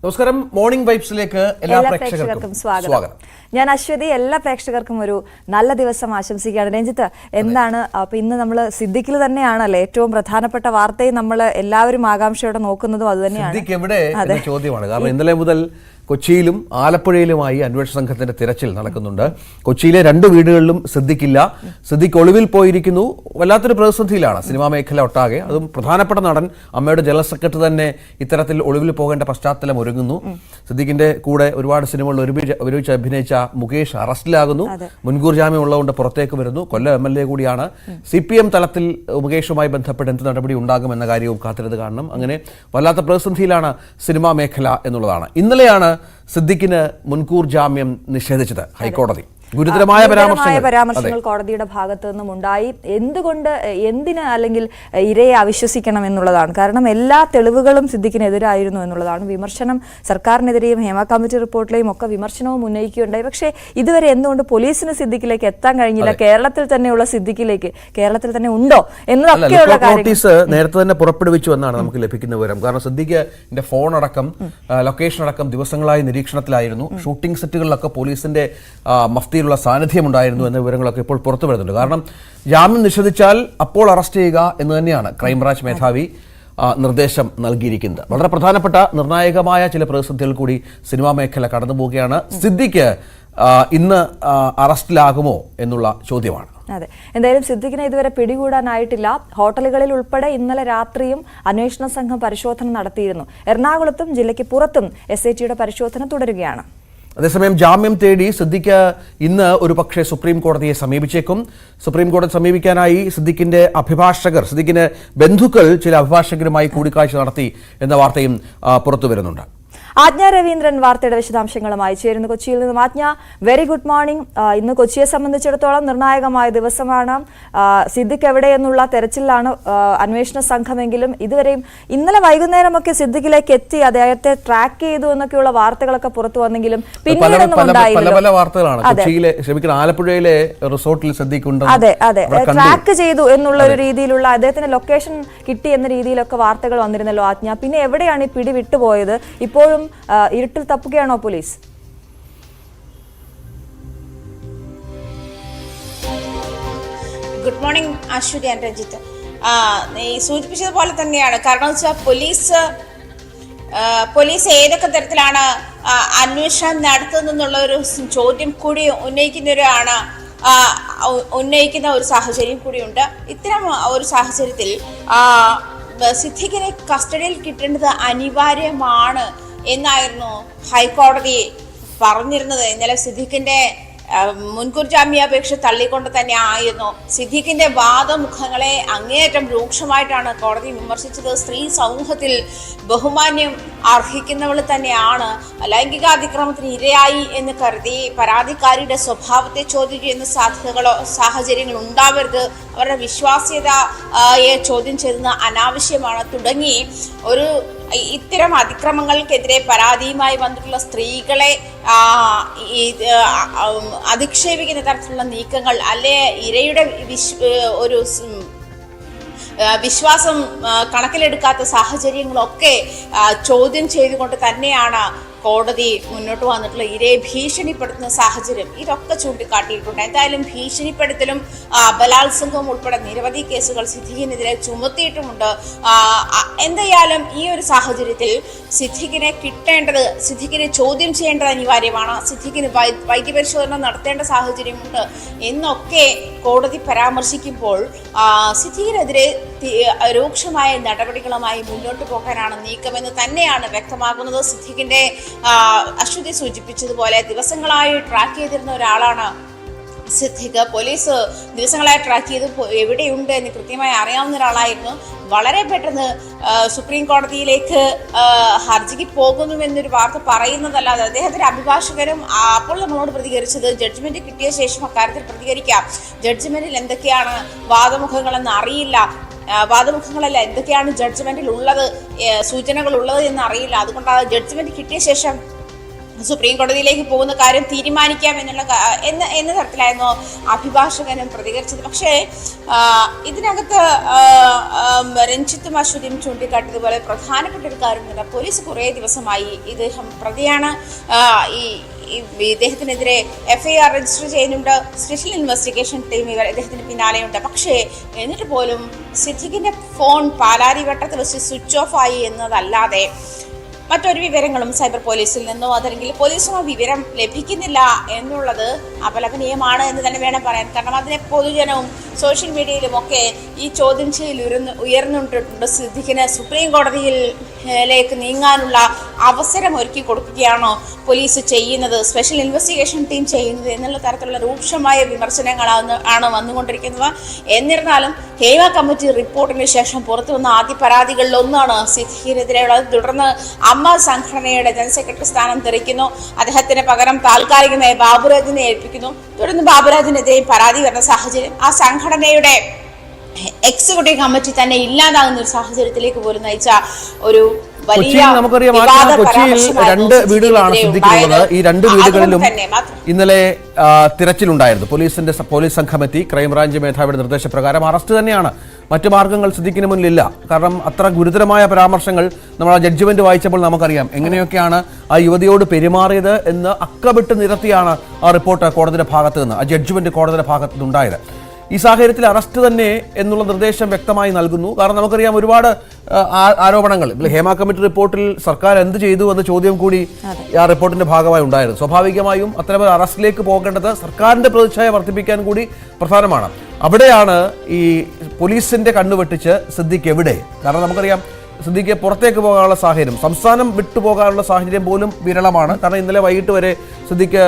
നമസ്കാരം. മോർണിംഗ് വൈബ്സിലേക്ക് എല്ലാ പ്രേക്ഷകർക്കും സ്വാഗതം. ഞാൻ അശ്വതി. എല്ലാ പ്രേക്ഷകർക്കും ഒരു നല്ല ദിവസം ആശംസിക്കുകയാണ്. രഞ്ജിത്ത്, എന്താണ് അപ്പൊ ഇന്ന് നമ്മൾ സിദ്ദിഖിൽ തന്നെയാണല്ലേ ഏറ്റവും പ്രധാനപ്പെട്ട വാർത്തയും നമ്മൾ എല്ലാവരും ആകാംക്ഷയോടെ നോക്കുന്നതും അത് തന്നെയാണ്. സിദ്ദിഖ് എവിടെ എന്ന ചോദ്യമാണ്. കാരണം ഇന്നലെ മുതൽ കൊച്ചിയിലും ആലപ്പുഴയിലുമായി അന്വേഷണ സംഘത്തിന്റെ തിരച്ചിൽ നടക്കുന്നുണ്ട്. കൊച്ചിയിലെ 2 വീടുകളിലും സിദ്ദിഖില്ല. സിദ്ദിഖ് ഒളിവിൽ പോയിരിക്കുന്നു. വല്ലാത്തൊരു പ്രതിസന്ധിയിലാണ് സിനിമാ മേഖല ഒട്ടാകെ. അതും പ്രധാനപ്പെട്ട നടൻ, അമ്മയുടെ ജനറൽ സെക്രട്ടറി തന്നെ ഇത്തരത്തിൽ ഒളിവിൽ പോകേണ്ട പശ്ചാത്തലം ഒരുങ്ങുന്നു. സിദ്ദിഖിന്റെ കൂടെ ഒരുപാട് സിനിമകളിൽ ഒരുമിച്ച് അഭിനയിച്ച മുകേഷ് അറസ്റ്റിലാകുന്നു. മുൻകൂർ ജാമ്യം ഉള്ളതുകൊണ്ട് പുറത്തേക്ക് വരുന്നു. കൊല്ലം MLA കൂടിയാണ്. CPM തലത്തിൽ മുകേഷുമായി ബന്ധപ്പെട്ട് എന്ത് നടപടി ഉണ്ടാകുമെന്ന കാര്യവും കാത്തിരുന്ന് കാണണം. അങ്ങനെ വല്ലാത്ത പ്രതിസന്ധിയിലാണ് സിനിമാ മേഖല എന്നുള്ളതാണ്. ഇന്നലെയാണ് സിദ്ദിഖിന് മുൻകൂർ ജാമ്യം നിഷേധിച്ചത് ഹൈക്കോടതി. ഗുരുതരമായ പരാമർശങ്ങൾ കോടതിയുടെ ഭാഗത്തു നിന്നും ഉണ്ടായി. എന്തിന് അല്ലെങ്കിൽ ഇരയെ അവിശ്വസിക്കണം എന്നുള്ളതാണ്. കാരണം എല്ലാ തെളിവുകളും സിദ്ദിഖിനെതിരായിരുന്നു എന്നുള്ളതാണ് വിമർശനം. സർക്കാരിനെതിരെയും ഹേമ കമ്മിറ്റി റിപ്പോർട്ടിലെയും ഒക്കെ വിമർശനവും ഉന്നയിക്കുകയുണ്ടായി. പക്ഷേ ഇതുവരെ എന്തുകൊണ്ട് പോലീസിന് സിദ്ദിഖിലേക്ക് എത്താൻ കഴിഞ്ഞില്ല? കേരളത്തിൽ തന്നെയുള്ള സിദ്ദിഖിലേക്ക് കേരളത്തിൽ തന്നെ ഉണ്ടോ എന്നതൊക്കെയുള്ള നോട്ടീസ് നേരത്തെ തന്നെ പുറപ്പെടുവിച്ചു എന്നാണ് നമുക്ക് ലഭിക്കുന്ന വിവരം. കാരണം സിദ്ദിഖിന്റെ ഫോൺ അടക്കം ലൊക്കേഷൻ അടക്കം ദിവസങ്ങളായി നിരീക്ഷണത്തിലായിരുന്നു. ഷൂട്ടിംഗ് സെറ്റുകളിലൊക്കെ പോലീസിന്റെ മഫ്തി സാന്നിധ്യമുണ്ടായിരുന്നു എന്ന വിവരങ്ങളൊക്കെ ഇപ്പോൾ പുറത്തു വരുന്നുണ്ട്. കാരണം ജാമ്യം നിഷേധിച്ചാൽ അപ്പോൾ അറസ്റ്റ് ചെയ്യുക എന്ന് തന്നെയാണ് ക്രൈംബ്രാഞ്ച് മേധാവി നിർദ്ദേശം നൽകിയിരിക്കുന്നത്. വളരെ പ്രധാനപ്പെട്ട നിർണായകമായ ചില പ്രതിസന്ധികൾ കൂടി സിനിമാ മേഖല കടന്നു പോവുകയാണ്. സിദ്ദിഖ് ഇന്ന് അറസ്റ്റിലാകുമോ എന്നുള്ള ചോദ്യമാണ്. അതെ, എന്തായാലും സിദ്ദിഖിനെ ഇതുവരെ പിടികൂടാനായിട്ടില്ല. ഹോട്ടലുകളിൽ ഉൾപ്പെടെ ഇന്നലെ രാത്രിയും അന്വേഷണ സംഘം പരിശോധന നടത്തിയിരുന്നു. എറണാകുളത്തും ജില്ലയ്ക്ക് പുറത്തും SITയുടെ പരിശോധന തുടരുകയാണ്. അതേസമയം ജാമ്യം തേടി സിദ്ദിഖ് ഇന്ന് ഒരു പക്ഷേ സുപ്രീം കോടതിയെ സമീപിച്ചേക്കും. സുപ്രീം കോടതി സമീപിക്കാനായി സിദ്ദിഖിന്റെ ബന്ധുക്കൾ ചില അഭിഭാഷകരുമായി കൂടിക്കാഴ്ച നടത്തി എന്ന വാർത്തയും പുറത്തു വരുന്നുണ്ട്. ആജ്ഞ രവീന്ദ്രൻ വാർത്തയുടെ വിശദാംശങ്ങളുമായി ചേരുന്നു കൊച്ചിയിൽ നിന്നും. ആജ്ഞ, വെരി ഗുഡ് മോർണിംഗ്. ഇന്ന് കൊച്ചിയെ സംബന്ധിച്ചിടത്തോളം നിർണായകമായ ദിവസമാണ്. സിദ്ദിഖ് എവിടെയെന്നുള്ള തെരച്ചിലാണ് അന്വേഷണ സംഘമെങ്കിലും ഇതുവരെയും ഇന്നലെ വൈകുന്നേരമൊക്കെ സിദ്ദിഖിലേക്ക് എത്തി അദ്ദേഹത്തെ ട്രാക്ക് ചെയ്തു എന്നൊക്കെയുള്ള വാർത്തകളൊക്കെ പുറത്തു വന്നെങ്കിലും പിന്നീടൊന്നും ഉണ്ടായില്ല. ആലപ്പുഴയിലെ റിസോർട്ടിൽ സിദ്ദിഖ് അതെ ട്രാക്ക് ചെയ്തു എന്നുള്ള ഒരു രീതിയിലുള്ള അദ്ദേഹത്തിന്റെ ലൊക്കേഷൻ കിട്ടി എന്ന രീതിയിലൊക്കെ വാർത്തകൾ വന്നിരുന്നല്ലോ ആജ്ഞ. പിന്നെ എവിടെയാണ് ഈ പിടി വിട്ടുപോയത്? ഇപ്പോഴും ഇരുട്ടിൽ തപ്പുകയാണോ police? Good morning Aswathi and Ranjith. സൂചിപ്പിച്ചതുപോലെ തന്നെയാണ്. കാരണം വെച്ചാൽ പോലീസ് ഏതൊക്കെ തരത്തിലാണ് അന്വേഷണം നടത്തുന്നുള്ള ഒരു ചോദ്യം കൂടി ഉന്നയിക്കുന്ന ഒരു സാഹചര്യം കൂടിയുണ്ട്. ഇത്തരം ഒരു സാഹചര്യത്തിൽ സിദ്ദിഖിനെ കസ്റ്റഡിയിൽ കിട്ടേണ്ടത് അനിവാര്യമാണ് എന്നായിരുന്നു ഹൈക്കോടതി പറഞ്ഞിരുന്നത്. ഇന്നലെ സിദ്ദിഖിന്റെ മുൻകൂർ ജാമ്യാപേക്ഷ തള്ളിക്കൊണ്ട് തന്നെ ആയിരുന്നു. സിദ്ദിഖിന്റെ വാദമുഖങ്ങളെ അങ്ങേയറ്റം രൂക്ഷമായിട്ടാണ് കോടതി വിമർശിച്ചത്. സ്ത്രീ സമൂഹത്തിൽ ബഹുമാന്യം അർഹിക്കുന്നവൾ തന്നെയാണ്. ലൈംഗിക അതിക്രമത്തിന് ഇരയായി എന്ന് കരുതി പരാതിക്കാരിയുടെ സ്വഭാവത്തെ ചോദ്യം ചെയ്യുന്ന സാഹചര്യങ്ങൾ ഉണ്ടാവരുത്. അവരുടെ വിശ്വാസ്യതയെ ചോദ്യം ചെയ്യുന്നത് അനാവശ്യമാണ് തുടങ്ങി ഇത്തരം അതിക്രമങ്ങൾക്കെതിരെ പരാതിയുമായി വന്നിട്ടുള്ള സ്ത്രീകളെ അധിക്ഷേപിക്കുന്ന തരത്തിലുള്ള നീക്കങ്ങൾ അല്ലെ ഇരയുടെ ഒരു വിശ്വാസം കണക്കിലെടുക്കാത്ത സാഹചര്യങ്ങളൊക്കെ ചോദ്യം ചെയ്തുകൊണ്ട് തന്നെയാണ് കോടതി മുന്നോട്ട് വന്നിട്ടുള്ള ഇരയെ ഭീഷണിപ്പെടുത്തുന്ന സാഹചര്യം ഇതൊക്കെ ചൂണ്ടിക്കാട്ടിയിട്ടുണ്ട്. എന്തായാലും ഭീഷണിപ്പെടുത്തലും ബലാത്സംഗവും ഉൾപ്പെടെ നിരവധി കേസുകൾ സിദ്ദിഖിനെതിരെ ചുമത്തിയിട്ടുമുണ്ട്. എന്തായാലും ഈ ഒരു സാഹചര്യത്തിൽ സിദ്ദിഖിനെ ചോദ്യം ചെയ്യേണ്ടത് അനിവാര്യമാണ്. സിദ്ദിഖിന് വൈദ്യപരിശോധന നടത്തേണ്ട സാഹചര്യമുണ്ട് എന്നൊക്കെ കോടതി പരാമർശിക്കുമ്പോൾ സിദ്ദിഖിനെതിരെ രൂക്ഷമായ നടപടികളുമായി മുന്നോട്ട് പോകാനാണ് നീക്കമെന്ന് തന്നെയാണ് വ്യക്തമാകുന്നത്. സിദ്ദിഖിന്റെ അശ്വതി സൂചിപ്പിച്ചതുപോലെ ദിവസങ്ങളായി ട്രാക്ക് ചെയ്തിരുന്ന ഒരാളാണ് സിദ്ദിഖ്. പോലീസ് ദിവസങ്ങളായി ട്രാക്ക് ചെയ്ത് എവിടെയുണ്ട് എന്ന് കൃത്യമായി അറിയാവുന്ന ഒരാളായിരുന്നു. വളരെ പെട്ടെന്ന് സുപ്രീം കോടതിയിലേക്ക് ഹർജിക്ക് പോകുന്നുവെന്നൊരു വാർത്ത പറയുന്നതല്ലാതെ അദ്ദേഹത്തിന്റെ അഭിഭാഷകരും അപ്പോൾ നമ്മളോട് പ്രതികരിച്ചത് ജഡ്ജ്മെന്റ് കിട്ടിയ ശേഷം അക്കാര്യത്തിൽ പ്രതികരിക്കാം, ജഡ്ജ്മെന്റിൽ എന്തൊക്കെയാണ് വാദമുഖങ്ങളെന്ന് അറിയില്ല, വാദമുഖങ്ങളല്ല എന്തൊക്കെയാണ് ജഡ്ജ്മെന്റിൽ ഉള്ളത്, സൂചനകൾ ഉള്ളത് എന്ന് അറിയില്ല. അതുകൊണ്ട് ജഡ്ജ്മെന്റ് കിട്ടിയ ശേഷം സുപ്രീം കോടതിയിലേക്ക് പോകുന്ന കാര്യം തീരുമാനിക്കാം എന്ന തരത്തിലായിരുന്നു അഭിഭാഷകനും പ്രതികരിച്ചത്. പക്ഷേ ഇതിനകത്ത് രഞ്ജിത്തും അശ്വതിയും ചൂണ്ടിക്കാട്ടിയതുപോലെ പ്രധാനപ്പെട്ട ഒരു കാര്യം പോലീസ് കുറേ ദിവസമായി ഇദ്ദേഹം പ്രതിയാണ്, ഇദ്ദേഹത്തിനെതിരെ FIR രജിസ്റ്റർ ചെയ്യുന്നുണ്ട്, സ്പെഷ്യൽ ഇൻവെസ്റ്റിഗേഷൻ ടീം ഇദ്ദേഹത്തിന് പിന്നാലെയുണ്ട്. പക്ഷേ എന്നിട്ട് പോലും സിദ്ദിഖിന്റെ ഫോൺ പാലാരിവട്ടത്ത് വെച്ച് സ്വിച്ച് ഓഫ് ആയി എന്നതല്ലാതെ മറ്റൊരു വിവരങ്ങളും സൈബർ പോലീസിൽ നിന്നോ അതല്ലെങ്കിൽ പോലീസിനോ വിവരം ലഭിക്കുന്നില്ല എന്നുള്ളത് അപലപനീയമാണ് എന്ന് തന്നെ വേണം പറയാൻ. കാരണം അതിനെ പൊതുജനവും സോഷ്യൽ മീഡിയയിലും ഒക്കെ ഈ ചോദ്യം ചെയ്യൽ ഉയർന്നിട്ടുണ്ട്. സിദ്ദിഖിന് സുപ്രീം കോടതിയിലേക്ക് നീങ്ങാനുള്ള അവസരം ഒരുക്കി കൊടുക്കുകയാണോ പോലീസ് ചെയ്യുന്നത്, സ്പെഷ്യൽ ഇൻവെസ്റ്റിഗേഷൻ ടീം ചെയ്യുന്നത് എന്നുള്ള തരത്തിലുള്ള രൂക്ഷമായ വിമർശനങ്ങളാണ് വന്നുകൊണ്ടിരിക്കുന്നത്. എന്നിരുന്നാലും ഹേമ കമ്മിറ്റി റിപ്പോർട്ടിന് ശേഷം പുറത്തു വന്ന ആദ്യ പരാതികളിലൊന്നാണ് സിദ്ദിഖിനെതിരെയുള്ളത്. തുടർന്ന് അമ്മ സംഘടനയുടെ ജനറൽ സെക്രട്ടറി സ്ഥാനം തെറിക്കുന്നു, അദ്ദേഹത്തിന് പകരം താൽക്കാലികമായി ബാബുരാജിനെ ഏൽപ്പിക്കുന്നു. തുടർന്ന് ബാബുരാജിനെതിരെ പരാതി വരുന്ന സാഹചര്യം ആ സംഘടനയുടെ എക്സിക്യൂട്ടീവ് കമ്മിറ്റി തന്നെ ഇല്ലാതാകുന്ന ഒരു സാഹചര്യത്തിലേക്ക് പോലും നയിച്ച ഒരു നമുക്കറിയാം കൊച്ചിയിൽ 2 വീടുകളാണ് സിദ്ദിഖിനുള്ളത്. ഈ 2 വീടുകളിലും ഇന്നലെ തിരച്ചിലുണ്ടായിരുന്നു. പോലീസ് സംഘമെത്തി ക്രൈംബ്രാഞ്ച് മേധാവിയുടെ നിർദ്ദേശപ്രകാരം അറസ്റ്റ് തന്നെയാണ്. മറ്റു മാർഗങ്ങൾ സിദ്ദിഖിന് മുന്നിലില്ല. കാരണം അത്ര ഗുരുതരമായ പരാമർശങ്ങൾ നമ്മൾ ആ ജഡ്ജ്മെന്റ് വായിച്ചപ്പോൾ നമുക്കറിയാം എങ്ങനെയൊക്കെയാണ് ആ യുവതിയോട് പെരുമാറിയത് എന്ന് അക്കമിട്ട് നിരത്തിയാണ് ആ റിപ്പോർട്ട് കോടതിയുടെ ഭാഗത്ത് നിന്ന്, ആ ജഡ്ജ്മെന്റ് കോടതിയുടെ ഭാഗത്ത് നിന്നുണ്ടായത്. ഈ സാഹചര്യത്തിൽ അറസ്റ്റ് തന്നെ എന്നുള്ള നിർദ്ദേശം വ്യക്തമായി നൽകുന്നു. കാരണം നമുക്കറിയാം ഒരുപാട് ആരോപണങ്ങൾ ഹേമ കമ്മിറ്റി റിപ്പോർട്ടിൽ സർക്കാർ എന്ത് ചെയ്തു എന്ന ചോദ്യം കൂടി ആ റിപ്പോർട്ടിന്റെ ഭാഗമായി ഉണ്ടായിരുന്നു. സ്വാഭാവികമായും അത്തരമൊരു അറസ്റ്റിലേക്ക് പോകേണ്ടത് സർക്കാരിന്റെ പ്രതിച്ഛായ വർദ്ധിപ്പിക്കാൻ കൂടി പ്രധാനമാണ്. അവിടെയാണ് ഈ പോലീസിന്റെ കണ്ണുവെട്ടിച്ച് സിദ്ദിഖ് എവിടെ? കാരണം നമുക്കറിയാം സിദ്ദിഖ് പുറത്തേക്ക് പോകാനുള്ള സാഹചര്യം, സംസ്ഥാനം വിട്ടുപോകാനുള്ള സാഹചര്യം പോലും വിരളമാണ്. കാരണം ഇന്നലെ വൈകിട്ട് വരെ സിദ്ദിഖ്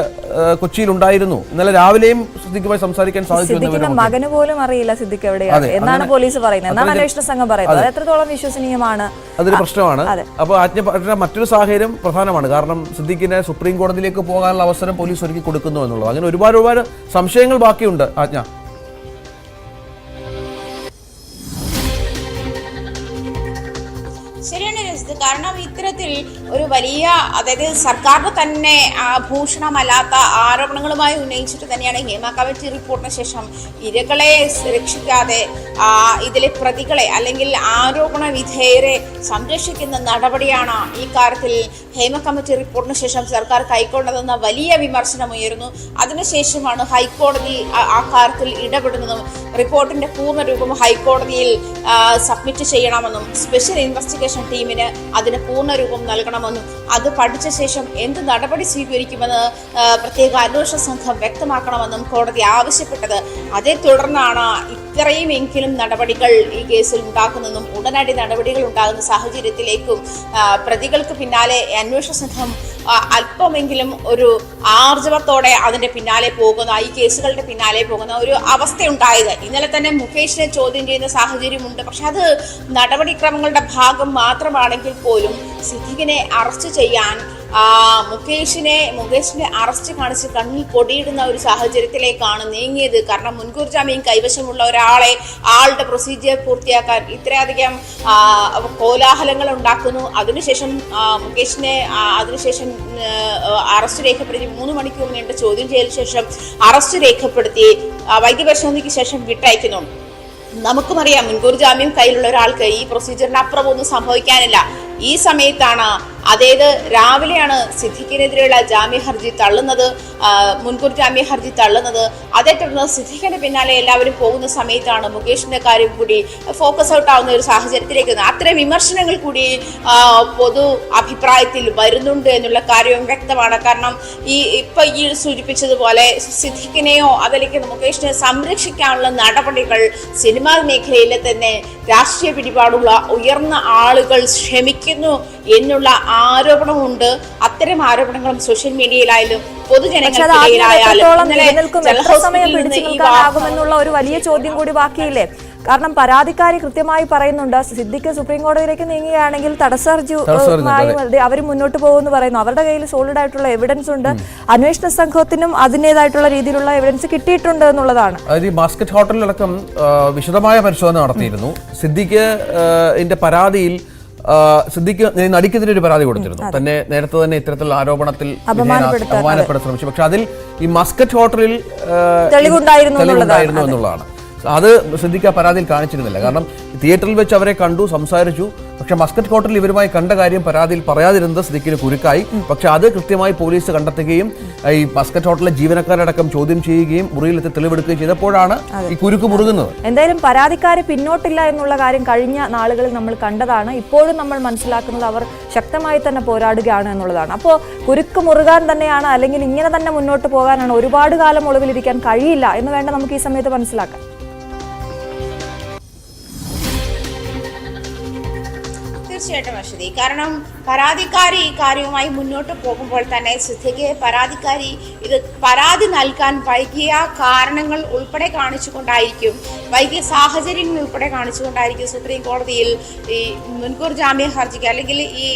കൊച്ചിയിലുണ്ടായിരുന്നു. ഇന്നലെ രാവിലെയും സിദ്ദിഖുമായി സംസാരിക്കാൻ സാധിച്ചു. മകന് പോലും അറിയില്ല സിദ്ദിഖ് എവിടെയാണ് എന്നാണ് പോലീസ് പറയുന്നത്, എന്നാണ് അന്വേഷണ സംഘം പറയുന്നത്. അത് എത്രത്തോളം വിശ്വസനീയമാണ്? അതൊരു പ്രശ്നമാണ്. അപ്പോൾ മറ്റൊരു സാഹചര്യം പ്രധാനമാണ്. കാരണം സിദ്ദിഖിന് സുപ്രീം കോടതിയിലേക്ക് പോകാനുള്ള അവസരം പോലീസ് ഒരുക്കി കൊടുക്കുന്നു എന്നുള്ളത്. അങ്ങനെ ഒരുപാട് സംശയങ്ങൾ ബാക്കിയുണ്ട്. ആജ്ഞ ശരിയാണ് രജിത്. കാരണം ഇത്തരത്തിൽ ഒരു വലിയ, അതായത് സർക്കാരിന് തന്നെ ഭൂഷണമല്ലാത്ത ആരോപണങ്ങളുമായി ഉന്നയിച്ചിട്ട് തന്നെയാണ് ഹേമ കമ്മിറ്റി റിപ്പോർട്ടിന് ശേഷം ഇരകളെ രക്ഷിക്കാതെ ഇതിലെ പ്രതികളെ അല്ലെങ്കിൽ ആരോപണ വിധേയരെ സംരക്ഷിക്കുന്ന നടപടിയാണ് ഈ കാര്യത്തിൽ ഹേമ കമ്മിറ്റി റിപ്പോർട്ടിന് ശേഷം സർക്കാർ കൈക്കൊണ്ടതെന്ന വലിയ വിമർശനം ഉയരുന്നു. അതിനുശേഷമാണ് ഹൈക്കോടതി ആ കാര്യത്തിൽ ഇടപെടുന്നതും റിപ്പോർട്ടിന്റെ പൂർണ്ണരൂപം ഹൈക്കോടതിയിൽ സബ്മിറ്റ് ചെയ്യണമെന്നും സ്പെഷ്യൽ ഇൻവെസ്റ്റിഗേഷൻ ടീമിന് അതിന് പൂർണ്ണരൂപം നൽകണമെന്നും അത് പഠിച്ച ശേഷം എന്ത് നടപടി സ്വീകരിക്കുമെന്ന് പ്രത്യേക അന്വേഷണ സംഘം വ്യക്തമാക്കണമെന്നും കോടതി ആവശ്യപ്പെട്ടത്. അതേ തുടർന്നാണ് ഇത്രയുമെങ്കിലും നടപടികൾ ഈ കേസിൽ ഉണ്ടാക്കുന്നതും ഉടനടി നടപടികൾ ഉണ്ടാകുന്ന സാഹചര്യത്തിലേക്കും പ്രതികൾക്ക് പിന്നാലെ അന്വേഷണ സംഘം അല്പമെങ്കിലും ഒരു ആർജവത്തോടെ അതിന്റെ പിന്നാലെ പോകുന്ന, ഈ കേസുകളുടെ പിന്നാലെ പോകുന്ന ഒരു അവസ്ഥയുണ്ടായത്. ഇന്നലെ തന്നെ മുകേഷിനെ ചോദ്യം ചെയ്യുന്ന സാഹചര്യമുണ്ട്. പക്ഷെ അത് നടപടിക്രമങ്ങളുടെ ഭാഗം മാത്രമാണെങ്കിൽ പോലും സിദ്ദിഖിനെ അറസ്റ്റ് ചെയ്യാൻ മുകേഷിന്റെ അറസ്റ്റ് കാണിച്ച് കണ്ണിൽ പൊടിയിടുന്ന ഒരു സാഹചര്യത്തിലേക്കാണ് നീങ്ങിയത്. കാരണം മുൻകൂർ ജാമ്യം കൈവശമുള്ള ആളുടെ പ്രൊസീജിയർ പൂർത്തിയാക്കാൻ ഇത്രയധികം കോലാഹലങ്ങൾ ഉണ്ടാക്കുന്നു. അതിനുശേഷം മുകേഷിനെ അറസ്റ്റ് രേഖപ്പെടുത്തി 3 മണിക്കൂർ നീണ്ട ചോദ്യം ചെയ്തതിനു ശേഷം അറസ്റ്റ് രേഖപ്പെടുത്തി വൈദ്യപരിശോധനയ്ക്ക് ശേഷം വിട്ടയക്കുന്നു. നമുക്കും അറിയാം മുൻകൂർ ജാമ്യം കയ്യിലുള്ള ഒരാൾക്ക് ഈ പ്രൊസീജിയറിന് അപ്പുറം ഒന്നും സംഭവിക്കാനില്ല. ഈ സമയത്താണ്, അതായത് രാവിലെയാണ് സിദ്ദിഖിനെതിരെയുള്ള ജാമ്യ ഹർജി തള്ളുന്നത്, മുൻകൂർ ജാമ്യ ഹർജി തള്ളുന്നത്. അതേ തുടർന്ന് സിദ്ദിഖിന്റെ പിന്നാലെ എല്ലാവരും പോകുന്ന സമയത്താണ് മുകേഷിന്റെ കാര്യം കൂടി ഫോക്കസ് ഔട്ട് ആവുന്ന ഒരു സാഹചര്യത്തിലേക്ക് അത്തരം വിമർശനങ്ങൾ കൂടി പൊതു അഭിപ്രായത്തിൽ വരുന്നുണ്ട് എന്നുള്ള കാര്യവും വ്യക്തമാണ്. കാരണം ഈ സൂചിപ്പിച്ചതുപോലെ സിദ്ദിഖിനെയോ അതല്ലെങ്കിൽ മുകേഷിനെ സംരക്ഷിക്കാനുള്ള നടപടികൾ സിനിമാ മേഖലയിലെ തന്നെ രാഷ്ട്രീയ പിടിപാടുള്ള ഉയർന്ന ആളുകൾ ശ്രമിക്കുന്നു എന്നുള്ള ആരോപണമുണ്ട്. അത്തരം ആരോപണങ്ങളും സോഷ്യൽ മീഡിയയിലായാലും പൊതുജനങ്ങൾക്കിടയിലായാലും ഒരു വലിയ ചോദ്യം കൂടി ബാക്കിയില്ലേ? കാരണം പരാതിക്കാരി കൃത്യമായി പറയുന്നുണ്ട് സിദ്ദിഖ് സുപ്രീം കോടതിയിലേക്ക് നീങ്ങുകയാണെങ്കിൽ തടസ്സ ഹർജിയുമായി അവർ മുന്നോട്ട് പോകുമെന്ന് പറയുന്നു. അവരുടെ കയ്യിൽ സോളിഡ് ആയിട്ടുള്ള എവിഡൻസ് ഉണ്ട്. അന്വേഷണ സംഘത്തിനും അതിൻ്റെതായിട്ടുള്ള രീതിയിലുള്ള എവിഡൻസ് കിട്ടിയിട്ടുണ്ട് എന്നുള്ളതാണ്. അതായത് ഈ ബാസ്കറ്റ് ഹോട്ടലിലടക്കം വിശദമായ പരിശോധന നടത്തിയിരുന്നു. സിദ്ദിഖിന്റെ പരാതിയിൽ സിദ്ദിഖ് നടിക്കെതിരെ ഒരു പരാതി കൊടുത്തിരുന്നു. തന്നെ നേരത്തെ തന്നെ ഇത്തരത്തിലുള്ള ആരോപണത്തിൽ അപമാനപ്പെടാൻ ശ്രമിച്ചു. പക്ഷെ അതിൽ ഈ മസ്കറ്റ് ഹോട്ടലിൽ തെളിവുണ്ടായിരുന്നു എന്നുള്ളതാണ്. അത് സിദ്ദിഖ് ആ പരാതിയിൽ കാണിച്ചിരുന്നില്ല. കാരണം തിയേറ്ററിൽ വെച്ച് അവരെ കണ്ടു, സംസാരിച്ചു. പക്ഷെ മസ്കറ്റ് ഹോട്ടലിൽ ഇവരുമായി കണ്ട കാര്യം പരാതിയിൽ പറയാതിരുന്നത് സിദ്ദിഖിന് കുരുക്കായി. പക്ഷെ അത് കൃത്യമായി പോലീസ് കണ്ടെത്തുകയും ഈ മസ്കറ്റ് ഹോട്ടലിലെ ജീവനക്കാരടക്കം ചോദ്യം ചെയ്യുകയും മുറിയിലെത്തി തെളിവെടുക്കുകയും ചെയ്തപ്പോഴാണ് ഈ കുരുക്ക് മുറുകുന്നത്. എന്തായാലും പരാതിക്കാര് പിന്നോട്ടില്ല എന്നുള്ള കാര്യം കഴിഞ്ഞ നാളുകളിൽ നമ്മൾ കണ്ടതാണ്. ഇപ്പോഴും നമ്മൾ മനസ്സിലാക്കുന്നത് അവർ ശക്തമായി തന്നെ പോരാടുകയാണ് എന്നുള്ളതാണ്. അപ്പോൾ കുരുക്ക് മുറുകാൻ തന്നെയാണ്, അല്ലെങ്കിൽ ഇങ്ങനെ തന്നെ മുന്നോട്ട് പോകാനാണ്, ഒരുപാട് കാലം ഒളിവിലിരിക്കാൻ കഴിയില്ല എന്ന് വേണ്ട നമുക്ക് ഈ സമയത്ത് മനസ്സിലാക്കാം. തീർച്ചയായിട്ടും അശ്വതി, കാരണം പരാതിക്കാരി ഈ കാര്യവുമായി മുന്നോട്ട് പോകുമ്പോൾ തന്നെ സിദ്ദിഖ് പരാതിക്കാരി ഇത് പരാതി നൽകാൻ വൈകിയ കാരണങ്ങൾ ഉൾപ്പെടെ കാണിച്ചുകൊണ്ടായിരിക്കും, വൈകിയ സാഹചര്യങ്ങൾ ഉൾപ്പെടെ കാണിച്ചുകൊണ്ടായിരിക്കും സുപ്രീം കോടതിയിൽ ഈ മുൻകൂർ ജാമ്യ ഹർജിക്ക് അല്ലെങ്കിൽ ഈ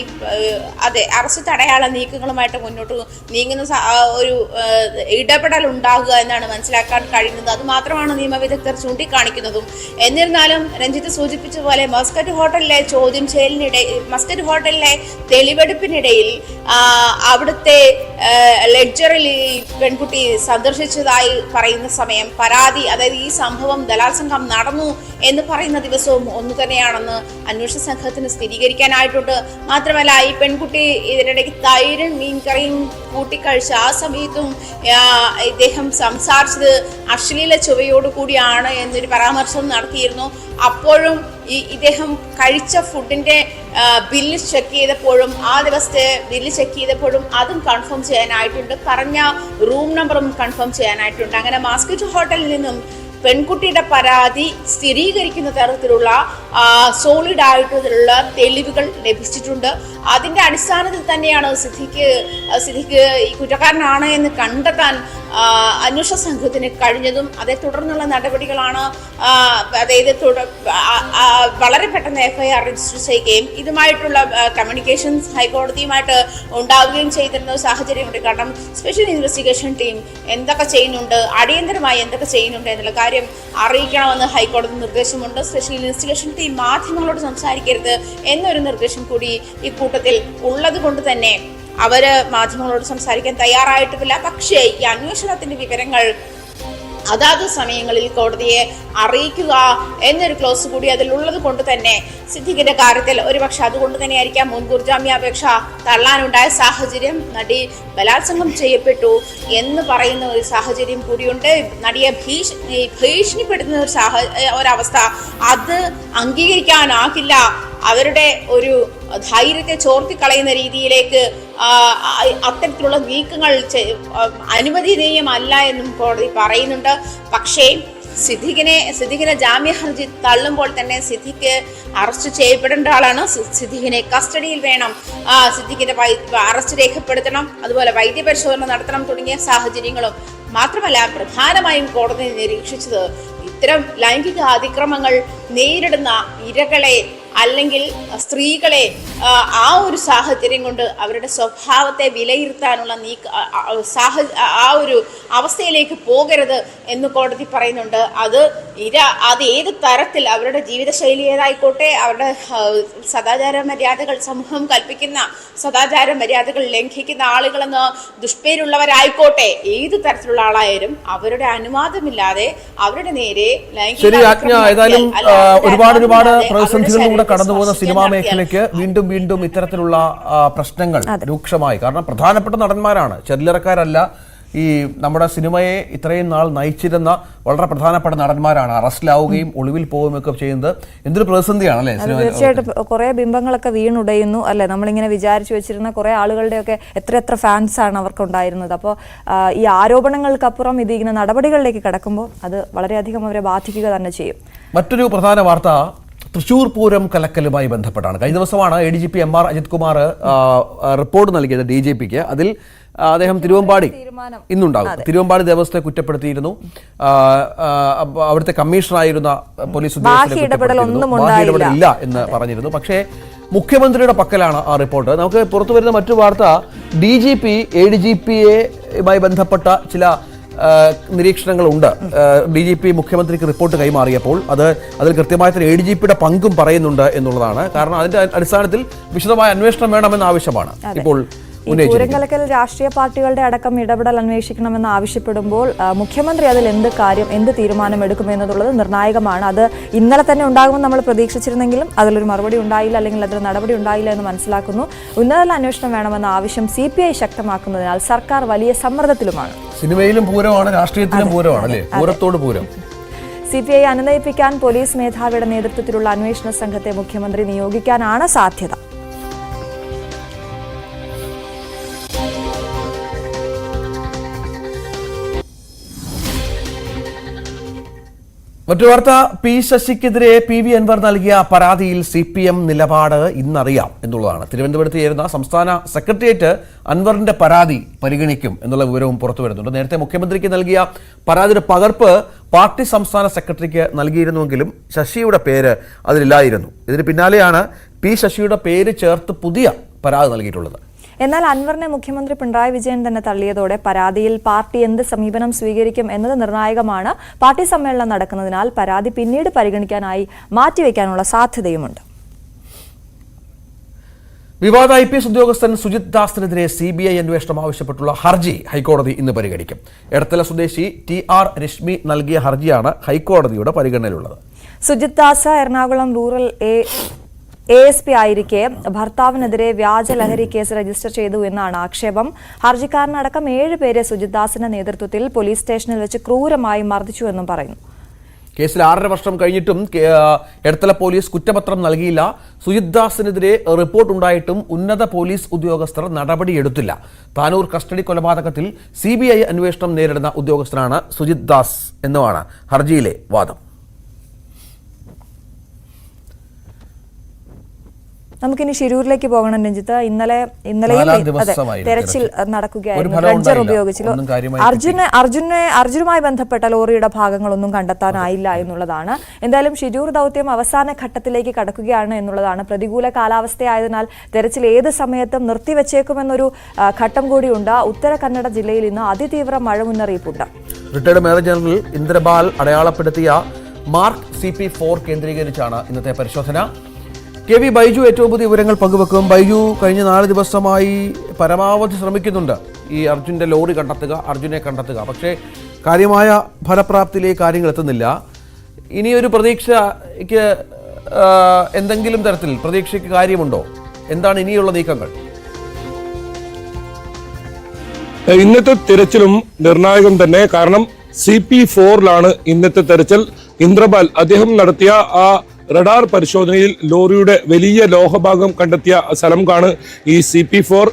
അറസ്റ്റ് തടയാള നീക്കങ്ങളുമായിട്ട് മുന്നോട്ട് നീങ്ങുന്ന ഒരു ഇടപെടൽ ഉണ്ടാകുക എന്നാണ് മനസ്സിലാക്കാൻ കഴിയുന്നത്. അത് മാത്രമാണ് നിയമവിദഗ്ധർ ചൂണ്ടിക്കാണിക്കുന്നതും. എന്നിരുന്നാലും രഞ്ജിത്ത് സൂചിപ്പിച്ചതുപോലെ മസ്കറ്റ് ഹോട്ടലിലെ ചോദ്യം ചെയ്യലിനിടെ മസ്കറ്റ് ഹോട്ടലിലെ തെളിവെടുപ്പിനിടയിൽ അവിടുത്തെ ലെഡ്ജറിൽ ഈ പെൺകുട്ടി സന്ദർശിച്ചതായി പറയുന്ന സമയം പരാതി, അതായത് ഈ സംഭവം ബലാത്സംഗം നടന്നു എന്ന് പറയുന്ന ദിവസവും ഒന്നു തന്നെയാണെന്ന് അന്വേഷണ സംഘത്തിന് സ്ഥിരീകരിക്കാനായിട്ടുണ്ട്. മാത്രമല്ല ഈ പെൺകുട്ടി ഇതിനിടയ്ക്ക് തൈരും മീൻകറിയും കൂട്ടിക്കഴിച്ച് ആ സമയത്തും ഇദ്ദേഹം സംസാരിച്ചത് അശ്ലീല ചുവയോടുകൂടിയാണ് എന്നൊരു പരാമർശം നടത്തിയിരുന്നു. അപ്പോഴും ഇദ്ദേഹം കഴിച്ച ഫുഡിന്റെ ബില്ല് ചെക്ക് ചെയ്തപ്പോഴും ആ ദിവസത്തെ ബില്ല് ചെക്ക് ചെയ്തപ്പോഴും അതും കൺഫേം ചെയ്യാനായിട്ടുണ്ട്. പറഞ്ഞ റൂം നമ്പറും കൺഫേം ചെയ്യാനായിട്ടുണ്ട്. അങ്ങനെ മസ്കറ്റ് ഹോട്ടലിൽ നിന്നും പെൺകുട്ടിയുടെ പരാതി സ്ഥിരീകരിക്കുന്ന തരത്തിലുള്ള സോളിഡ് ആയിട്ടുള്ള തെളിവുകൾ ലഭിച്ചിട്ടുണ്ട്. അതിന്റെ അടിസ്ഥാനത്തിൽ തന്നെയാണ് സിദ്ദിഖ് ഈ കുറ്റക്കാരനാണ് എന്ന് കണ്ടെത്താൻ അന്വേഷണ സംഘത്തിന് കഴിഞ്ഞതും. അതേ തുടർന്നുള്ള നടപടികളാണ്, അതായത് വളരെ പെട്ടെന്ന് FIR രജിസ്റ്റർ ചെയ്യുകയും ഇതുമായിട്ടുള്ള കമ്മ്യൂണിക്കേഷൻസ് ഹൈക്കോടതിയുമായിട്ട് ഉണ്ടാവുകയും ചെയ്തിരുന്ന ഒരു സാഹചര്യമുണ്ട്. കാരണം സ്പെഷ്യൽ ഇൻവെസ്റ്റിഗേഷൻ ടീം എന്തൊക്കെ ചെയ്യുന്നുണ്ട്, അടിയന്തരമായി എന്തൊക്കെ ചെയ്യുന്നുണ്ട് എന്നുള്ള കാര്യം അറിയിക്കണമെന്ന് ഹൈക്കോടതി നിർദ്ദേശമുണ്ട്. സ്പെഷ്യൽ ഇൻവെസ്റ്റിഗേഷൻ ടീം മാധ്യമങ്ങളോട് സംസാരിക്കരുത് എന്നൊരു നിർദ്ദേശം കൂടി ഈ കൂട്ടത്തിൽ ഉള്ളത് കൊണ്ട് തന്നെ അവര് മാധ്യമങ്ങളോട് സംസാരിക്കാൻ തയ്യാറായിട്ടുമില്ല. പക്ഷേ ഈ അന്വേഷണത്തിന്റെ വിവരങ്ങൾ അതാത് സമയങ്ങളിൽ കോടതിയെ അറിയിക്കുക എന്നൊരു ക്ലോസ് കൂടി അതിലുള്ളത് കൊണ്ട് തന്നെ സിദ്ദിഖിന്റെ കാര്യത്തിൽ ഒരുപക്ഷെ അതുകൊണ്ട് തന്നെയായിരിക്കാം മുൻകൂർ ജാമ്യാപേക്ഷ തള്ളാനുണ്ടായ സാഹചര്യം. നടി ബലാത്സംഗം ചെയ്യപ്പെട്ടു എന്ന് പറയുന്ന ഒരു സാഹചര്യം കൂടിയുണ്ട്. നടിയെ ഭീഷണിപ്പെടുത്തുന്ന ഒരവസ്ഥ അത് അംഗീകരിക്കാനാകില്ല. അവരുടെ ഒരു ധൈര്യത്തെ ചോർത്തിക്കളയുന്ന രീതിയിലേക്ക് അത്തരത്തിലുള്ള നീക്കങ്ങൾ അനുവദനീയമല്ല എന്നും കോടതി പറയുന്നുണ്ട്. പക്ഷേ സിദ്ദിഖിനെ ജാമ്യ ഹർജി തള്ളുമ്പോൾ തന്നെ സിദ്ദിഖ് അറസ്റ്റ് ചെയ്യപ്പെടേണ്ട ആളാണ്. സിദ്ദിഖിനെ കസ്റ്റഡിയിൽ വേണം, സിദ്ദിഖിന്റെ അറസ്റ്റ് രേഖപ്പെടുത്തണം, അതുപോലെ വൈദ്യപരിശോധന നടത്തണം തുടങ്ങിയ സാഹചര്യങ്ങളും. മാത്രമല്ല പ്രധാനമായും കോടതി നിരീക്ഷിച്ചത് ഇത്തരം ലൈംഗിക അതിക്രമങ്ങൾ നേരിടുന്ന ഇരകളെ അല്ലെങ്കിൽ സ്ത്രീകളെ ആ ഒരു സാഹചര്യം കൊണ്ട് അവരുടെ സ്വഭാവത്തെ വിലയിരുത്താനുള്ള ആ ഒരു അവസ്ഥയിലേക്ക് പോകരുത് എന്ന് കോടതി പറയുന്നുണ്ട്. അത് ഏത് തരത്തിൽ അവരുടെ ജീവിതശൈലി ഏതായിക്കോട്ടെ, അവരുടെ സദാചാര മര്യാദകൾ, സമൂഹം കൽപ്പിക്കുന്ന സദാചാര മര്യാദകൾ ലംഘിക്കുന്ന ആളുകളെന്ന് ദുഷ്പേരുള്ളവരായിക്കോട്ടെ, ഏത് തരത്തിലുള്ള ആളായാലും അവരുടെ അനുവാദമില്ലാതെ അവരുടെ നേരെ ഒരുപാട് പ്രതിസന്ധികളിലൂടെ കടന്നു പോകുന്ന സിനിമാ മേഖലയ്ക്ക് വീണ്ടും ഇത്തരത്തിലുള്ള പ്രശ്നങ്ങൾ രൂക്ഷമായി. കാരണം പ്രധാനപ്പെട്ട നടന്മാരാണ്, ചെറിയറക്കാരല്ല. ഈ നമ്മുടെ സിനിമയെ ഇത്രയും നാൾ നയിച്ചിരുന്ന വളരെ പ്രധാനപ്പെട്ട നടന്മാരാണ് അറസ്റ്റിലാവുകയും ഒളിവിൽ പോവുകയൊക്കെ ചെയ്യുന്നത്. എന്തൊരു പ്രതിസന്ധിയാണ് അല്ലേ? തീർച്ചയായിട്ടും കുറെ ബിംബങ്ങളൊക്കെ വീണുടയുന്നു അല്ലെ. നമ്മളിങ്ങനെ വിചാരിച്ചു വെച്ചിരുന്ന കുറെ ആളുകളുടെയൊക്കെ എത്ര ഫാൻസ് ആണ് അവർക്ക് ഉണ്ടായിരുന്നത്. അപ്പോൾ ഈ ആരോപണങ്ങൾക്കപ്പുറം ഇത് ഇങ്ങനെ നടപടികളിലേക്ക് കടക്കുമ്പോൾ അത് വളരെയധികം അവരെ ബാധിക്കുക തന്നെ ചെയ്യും. മറ്റൊരു പ്രധാന വാർത്ത തൃശൂർ പൂരം കലക്കലുമായി ബന്ധപ്പെട്ടാണ്. കഴിഞ്ഞ ദിവസമാണ് ADGP MR Ajith Kumar report നൽകിയത് DGPക്ക്. അതിൽ അദ്ദേഹം തിരുവമ്പാടി ഇന്നുണ്ടാകും തിരുവമ്പാടി ദേവസ്വത്തെ കുറ്റപ്പെടുത്തിയിരുന്നു. അവിടുത്തെ കമ്മീഷണറായിരുന്ന പോലീസ് ഉദ്യോഗസ്ഥരെ ഇല്ല എന്ന് പറഞ്ഞിരുന്നു. പക്ഷേ മുഖ്യമന്ത്രിയുടെ പക്കലാണ് ആ റിപ്പോർട്ട്. നമുക്ക് പുറത്തു വരുന്ന മറ്റു വാർത്ത DGP ADGPയുമായി ബന്ധപ്പെട്ട ചില നിരീക്ഷണങ്ങളുണ്ട്. DGP മുഖ്യമന്ത്രിക്ക് റിപ്പോർട്ട് കൈമാറിയപ്പോൾ അതിൽ കൃത്യമായ ADGPയുടെ പങ്കും പറയുന്നുണ്ട് എന്നുള്ളതാണ്. കാരണം അതിന്റെ അടിസ്ഥാനത്തിൽ വിശദമായ അന്വേഷണം വേണമെന്ന ആവശ്യമാണ് ഇപ്പോൾ പൂരംകലക്കൽ രാഷ്ട്രീയ പാർട്ടികളുടെ അടക്കം ഇടപെടൽ അന്വേഷിക്കണമെന്ന് ആവശ്യപ്പെടുമ്പോൾ മുഖ്യമന്ത്രി അതിൽ എന്ത് തീരുമാനമെടുക്കുമെന്നുള്ളത് നിർണായകമാണ്. അത് ഇന്നലെ തന്നെ ഉണ്ടാകുമെന്ന് നമ്മൾ പ്രതീക്ഷിച്ചിരുന്നെങ്കിലും അതിലൊരു മറുപടി ഉണ്ടായില്ല, അല്ലെങ്കിൽ അതിൽ നടപടി ഉണ്ടായില്ല എന്ന് മനസ്സിലാക്കുന്നു. ഉന്നതതല അന്വേഷണം വേണമെന്ന ആവശ്യം CPI ശക്തമാക്കുന്നതിനാൽ സർക്കാർ വലിയ സമ്മർദ്ദത്തിലുമാണ്. സിനിമയിലും പൂരമാണ്, രാഷ്ട്രീയത്തിലും പൂരമാണ് അല്ലേ? പൂരത്തോട് പൂരം. CPI അനുനയിപ്പിക്കാൻ പോലീസ് മേധാവിയുടെ നേതൃത്വത്തിലുള്ള അന്വേഷണ സംഘത്തെ മുഖ്യമന്ത്രി നിയോഗിക്കാനാണ് സാധ്യത. മറ്റു വാർത്ത, P. ശശിക്കെതിരെ PV അൻവർ നൽകിയ പരാതിയിൽ CPM നിലപാട് ഇന്നറിയാം എന്നുള്ളതാണ്. തിരുവനന്തപുരത്ത് ചേരുന്ന സംസ്ഥാന സെക്രട്ടേറിയറ്റ് അൻവറിന്റെ പരാതി പരിഗണിക്കും എന്നുള്ള വിവരവും പുറത്തു വരുന്നുണ്ട്. നേരത്തെ മുഖ്യമന്ത്രിക്ക് നൽകിയ പരാതിയുടെ പകർപ്പ് പാർട്ടി സംസ്ഥാന സെക്രട്ടറിക്ക് നൽകിയിരുന്നുവെങ്കിലും ശശിയുടെ പേര് അതിലില്ലായിരുന്നു. ഇതിന് പിന്നാലെയാണ് P. ശശിയുടെ പേര് ചേർത്ത് പുതിയ പരാതി നൽകിയിട്ടുള്ളത്. എന്നാൽ അൻവറിനെ മുഖ്യമന്ത്രി പിണറായി വിജയൻ തന്നെ തള്ളിയതോടെ പരാതിയിൽ പാർട്ടി എന്ത് സമീപനം സ്വീകരിക്കും എന്നത് നിർണായകമാണ്. പാർട്ടി സമ്മേളനം നടക്കുന്നതിനാൽ പരാതി പിന്നീട് പരിഗണിക്കാനായി മാറ്റിവെക്കാനുള്ള സാധ്യതയുമുണ്ട്. വിവാദ IPS ഉദ്യോഗസ്ഥൻ സുജിത് ദാസിനെതിരെ CBI അന്വേഷണം ആവശ്യപ്പെട്ടുള്ള ഹർജി ഹൈക്കോടതി ഇന്ന് പരിഗണിക്കും. എടത്തല സ്വദേശി TR രശ്മി നൽകിയ ഹർജിയാണ് ഹൈക്കോടതിയുടെ പരിഗണനയിലുള്ളത്. സുജിത് ദാസ് എറണാകുളം റൂറൽ ASP ആയിരിക്കെ ഭർത്താവിനെതിരെ വ്യാജ ലഹരി കേസ് രജിസ്റ്റർ ചെയ്തു എന്നാണ് ആക്ഷേപം. ഹർജിക്കാരനടക്കം 7 പേരെ സുജിത് ദാസിന്റെ നേതൃത്വത്തിൽ പോലീസ് സ്റ്റേഷനിൽ വെച്ച് ക്രൂരമായി മർദ്ദിച്ചുവെന്നും പറയുന്നു. കേസിൽ 6.5 വർഷം കഴിഞ്ഞിട്ടും എടത്തല പോലീസ് കുറ്റപത്രം നൽകിയില്ല. സുജിത് ദാസിനെതിരെ റിപ്പോർട്ടുണ്ടായിട്ടും ഉന്നത പോലീസ് ഉദ്യോഗസ്ഥർ നടപടിയെടുത്തില്ല. താനൂർ കസ്റ്റഡി കൊലപാതകത്തിൽ CBI അന്വേഷണം നേരിടുന്ന ഉദ്യോഗസ്ഥനാണ് സുജിത് ദാസ് എന്നുമാണ് ഹർജിയിലെ വാദം. നമുക്കിനി ശിരൂരിലേക്ക് പോകണം രഞ്ജിത്ത്. ഇന്നലെയും തെരച്ചിൽ നടക്കുകയായിരുന്നു. ഡ്രഡ്ജർ ഉപയോഗിച്ച് അർജുനുമായി ബന്ധപ്പെട്ട ലോറിയുടെ ഭാഗങ്ങളൊന്നും കണ്ടെത്താനായില്ല എന്നുള്ളതാണ്. എന്തായാലും ശിരൂർ ദൗത്യം അവസാന ഘട്ടത്തിലേക്ക് കടക്കുകയാണ് എന്നുള്ളതാണ്. പ്രതികൂല കാലാവസ്ഥയായതിനാൽ തെരച്ചിൽ ഏത് സമയത്തും നിർത്തിവെച്ചേക്കുമെന്നൊരു ഘട്ടം കൂടിയുണ്ട്. ഉത്തര കന്നഡ ജില്ലയിൽ ഇന്ന് അതിതീവ്ര മഴ മുന്നറിയിപ്പുണ്ട്. റിട്ടയർഡ് മേജർ ജനറൽ ഇന്ദ്രപാൽ അടയാളപ്പെടുത്തിയ മാർക്ക് CP4 കേന്ദ്രീകരിച്ചാണ് ഇന്നത്തെ പരിശോധന. KV ബൈജു ഏറ്റവും പുതിയ വിവരങ്ങൾ പങ്കുവെക്കും. ബൈജു, കഴിഞ്ഞ 4 ദിവസമായി പരമാവധി ശ്രമിക്കുന്നുണ്ട് ഈ അർജുന്റെ ലോറി അർജുനെ കണ്ടെത്തുക. പക്ഷേ കാര്യമായ ഫലപ്രാപ്തിയിലേക്ക് കാര്യങ്ങൾ എത്തുന്നില്ല. ഇനിയൊരു പ്രതീക്ഷയ്ക്ക് എന്തെങ്കിലും തരത്തിൽ പ്രതീക്ഷയ്ക്ക് കാര്യമുണ്ടോ? എന്താണ് ഇനിയുള്ള നീക്കങ്ങൾ? ഇന്നത്തെ തിരച്ചിലും നിർണായകം തന്നെ. കാരണം CP4ലാണ് ഇന്നത്തെ തെരച്ചിൽ. ഇന്ദ്രപാൽ അദ്ദേഹം നടത്തിയ ആ റഡാർ പരിശോധനയിൽ ലോറിയുടെ വലിയ ലോഹഭാഗം കണ്ടെത്തിയ സ്ഥലം കാണും ഈ CP4.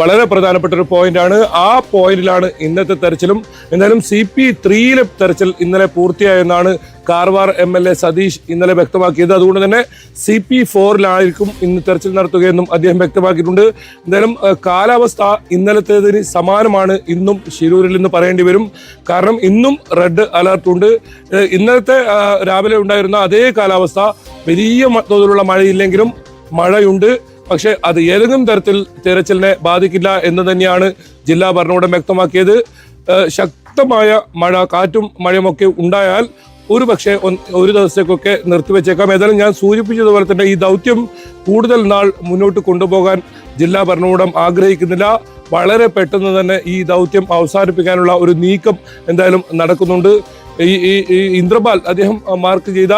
വളരെ പ്രധാനപ്പെട്ട ഒരു പോയിന്റാണ്. ആ പോയിന്റിലാണ് ഇന്നത്തെ തെരച്ചിലും. എന്തായാലും CP3യിലെ തെരച്ചിൽ ഇന്നലെ പൂർത്തിയായെന്നാണ് കാർവാർ MLA സതീഷ് ഇന്നലെ വ്യക്തമാക്കിയത്. അതുകൊണ്ട് തന്നെ CP4ലായിരിക്കും ഇന്ന് തെരച്ചിൽ നടത്തുകയെന്നും അദ്ദേഹം വ്യക്തമാക്കിയിട്ടുണ്ട്. എന്തായാലും കാലാവസ്ഥ ഇന്നലത്തേതിന് സമാനമാണ് ഇന്നും ശിരൂരിൽ നിന്ന് പറയേണ്ടി വരും. കാരണം ഇന്നും റെഡ് അലർട്ട് ഉണ്ട്. ഇന്നലത്തെ രാവിലെ ഉണ്ടായിരുന്ന അതേ കാലാവസ്ഥ, വലിയ തോതിലുള്ള മഴയില്ലെങ്കിലും മഴയുണ്ട്. പക്ഷെ അത് ഏതെങ്കിലും തരത്തിൽ തെരച്ചിലിനെ ബാധിക്കില്ല എന്ന് തന്നെയാണ് ജില്ലാ ഭരണകൂടം വ്യക്തമാക്കിയത്. ശക്തമായ മഴ, കാറ്റും മഴയുമൊക്കെ ഉണ്ടായാൽ ഒരുപക്ഷെ ഒരു ദിവസത്തേക്കൊക്കെ നിർത്തിവെച്ചേക്കാം. ഏതായാലും ഞാൻ സൂചിപ്പിച്ചതുപോലെ തന്നെ ഈ ദൗത്യം കൂടുതൽ നാൾ മുന്നോട്ട് കൊണ്ടുപോകാൻ ജില്ലാ ഭരണകൂടം ആഗ്രഹിക്കുന്നില്ല. വളരെ പെട്ടെന്ന് തന്നെ ഈ ദൗത്യം അവസാനിപ്പിക്കാനുള്ള ഒരു നീക്കം എന്തായാലും നടക്കുന്നുണ്ട്. ഈ ഇന്ദ്രപാൽ അദ്ദേഹം മാർക്ക് ചെയ്ത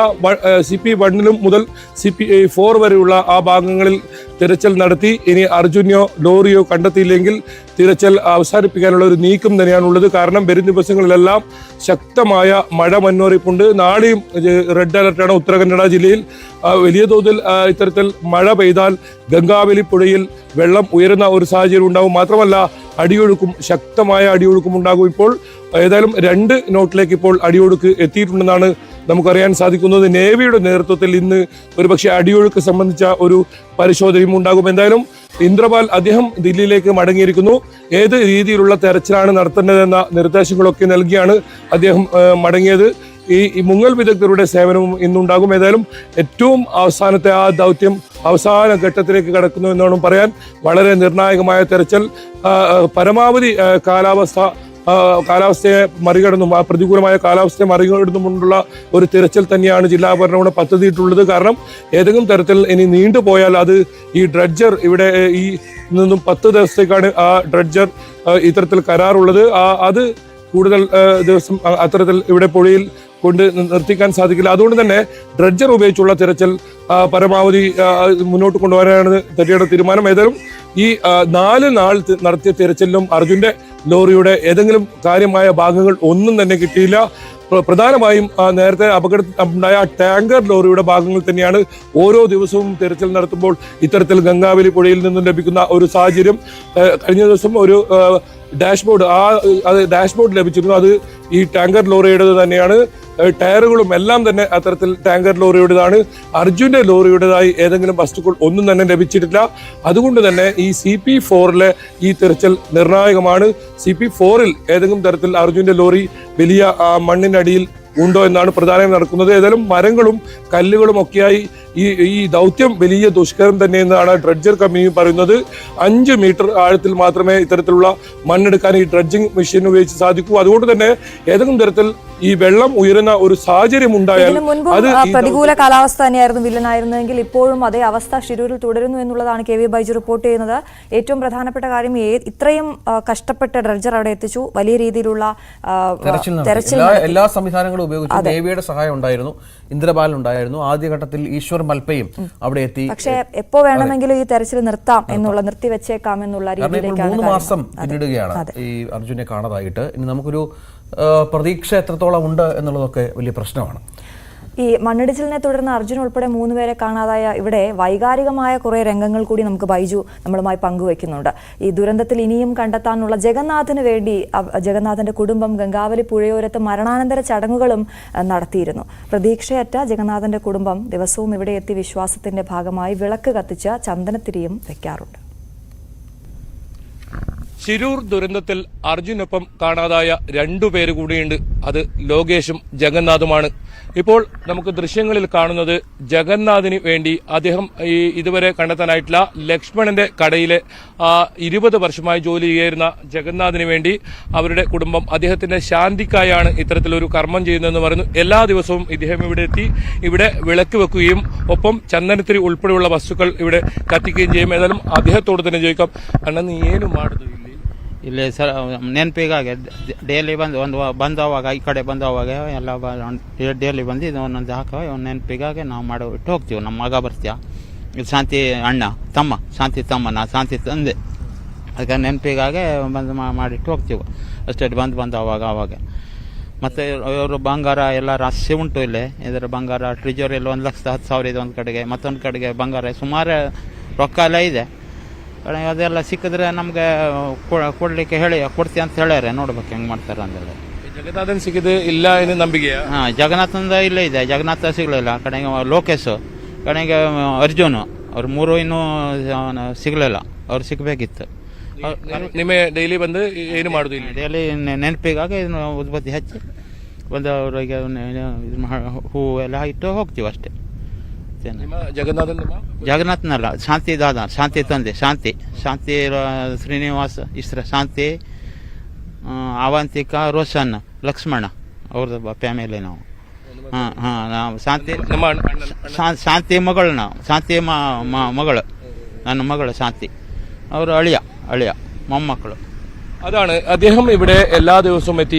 CP1 മുതൽ CP4 വരെയുള്ള ആ ഭാഗങ്ങളിൽ തിരച്ചിൽ നടത്തി. ഇനി അർജുനെയോ ലോറിയോ കണ്ടെത്തിയില്ലെങ്കിൽ തിരച്ചിൽ അവസാനിപ്പിക്കാനുള്ള ഒരു നീക്കം തന്നെയാണുള്ളത്. കാരണം വരും ദിവസങ്ങളിലെല്ലാം ശക്തമായ മഴ മുന്നറിയിപ്പുണ്ട്. നാളെയും റെഡ് അലർട്ടാണ് ഉത്തര കന്നഡ ജില്ലയിൽ. വലിയ തോതിൽ ഇത്തരത്തിൽ മഴ പെയ്താൽ ഗംഗാവലി പുഴയിൽ വെള്ളം ഉയരുന്ന ഒരു സാഹചര്യം ഉണ്ടാകും. മാത്രമല്ല അടിയൊഴുക്കും, ശക്തമായ അടിയൊഴുക്കും ഉണ്ടാകും. ഇപ്പോൾ ഏതായാലും 2 നോട്ടിലേക്ക് ഇപ്പോൾ അടിയൊഴുക്ക് എത്തിയിട്ടുണ്ടെന്നാണ് നമുക്കറിയാൻ സാധിക്കുന്നത്. നേവിയുടെ നേതൃത്വത്തിൽ ഇന്ന് ഒരുപക്ഷെ അടിയൊഴുക്ക് സംബന്ധിച്ച ഒരു പരിശോധനയും ഉണ്ടാകും. എന്തായാലും ഇന്ദ്രപാൽ അദ്ദേഹം ദില്ലിയിലേക്ക് മടങ്ങിയിരിക്കുന്നു. ഏത് രീതിയിലുള്ള തെരച്ചിലാണ് നടത്തേണ്ടതെന്ന നിർദ്ദേശങ്ങളൊക്കെ നൽകിയാണ് അദ്ദേഹം മടങ്ങിയത്. ഈ മുങ്ങൽ വിദഗ്ധരുടെ സേവനവും ഇന്നുണ്ടാകും. ഏതായാലും ഏറ്റവും അവസാനത്തെ ആ ദൗത്യം അവസാന ഘട്ടത്തിലേക്ക് കടക്കുന്നു എന്നാണ് പറയാൻ. വളരെ നിർണായകമായ തെരച്ചിൽ, പരമാവധി കാലാവസ്ഥ കാലാവസ്ഥയെ മറികടന്നും ആ പ്രതികൂലമായ കാലാവസ്ഥയെ മറികടന്നുകൊണ്ടുള്ള ഒരു തിരച്ചിൽ തന്നെയാണ് ജില്ലാ ഭരണകൂടം പദ്ധതിയിട്ടുള്ളത്. കാരണം ഏതെങ്കിലും തരത്തിൽ ഇനി നീണ്ടുപോയാൽ അത് ഈ ഡ്രഡ്ജർ ഇവിടെ ഈ നിന്നും 10 ദിവസത്തേക്കാണ് ആ ഡ്രഡ്ജർ ഇത്തരത്തിൽ കരാറുള്ളത്. അത് കൂടുതൽ ദിവസം അത്തരത്തിൽ ഇവിടെ പുഴയിൽ കൊണ്ട് നിർത്തിക്കാൻ സാധിക്കില്ല. അതുകൊണ്ട് തന്നെ ഡ്രഡ്ജർ ഉപയോഗിച്ചുള്ള തിരച്ചിൽ പരമാവധി മുന്നോട്ട് കൊണ്ടുവരാനാണ് തെറ്റിയുടെ തീരുമാനം. ഏതായാലും ഈ 4 നാൾ നടത്തിയ തിരച്ചിലും അർജുന്റെ ലോറിയുടെ ഏതെങ്കിലും കാര്യമായ ഭാഗങ്ങൾ ഒന്നും തന്നെ കിട്ടിയില്ല. പ്രധാനമായും നേരത്തെ അപകടമുണ്ടായ ടാങ്കർ ലോറിയുടെ ഭാഗങ്ങൾ തന്നെയാണ് ഓരോ ദിവസവും തിരച്ചിൽ നടത്തുമ്പോൾ ഇത്തരത്തിൽ ഗംഗാവലി പുഴയിൽ നിന്നും ലഭിക്കുന്ന ഒരു സാഹചര്യം. കഴിഞ്ഞ ദിവസം ഒരു ഡാഷ്ബോർഡ് ഡാഷ്ബോർഡ് ലഭിച്ചിരുന്നു. അത് ഈ ടാങ്കർ ലോറിയുടേത് തന്നെയാണ്. ടയറുകളും എല്ലാം തന്നെ അത്തരത്തിൽ ടാങ്കർ ലോറിയുടേതാണ്. അർജുന്റെ ലോറിയുടേതായി ഏതെങ്കിലും വസ്തുക്കൾ ഒന്നും തന്നെ ലഭിച്ചിട്ടില്ല. അതുകൊണ്ട് തന്നെ ഈ CP4 ഈ തിരച്ചിൽ നിർണായകമാണ്. CP4 ഏതെങ്കിലും തരത്തിൽ അർജുന്റെ ലോറി വലിയ മണ്ണിനടിയിൽ ഉണ്ടോ എന്നാണ് പ്രധാനമായും നടക്കുന്നത്. ഏതായാലും മരങ്ങളും കല്ലുകളും ഒക്കെയായി ഈ ദൗത്യം വലിയ ദുഷ്കരം തന്നെയെന്നാണ് ഡ്രഡ്ജർ കമ്പനി പറയുന്നത്. 5 മീറ്റർ ആഴത്തിൽ മാത്രമേ ഇത്തരത്തിലുള്ള മണ്ണെടുക്കാൻ ഈ ഡ്രഡ്ജിംഗ് മെഷീൻ ഉപയോഗിച്ച് സാധിക്കൂ. അതുകൊണ്ട് തന്നെ ഏതെങ്കിലും തരത്തിൽ ഈ വെള്ളം ഉയരുന്ന ഒരു സാഹചര്യം ഉണ്ടായാൽ അത് പ്രതികൂല കാലാവസ്ഥ തന്നെയായിരുന്നു വില്ലനായിരുന്നെങ്കിൽ ഇപ്പോഴും അതേ അവസ്ഥ ഷിരൂരിൽ തുടരുന്നു എന്നുള്ളതാണ് KV ബൈജു റിപ്പോർട്ട് ചെയ്യുന്നത്. ഏറ്റവും പ്രധാനപ്പെട്ട കാര്യം ഇത്രയും കഷ്ടപ്പെട്ട ഡ്രഡ്ജർ അവിടെ എത്തിച്ചു, വലിയ രീതിയിലുള്ള തെരച്ചിൽ എല്ലാ സംവിധാനങ്ങളും ഉപയോഗിച്ചു. നേവിയുടെ സഹായം ഉണ്ടായിരുന്നു, ഇന്ദ്രബാൽ ഉണ്ടായിരുന്നു, ആദ്യഘട്ടത്തിൽ ഈശ്വർ മൽപ്പയും അവിടെ എത്തി. പക്ഷേ എപ്പോ വേണമെങ്കിലും ഈ തെരച്ചിൽ നിർത്തിവെച്ചേക്കാം എന്നുള്ള രീതിയിലേക്കാണ് 3 മാസം പിന്നിടുകയാണ് ഈ അർജുനെ കാണാതായിട്ട്. ഇനി നമുക്കൊരു പ്രതീക്ഷ എത്രത്തോളം ഉണ്ട് എന്നുള്ളതൊക്കെ വലിയ പ്രശ്നമാണ്. ഈ മണ്ണിടിച്ചിലിനെ തുടർന്ന് അർജുൻ ഉൾപ്പെടെ 3 പേരെ കാണാതായ ഇവിടെ വൈകാരികമായ കുറെ രംഗങ്ങൾ കൂടി നമുക്ക് ബൈജു നമ്മളുമായി പങ്കുവെക്കുന്നുണ്ട്. ഈ ദുരന്തത്തിൽ ഇനിയും കണ്ടെത്താനുള്ള ജഗന്നാഥിന് വേണ്ടി ജഗന്നാഥന്റെ കുടുംബം ഗംഗാവലി പുഴയോരത്ത് മരണാനന്തര ചടങ്ങുകളും നടത്തിയിരുന്നു. പ്രതീക്ഷയറ്റ ജഗന്നാഥന്റെ കുടുംബം ദിവസവും ഇവിടെ എത്തി വിശ്വാസത്തിന്റെ ഭാഗമായി വിളക്ക് കത്തിച്ച് ചന്ദനത്തിരിയും വെക്കാറുണ്ട്. ശിരൂർ ദുരന്തത്തിൽ അർജുനൊപ്പം കാണാതായ 2 പേര് കൂടിയുണ്ട്. അത് ലോകേഷും ജഗന്നാഥുമാണ്. ഇപ്പോൾ നമുക്ക് ദൃശ്യങ്ങളിൽ കാണുന്നത് ജഗന്നാഥിന് വേണ്ടി അദ്ദേഹം ഇതുവരെ കണ്ടെത്താനായിട്ടുള്ള ലക്ഷ്മണന്റെ കടയിലെ 20 വർഷമായി ജോലി ചെയ്യായിരുന്ന ജഗന്നാഥിന് വേണ്ടി അവരുടെ കുടുംബം അദ്ദേഹത്തിന്റെ ശാന്തിക്കായാണ് ഇത്തരത്തിലൊരു കർമ്മം ചെയ്യുന്നതെന്ന് പറയുന്നു. എല്ലാ ദിവസവും ഇദ്ദേഹം ഇവിടെ എത്തി ഇവിടെ വിളക്ക് വെക്കുകയും ഒപ്പം ചന്ദനത്തിരി ഉൾപ്പെടെയുള്ള വസ്തുക്കൾ ഇവിടെ കത്തിക്കുകയും ചെയ്യും. ഏതായാലും അദ്ദേഹത്തോട് തന്നെ ചോദിക്കാം, അണ്ണ നീ ಏನು ಮಾಡುದು ಇಲ್ಲಿ ಸರ್ ನೆನಪಿಗಾಗಿ ಡೈಲಿ ಬಂದವಾಗ ಈ ಕಡೆ ಬಂದವಾಗ ಎಲ್ಲ ಡೈಲಿ ಬಂದು ಒಂದೊಂದು ಹಾಕೋ ನೆನಪಿಗಾಗಿ ನಾವು ಮಾಡೋ ಇಟ್ಟು ಹೋಗ್ತೀವಿ. ನಮ್ಮ ಮಗ ಬರ್ತೀಯ, ಇದು ಶಾಂತಿ ಅಣ್ಣ ತಮ್ಮ, ಶಾಂತಿ ತಮ್ಮ, ನಾ ಶಾಂತಿ ತಂದೆ, ಅದಕ್ಕೆ ನೆನಪಿಗಾಗಿ ಬಂದು ಮಾಡಿಟ್ಟು ಹೋಗ್ತೀವಿ ಅಷ್ಟೇ. ಬಂದವಾಗ ಮತ್ತು ಇವರು ಬಂಗಾರ ಎಲ್ಲ ರಾಶಿ ಉಂಟು ಇಲ್ಲಿ. ಇದರ ಬಂಗಾರ ಟ್ರಿಜರಿಯಲ್ಲಿ 1,10,000 ಇದೆ ಒಂದು ಕಡೆಗೆ, ಮತ್ತೊಂದು ಕಡೆಗೆ ಬಂಗಾರ ಸುಮಾರು ರೊಕ್ಕ ಎಲ್ಲ ಇದೆ. ಅದೆಲ್ಲ ಸಿಕ್ಕಿದ್ರೆ ನಮಗೆ ಕೊಡ್ಲಿಕ್ಕೆ ಕೊಡ್ತೀವಿ ಅಂತ ಹೇಳ್ಯಾರೆ. ನೋಡ್ಬೇಕು ಹೆಂಗೆ ಮಾಡ್ತಾರೆ ಅಂದೇಳಿ. ಜಗನ್ನಾಥನ್ ಸಿಕ್ಕಿದೆ ಇಲ್ಲ ಏನು ನಂಬಿಕೆ? ಜಗನ್ನಾಥಂದ ಇಲ್ಲೇ ಇದೆ. ಜಗನ್ನಾಥ ಸಿಗಲಿಲ್ಲ. ಕಡೆಗೆ ಲೋಕೇಶ್, ಕಡೆಗೆ ಅರ್ಜುನ್, ಅವ್ರು 3 ಇನ್ನೂ ಸಿಗಲಿಲ್ಲ. ಅವ್ರು ಸಿಗಬೇಕಿತ್ತು. ನಿಮಗೆ ಡೈಲಿ ಬಂದು ಏನು ಮಾಡುದು? ಡೈಲಿ ನೆನಪಿಗಾಗಿ ಉದ್ಬತ್ತಿ ಹಚ್ಚಿ ಬಂದು ಅವರಿಗೆ ಹೂ ಎಲ್ಲ ಇಟ್ಟು ಹೋಗ್ತೀವಿ ಅಷ್ಟೇ. ಜಗನ್ನಾಥನಲ್ಲ, ಶಾಂತಿ ದಾದ, ಶಾಂತಿ ತಂದೆ, ಶಾಂತಿ ಶ್ರೀನಿವಾಸ್ ಇಸ್ರ, ಶಾಂತಿ ಅವಂತಿಕಾ, ರೋಷನ್, ಲಕ್ಷ್ಮಣ ಅವ್ರದ್ದು ಫ್ಯಾಮಿಲಿ ನಾವು. ನಾವು ಶಾಂತಿ ಮಗಳು, ನಾವು ಶಾಂತಿ ಮಗಳು, ನನ್ನ ಮಗಳು ಶಾಂತಿ, ಅವರು ಅಳಿಯ ಮೊಮ್ಮಕ್ಕಳು. അതാണ് അദ്ദേഹം ഇവിടെ എല്ലാ ദിവസവും എത്തി.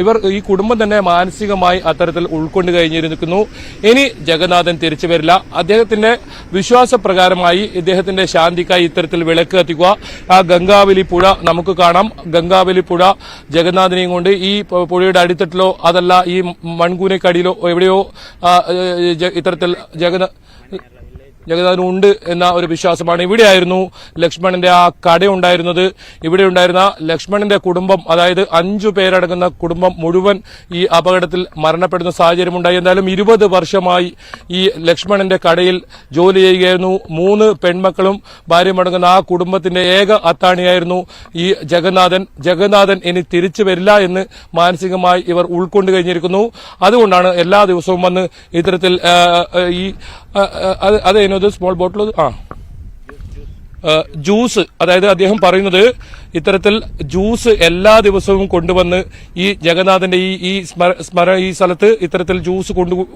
ഇവർ ഈ കുടുംബം തന്നെ മാനസികമായി അത്തരത്തിൽ ഉൾക്കൊണ്ട് കഴിഞ്ഞിരിക്കുന്നു. ഇനി ജഗന്നാഥൻ തിരിച്ചു വരില്ല. അദ്ദേഹത്തിന്റെ വിശ്വാസപ്രകാരമായി ഇദ്ദേഹത്തിന്റെ ശാന്തിക്കായി ഇത്തരത്തിൽ വിളക്ക് കത്തിക്കുക. ആ ഗംഗാവലി പുഴ നമുക്ക് കാണാം. ഗംഗാവലി പുഴ ജഗന്നാഥനെയും കൊണ്ട് ഈ പുഴയുടെ അടിത്തട്ടിലോ അതല്ല ഈ മൺകൂനക്കടിയിലോ എവിടെയോ ഇത്തരത്തിൽ ജഗന്നാഥനുണ്ട് എന്ന ഒരു വിശ്വാസമാണ്. ഇവിടെയായിരുന്നു ലക്ഷ്മണന്റെ ആ കടയുണ്ടായിരുന്നത്. ഇവിടെ ഉണ്ടായിരുന്ന ലക്ഷ്മണന്റെ കുടുംബം, അതായത് 5 പേരടങ്ങുന്ന കുടുംബം മുഴുവൻ ഈ അപകടത്തിൽ മരണപ്പെടുന്ന സാഹചര്യമുണ്ടായി. എന്തായാലും 20 വർഷമായി ഈ ലക്ഷ്മണന്റെ കടയിൽ ജോലി ചെയ്യുകയായിരുന്നു. 3 പെൺമക്കളും ഭാര്യയുമടങ്ങുന്ന ആ കുടുംബത്തിന്റെ ഏക അത്താണിയായിരുന്നു ഈ ജഗന്നാഥൻ ഇനി തിരിച്ചു വരില്ല എന്ന് മാനസികമായി ഇവർ ഉൾക്കൊണ്ട് കഴിഞ്ഞിരിക്കുന്നു. അതുകൊണ്ടാണ് എല്ലാ ദിവസവും വന്ന് ഇത്തരത്തിൽ ഈ അതേനത് സ്മോൾ ബോട്ടിൽ ജ്യൂസ്, അതായത് അദ്ദേഹം പറയുന്നത് ഇത്തരത്തിൽ ജ്യൂസ് എല്ലാ ദിവസവും കൊണ്ടുവന്ന് ഈ ജഗന്നാഥന്റെ ഈ സ്ഥലത്ത് ഇത്തരത്തിൽ ജ്യൂസ്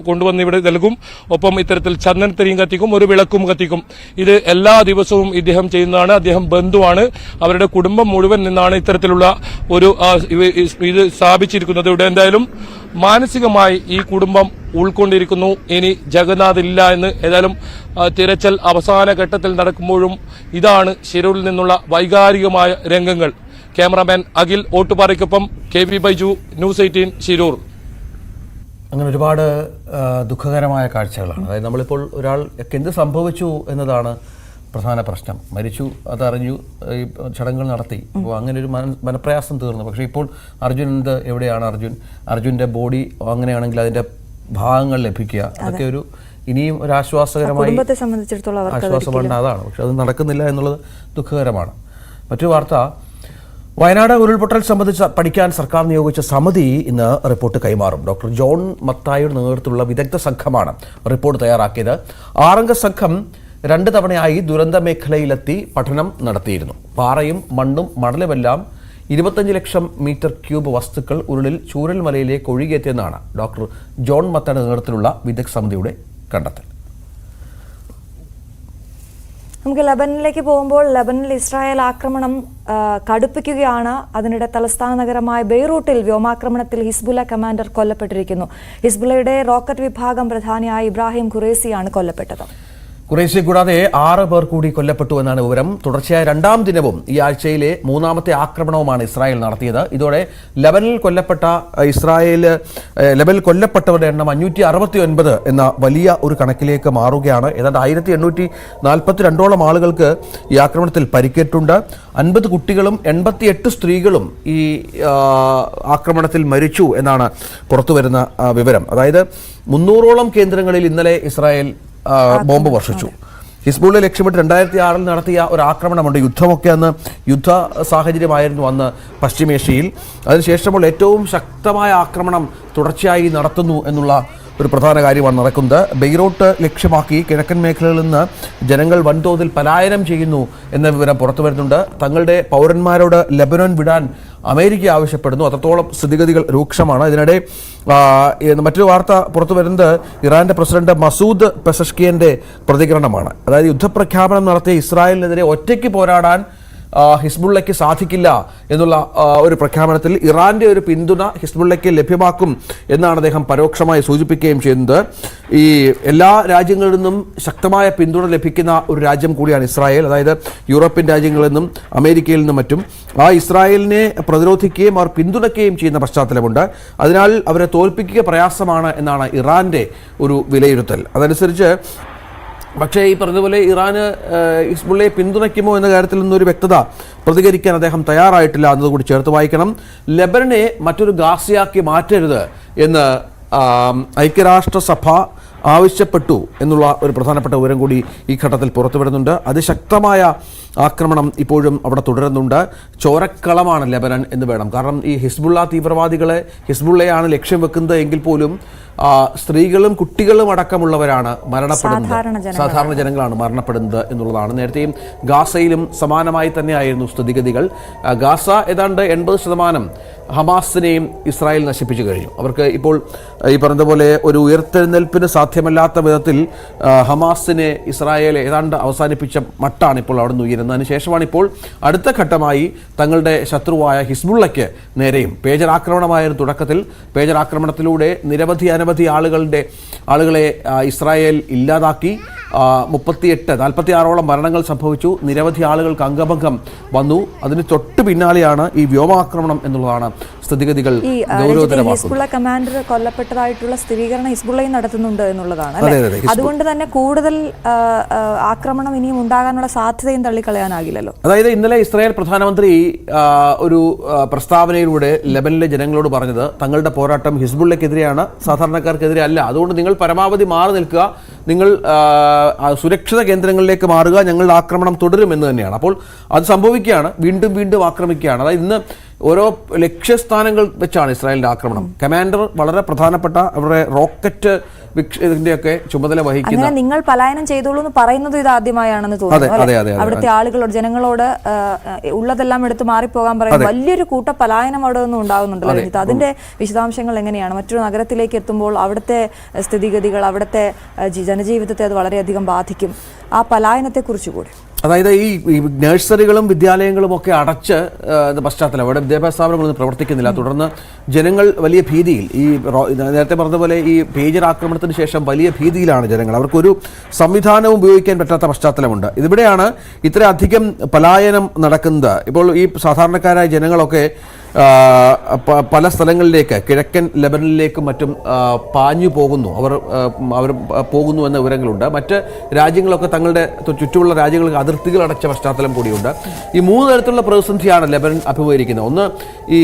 കൊണ്ടുവന്ന് ഇവിടെ നൽകും. ഒപ്പം ഇത്തരത്തിൽ ചന്ദനത്തിരിയും കത്തിക്കും, ഒരു വിളക്കും കത്തിക്കും. ഇത് എല്ലാ ദിവസവും ഇദ്ദേഹം ചെയ്യുന്നതാണ്. അദ്ദേഹം ബന്ധുവാണ്. അവരുടെ കുടുംബം മുഴുവൻ നിന്നാണ് ഇത്തരത്തിലുള്ള ഒരു ഇത് സ്ഥാപിച്ചിരിക്കുന്നത്. ഇവിടെ എന്തായാലും മാനസികമായി ഈ കുടുംബം ഉൾക്കൊണ്ടിരിക്കുന്നു. ഇനി ജഗന്നാഥ് ഇല്ല എന്ന്. ഏതായാലും തിരച്ചിൽ അവസാന ഘട്ടത്തിൽ നടക്കുമ്പോഴും ഇതാണ് ശിരൂരിൽ നിന്നുള്ള വൈകാരികമായ രംഗങ്ങൾ. ക്യാമറാമാൻ അഖിൽ ഓട്ടുപാറയ്ക്കൊപ്പം KV ബൈജു, ന്യൂസ് 18 ശിരൂർ. അങ്ങനെ ഒരുപാട് ദുഃഖകരമായ കാഴ്ചകളാണ്. അതായത് നമ്മളിപ്പോൾ ഒരാൾ എന്ത് സംഭവിച്ചു എന്നതാണ് പ്രധാന പ്രശ്നം. മരിച്ചു, അതറിഞ്ഞു, ഈ ചടങ്ങുകൾ നടത്തി. അപ്പോൾ അങ്ങനെ ഒരു മനപ്രയാസം തീർന്നു. പക്ഷേ ഇപ്പോൾ അർജുൻ എവിടെയാണ് അർജുൻ്റെ ബോഡി അങ്ങനെയാണെങ്കിൽ അതിൻ്റെ ഭാഗങ്ങൾ ലഭിക്കുക, അതൊക്കെ ഒരു ഇനിയും ഒരു ആശ്വാസകരമായി ആശ്വാസമുണ്ട്. അതാണ്. പക്ഷെ അത് നടക്കുന്നില്ല എന്നുള്ളത് ദുഃഖകരമാണ്. മറ്റൊരു വാർത്ത, വയനാട് ഉരുൾപൊട്ടൽ സംബന്ധിച്ച് പഠിക്കാൻ സർക്കാർ നിയോഗിച്ച സമിതി ഇന്ന് റിപ്പോർട്ട് കൈമാറും. ഡോക്ടർ ജോൺ മത്തായിയുടെ നേതൃത്വത്തിലുള്ള വിദഗ്ധ സംഘമാണ് റിപ്പോർട്ട് തയ്യാറാക്കിയത്. 6-അംഗ സംഘം 2 തവണയായി ദുരന്ത മേഖലയിലെത്തി പഠനം നടത്തിയിരുന്നു. പാറയും മണ്ണും മണലുമെല്ലാം 25 ലക്ഷം മീറ്റർ ക്യൂബ് വസ്തുക്കൾ ഉരുളിൽ ചൂരൽമലയിലേക്ക് ഒഴുകിയെത്തിയെന്നാണ് ഡോക്ടർ ജോൺ മത്തായുടെ നേതൃത്വത്തിലുള്ള വിദഗ്ധ സമിതിയുടെ കണ്ടെത്തൽ. നമുക്ക് ലബനനിലേക്ക് പോകുമ്പോൾ ലബനനിൽ ഇസ്രായേൽ ആക്രമണം കടുപ്പിക്കുകയാണ്. അതിനിടെ തലസ്ഥാന നഗരമായ ബെയ്റൂട്ടിൽ വ്യോമാക്രമണത്തിൽ ഹിസ്ബുള്ള കമാൻഡർ കൊല്ലപ്പെട്ടിരിക്കുന്നു. ഹിസ്ബുള്ളയുടെ റോക്കറ്റ് വിഭാഗം പ്രധാനിയായ ഇബ്രാഹിം ഖുറേസിയാണ് കൊല്ലപ്പെട്ടത്. ഖുറൈശി കൂടാതെ 6 പേർ കൂടി കൊല്ലപ്പെട്ടു എന്നാണ് വിവരം. തുടർച്ചയായ 2ാം ദിനവും ഈ ആഴ്ചയിലെ 3ാമത്തെ ആക്രമണവുമാണ് ഇസ്രായേൽ നടത്തിയത്. ഇതോടെ ലബനിൽ കൊല്ലപ്പെട്ടവരുടെ എണ്ണം 569 എന്ന വലിയ ഒരു കണക്കിലേക്ക് മാറുകയാണ്. ഏതാണ്ട് 1842ഓളം ആളുകൾക്ക് ഈ ആക്രമണത്തിൽ പരിക്കേറ്റുണ്ട്. 50 കുട്ടികളും 88 സ്ത്രീകളും ഈ ആക്രമണത്തിൽ മരിച്ചു എന്നാണ് പുറത്തുവരുന്ന വിവരം. അതായത് 300ഓളം കേന്ദ്രങ്ങളിൽ ഇന്നലെ ഇസ്രായേൽ ബോംബ് വർഷിച്ചു. ഹിസ്ബുള്ള ലക്ഷ്യമിട്ട് 2006 നടത്തിയ ഒരു ആക്രമണമുണ്ട്. യുദ്ധമൊക്കെ അന്ന് യുദ്ധ സാഹചര്യമായിരുന്നു അന്ന് പശ്ചിമേഷ്യയിൽ. അതിനുശേഷമുള്ള ഏറ്റവും ശക്തമായ ആക്രമണം തുടർച്ചയായി നടത്തുന്നു എന്നുള്ള ഒരു പ്രധാന കാര്യമാണ് നടക്കുന്നത്. ബെയ്റൂട്ട് ലക്ഷ്യമാക്കി കിഴക്കൻ മേഖലകളിൽ നിന്ന് ജനങ്ങൾ വൻതോതിൽ പലായനം ചെയ്യുന്നു എന്ന വിവരം പുറത്തു വരുന്നുണ്ട്. തങ്ങളുടെ പൗരന്മാരോട് ലെബനോൻ വിടാൻ അമേരിക്ക ആവശ്യപ്പെടുന്നു. അത്രത്തോളം സ്ഥിതിഗതികൾ രൂക്ഷമാണ്. ഇതിനിടെ മറ്റൊരു വാർത്ത പുറത്തു വരുന്നത് ഇറാന്റെ പ്രസിഡന്റ് മസൂദ് പെസഷ്കിയന്റെ പ്രതികരണമാണ്. അതായത് യുദ്ധപ്രഖ്യാപനം നടത്തിയ ഇസ്രായേലിനെതിരെ ഒറ്റയ്ക്ക് പോരാടാൻ ഹിസ്ബുള്ളയ്ക്ക് സാധിക്കില്ല എന്നുള്ള ഒരു പ്രഖ്യാപനത്തിൽ ഇറാന്റെ ഒരു പിന്തുണ ഹിസ്ബുള്ളയ്ക്ക് ലഭ്യമാക്കും എന്നാണ് അദ്ദേഹം പരോക്ഷമായി സൂചിപ്പിക്കുകയും ചെയ്യുന്നത്. ഈ എല്ലാ രാജ്യങ്ങളിൽ നിന്നും ശക്തമായ പിന്തുണ ലഭിക്കുന്ന ഒരു രാജ്യം കൂടിയാണ് ഇസ്രായേൽ. അതായത് യൂറോപ്യൻ രാജ്യങ്ങളിൽ നിന്നും അമേരിക്കയിൽ നിന്നും മറ്റും ആ ഇസ്രായേലിനെ പ്രതിരോധിക്കുകയും അവർ പിന്തുണയ്ക്കുകയും ചെയ്യുന്ന പശ്ചാത്തലമുണ്ട്. അതിനാൽ അവരെ തോൽപ്പിക്കുക പ്രയാസമാണ് എന്നാണ് ഇറാന്റെ ഒരു വിലയിരുത്തൽ. അതനുസരിച്ച് പക്ഷേ ഈ പറഞ്ഞതുപോലെ ഇറാന് ഹിസ്ബുള്ളയെ പിന്തുണയ്ക്കുമോ എന്ന കാര്യത്തിൽ നിന്നൊരു വ്യക്തത പ്രതികരിക്കാൻ അദ്ദേഹം തയ്യാറായിട്ടില്ല എന്നതുകൂടി ചേർത്ത് വായിക്കണം. ലെബനനെ മറ്റൊരു ഗാസയാക്കി മാറ്റരുത് എന്ന് ഐക്യരാഷ്ട്രസഭ ആവശ്യപ്പെട്ടു എന്നുള്ള ഒരു പ്രധാനപ്പെട്ട വിവരം കൂടി ഈ ഘട്ടത്തിൽ പുറത്തുവിടുന്നുണ്ട്. അതിശക്തമായ ആക്രമണം ഇപ്പോഴും അവിടെ തുടരുന്നുണ്ട്. ചോരക്കളമാണ് ലെബനൻ എന്ന് വേണം. കാരണം ഈ ഹിസ്ബുള്ള തീവ്രവാദികളെ ഹിസ്ബുള്ളയാണ് ലക്ഷ്യം വെക്കുന്നത് എങ്കിൽ പോലും സ്ത്രീകളും കുട്ടികളും അടക്കമുള്ളവരാണ് മരണപ്പെടുന്നത്. സാധാരണ ജനങ്ങളാണ് മരണപ്പെടുന്നത് എന്നുള്ളതാണ്. നേരത്തെയും ഗാസയിലും സമാനമായി തന്നെയായിരുന്നു സ്ഥിതിഗതികൾ. ഗാസ ഏതാണ്ട് 80% ഹമാസിനെയും ഇസ്രായേൽ നശിപ്പിച്ചു കഴിഞ്ഞു. അവർക്ക് ഇപ്പോൾ ഈ പറഞ്ഞതുപോലെ ഒരു ഉയർത്തെഴുന്നേൽപ്പിന് സാധ്യമല്ലാത്ത വിധത്തിൽ ഹമാസിനെ ഇസ്രായേൽ ഏതാണ്ട് അവസാനിപ്പിച്ച മട്ടാണ് ഇപ്പോൾ അവിടെ നിന്ന് ഉയരുന്നത്. അതിനുശേഷമാണ് ഇപ്പോൾ അടുത്ത ഘട്ടമായി തങ്ങളുടെ ശത്രുവായ ഹിസ്ബുള്ളയ്ക്ക് നേരെയും പേജർ ആക്രമണമായിരുന്നു തുടക്കത്തിൽ. പേജർ ആക്രമണത്തിലൂടെ നിരവധി ആളുകളെ ഇസ്രായേൽ ഇല്ലാതാക്കി. 46ഓളം മരണങ്ങൾ സംഭവിച്ചു. നിരവധി ആളുകൾക്ക് അംഗഭംഗം വന്നു. അതിന് തൊട്ട് പിന്നാലെയാണ് ഈ വ്യോമാക്രമണം എന്നുള്ളതാണ് സ്ഥിതിഗതികൾ ഗൗരവതരമാക്കുന്നത്. ഹിസ്ബുള്ള കമാൻഡർ കൊല്ലപ്പെട്ടതായിട്ടുള്ള സ്ഥിരീകരണം ഹിസ്ബുള്ളയും നടത്തുന്നുണ്ട് എന്നുള്ളതാണ്. അതുകൊണ്ട് തന്നെ കൂടുതൽ ആക്രമണം ഇനിയും ഉണ്ടാകാനുള്ള സാധ്യതയും തള്ളിക്കളയാനാകില്ലല്ലോ. അതായത് ഇന്നലെ ഇസ്രായേൽ പ്രധാനമന്ത്രി ഒരു പ്രസ്താവനയിലൂടെ ലെബനിലെ ജനങ്ങളോട് പറഞ്ഞത് തങ്ങളുടെ പോരാട്ടം ഹിസ്ബുള്ളയ്ക്കെതിരെയാണ്, സാധാരണക്കാർക്കെതിരെ അല്ല. അതുകൊണ്ട് നിങ്ങൾ പരമാവധി മാറി നിൽക്കുക, നിങ്ങൾ സുരക്ഷിത കേന്ദ്രങ്ങളിലേക്ക് മാറുക, ഞങ്ങളുടെ ആക്രമണം തുടരുമെന്ന് തന്നെയാണ്. അപ്പോൾ അത് സംഭവിക്കുകയാണ്, വീണ്ടും ആക്രമിക്കുകയാണ്. അതായത് ഇന്ന് ഓരോ ലക്ഷ്യസ്ഥാനങ്ങൾ വെച്ചാണ് ഇസ്രായേലിന്റെ ആക്രമണം. കമാൻഡർ വളരെ പ്രധാനപ്പെട്ട അവരുടെ റോക്കറ്റ് ഇതിന്റെയൊക്കെ ചുമതല വഹിക്കുന്ന. അങ്ങനെ നിങ്ങൾ പലായനം ചെയ്തോളൂ എന്ന് പറയുന്നത് ഇത് ആദ്യമായാണെന്ന് തോന്നുന്നു. അവിടുത്തെ ആളുകളോട്, ജനങ്ങളോട് ഉള്ളതെല്ലാം എടുത്ത് മാറിപ്പോകാൻ പറയുന്നത് വലിയൊരു കൂട്ട പലായനം അവിടെ നിന്നും ഉണ്ടാകുന്നുണ്ടല്ലോ രഞ്ജിത്ത്. അതിന്റെ വിശദാംശങ്ങൾ എങ്ങനെയാണ്? മറ്റൊരു നഗരത്തിലേക്ക് എത്തുമ്പോൾ അവിടുത്തെ സ്ഥിതിഗതികൾ, അവിടുത്തെ ജനജീവിതത്തെ അത് വളരെയധികം ബാധിക്കും. ആ പലായനത്തെക്കുറിച്ച് കൂടി. അതായത് ഈ നഴ്സറികളും വിദ്യാലയങ്ങളും ഒക്കെ അടച്ച് പശ്ചാത്തലം, അവിടെ വിദ്യാഭ്യാസ സ്ഥാപനങ്ങളൊന്നും പ്രവർത്തിക്കുന്നില്ല. തുടർന്ന് ജനങ്ങൾ വലിയ ഭീതിയിൽ, ഈ നേരത്തെ പറഞ്ഞതുപോലെ ഈ പേജർ ആക്രമണത്തിന് ശേഷം വലിയ ഭീതിയിലാണ് ജനങ്ങൾ. അവർക്കൊരു സംവിധാനവും ഉപയോഗിക്കാൻ പറ്റാത്ത പശ്ചാത്തലമുണ്ട്. ഇതിവിടെയാണ് ഇത്രയധികം പലായനം നടക്കുന്നത്. ഇപ്പോൾ ഈ സാധാരണക്കാരായ ജനങ്ങളൊക്കെ പല സ്ഥലങ്ങളിലേക്ക്, കിഴക്കൻ ലെബനനിലേക്കും മറ്റും പാഞ്ഞു പോകുന്നു. അവർ പോകുന്നു എന്ന വിവരങ്ങളുണ്ട്. മറ്റ് രാജ്യങ്ങളൊക്കെ തങ്ങളുടെ ചുറ്റുമുള്ള രാജ്യങ്ങൾക്ക് അതിർത്തികൾ അടച്ച പശ്ചാത്തലം കൂടിയുണ്ട്. ഈ 3 തരത്തിലുള്ള പ്രതിസന്ധിയാണ് ലെബനൻ അഭിമുഖീകരിക്കുന്നത്. ഒന്ന്, ഈ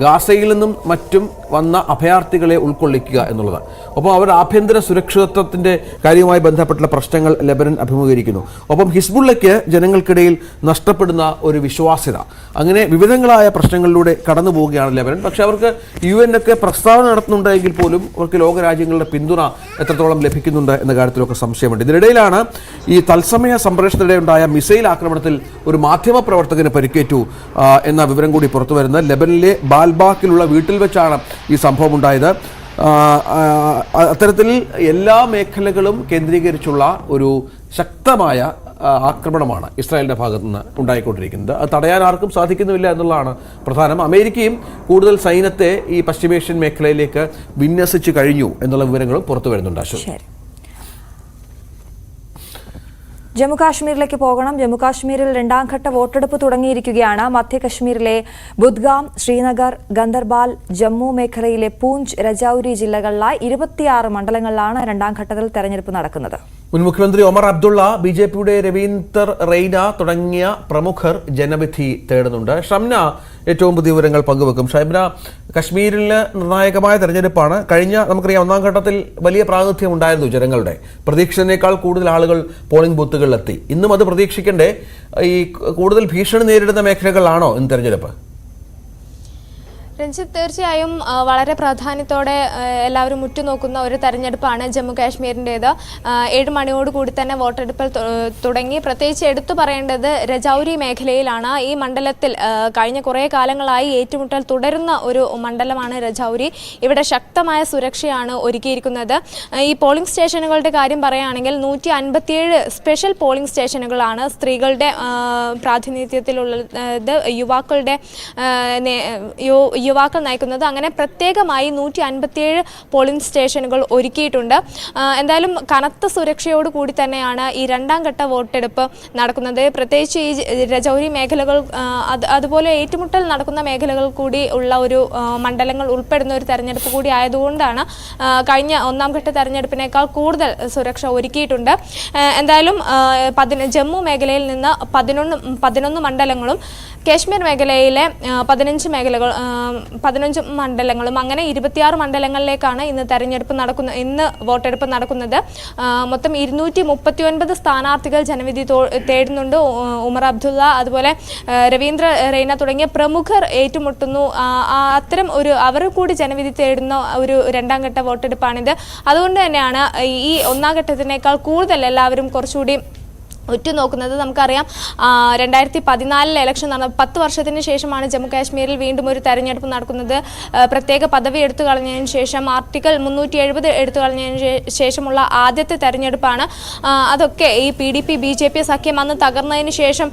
ഗാസയിൽ നിന്നും മറ്റും വന്ന അഭയാർത്ഥികളെ ഉൾക്കൊള്ളിക്കുക എന്നുള്ളത്. ഒപ്പം അവർ ആഭ്യന്തര സുരക്ഷിതത്വത്തിന്റെ കാര്യവുമായി ബന്ധപ്പെട്ടുള്ള പ്രശ്നങ്ങൾ ലെബനൻ അഭിമുഖീകരിക്കുന്നു. ഒപ്പം ഹിസ്ബുള്ളയ്ക്ക് ജനങ്ങൾക്കിടയിൽ നഷ്ടപ്പെടുന്ന ഒരു വിശ്വാസ്യത. അങ്ങനെ വിവിധങ്ങളായ പ്രശ്നങ്ങളിലൂടെ കടന്നു പോവുകയാണ് ലെബനൻ. പക്ഷെ അവർക്ക് UN ഒക്കെ പ്രസ്താവന നടത്തുന്നുണ്ടെങ്കിൽ പോലും അവർക്ക് ലോകരാജ്യങ്ങളുടെ പിന്തുണ എത്രത്തോളം ലഭിക്കുന്നുണ്ട് എന്ന കാര്യത്തിലൊക്കെ സംശയമുണ്ട്. ഇതിനിടയിലാണ് ഈ തത്സമയ സംപ്രേഷണത്തിനിടെ ഉണ്ടായ മിസൈൽ ആക്രമണത്തിൽ ഒരു മാധ്യമപ്രവർത്തകന് പരിക്കേറ്റു എന്ന വിവരം കൂടി പുറത്തു വരുന്നത്. ലെബനിലെ ബാൽബാക്കിലുള്ള വീട്ടിൽ വെച്ചാണ് ഈ സംഭവം ഉണ്ടായത്. അത്തരത്തിൽ എല്ലാ മേഖലകളും കേന്ദ്രീകരിച്ചുള്ള ഒരു ശക്തമായ ആക്രമണമാണ് ഇസ്രായേലിന്റെ ഭാഗത്തു നിന്ന് ഉണ്ടായിക്കൊണ്ടിരിക്കുന്നത്. അത് തടയാൻ ആർക്കും സാധിക്കുന്നുമില്ല എന്നുള്ളതാണ് പ്രധാനം. അമേരിക്കയും കൂടുതൽ സൈന്യത്തെ ഈ പശ്ചിമേഷ്യൻ മേഖലയിലേക്ക് വിന്യസിച്ചു കഴിഞ്ഞു എന്നുള്ള വിവരങ്ങളും പുറത്തു വരുന്നുണ്ട്. ശരി, ജമ്മു കാശ്മീരിലേക്ക് പോകണം. ജമ്മു കാശ്മീരിൽ 2ാം ഘട്ട വോട്ടെടുപ്പ് തുടങ്ങിയിരിക്കുകയാണ്. മധ്യ കശ്മീരിലെ ബുദ്ഗാം, ശ്രീനഗർ, ഗന്ദർബാൽ, ജമ്മു മേഖലയിലെ പൂഞ്ച്, രജൌരി ജില്ലകളിലായി 26 മണ്ഡലങ്ങളിലാണ് 2ാം ഘട്ടത്തിൽ തെരഞ്ഞെടുപ്പ് നടക്കുന്നത്. മുൻ മുഖ്യമന്ത്രി ഒമർ അബ്ദുള്ള, BJPയുടെ രവീന്ദർ റെയ്ന തുടങ്ങിയ പ്രമുഖർ ജനവിധി തേടുന്നുണ്ട്. ഷംന ഏറ്റവും പുതിയ വിവരങ്ങൾ പങ്കുവെക്കും. ഷംന, കശ്മീരിലെ നിർണായകമായ തെരഞ്ഞെടുപ്പാണ്. നമുക്കറിയാം 1ാം ഘട്ടത്തിൽ വലിയ പ്രാതിനിധ്യം ഉണ്ടായിരുന്നു ജനങ്ങളുടെ. പ്രതീക്ഷിച്ചതിനേക്കാൾ കൂടുതൽ ആളുകൾ പോളിംഗ് ബൂത്തുകളിലെത്തി. ഇന്നും അത് പ്രതീക്ഷിക്കണ്ടേ? ഈ കൂടുതൽ ഭീഷണി നേരിടുന്ന മേഖലകളാണോ ഇന്ന് തെരഞ്ഞെടുപ്പ്? രഞ്ജിത്ത്, തീർച്ചയായും വളരെ പ്രാധാന്യത്തോടെ എല്ലാവരും ഉറ്റുനോക്കുന്ന ഒരു തെരഞ്ഞെടുപ്പാണ് ജമ്മു കാശ്മീരിൻ്റേത്. 7 മണിയോടുകൂടി തന്നെ വോട്ടെടുപ്പ് തുടങ്ങി. പ്രത്യേകിച്ച് എടുത്തു പറയേണ്ടത് രജൌരി മേഖലയിലാണ്. ഈ മണ്ഡലത്തിൽ കഴിഞ്ഞ കുറേ കാലങ്ങളായി ഏറ്റുമുട്ടൽ തുടരുന്ന ഒരു മണ്ഡലമാണ് രജൌരി. ഇവിടെ ശക്തമായ സുരക്ഷയാണ് ഒരുക്കിയിരിക്കുന്നത്. ഈ പോളിംഗ് സ്റ്റേഷനുകളുടെ കാര്യം പറയുകയാണെങ്കിൽ 157 സ്പെഷ്യൽ പോളിംഗ് സ്റ്റേഷനുകളാണ്. സ്ത്രീകളുടെ പ്രാതിനിധ്യത്തിലുള്ളത്, യുവാക്കൾ നയിക്കുന്നത്. അങ്ങനെ പ്രത്യേകമായി 157 പോളിംഗ് സ്റ്റേഷനുകൾ ഒരുക്കിയിട്ടുണ്ട്. എന്തായാലും കനത്ത സുരക്ഷയോട് കൂടി തന്നെയാണ് ഈ 2ാം ഘട്ട വോട്ടെടുപ്പ് നടക്കുന്നത്. പ്രത്യേകിച്ച് ഈ രജൌരി മേഖലകൾ, അതുപോലെ ഏറ്റുമുട്ടൽ നടക്കുന്ന മേഖലകൾ കൂടി ഉള്ള ഒരു മണ്ഡലങ്ങൾ ഉൾപ്പെടുന്ന ഒരു തെരഞ്ഞെടുപ്പ് കൂടി ആയതുകൊണ്ടാണ് കഴിഞ്ഞ 1ാം ഘട്ട തെരഞ്ഞെടുപ്പിനേക്കാൾ കൂടുതൽ സുരക്ഷ ഒരുക്കിയിട്ടുണ്ട്. എന്തായാലും ജമ്മു മേഖലയിൽ നിന്ന് 11 മണ്ഡലങ്ങളും, കാശ്മീർ മേഖലയിലെ 15 മണ്ഡലങ്ങളും, അങ്ങനെ 26 മണ്ഡലങ്ങളിലേക്കാണ് ഇന്ന് വോട്ടെടുപ്പ് നടക്കുന്നത്. മൊത്തം 239 സ്ഥാനാർത്ഥികൾ ജനവിധി തേടുന്നുണ്ട്. ഉമർ അബ്ദുള്ള, അതുപോലെ രവീന്ദ്ര റെയ്ന തുടങ്ങിയ പ്രമുഖർ ഏറ്റുമുട്ടുന്നു. അത്തരം അവർ കൂടി ജനവിധി തേടുന്ന ഒരു 2ാം ഘട്ട വോട്ടെടുപ്പാണിത്. അതുകൊണ്ട് തന്നെയാണ് ഈ 1ാം ഘട്ടത്തിനേക്കാൾ കൂടുതൽ എല്ലാവരും കുറച്ചുകൂടി ഉറ്റുനോക്കുന്നത്. നമുക്കറിയാം 2014 ഇലക്ഷൻ നടന്ന 10 വർഷത്തിന് ശേഷമാണ് ജമ്മു കാശ്മീരിൽ വീണ്ടും ഒരു തെരഞ്ഞെടുപ്പ് നടക്കുന്നത്. പ്രത്യേക പദവി എടുത്തു കളഞ്ഞതിന് ശേഷം, ആർട്ടിക്കിൾ 370 എടുത്തു കളഞ്ഞതിന് ശേഷമുള്ള ആദ്യത്തെ തെരഞ്ഞെടുപ്പാണ്. അതൊക്കെ ഈ PDP BJP സഖ്യം അന്ന് തകർന്നതിന് ശേഷം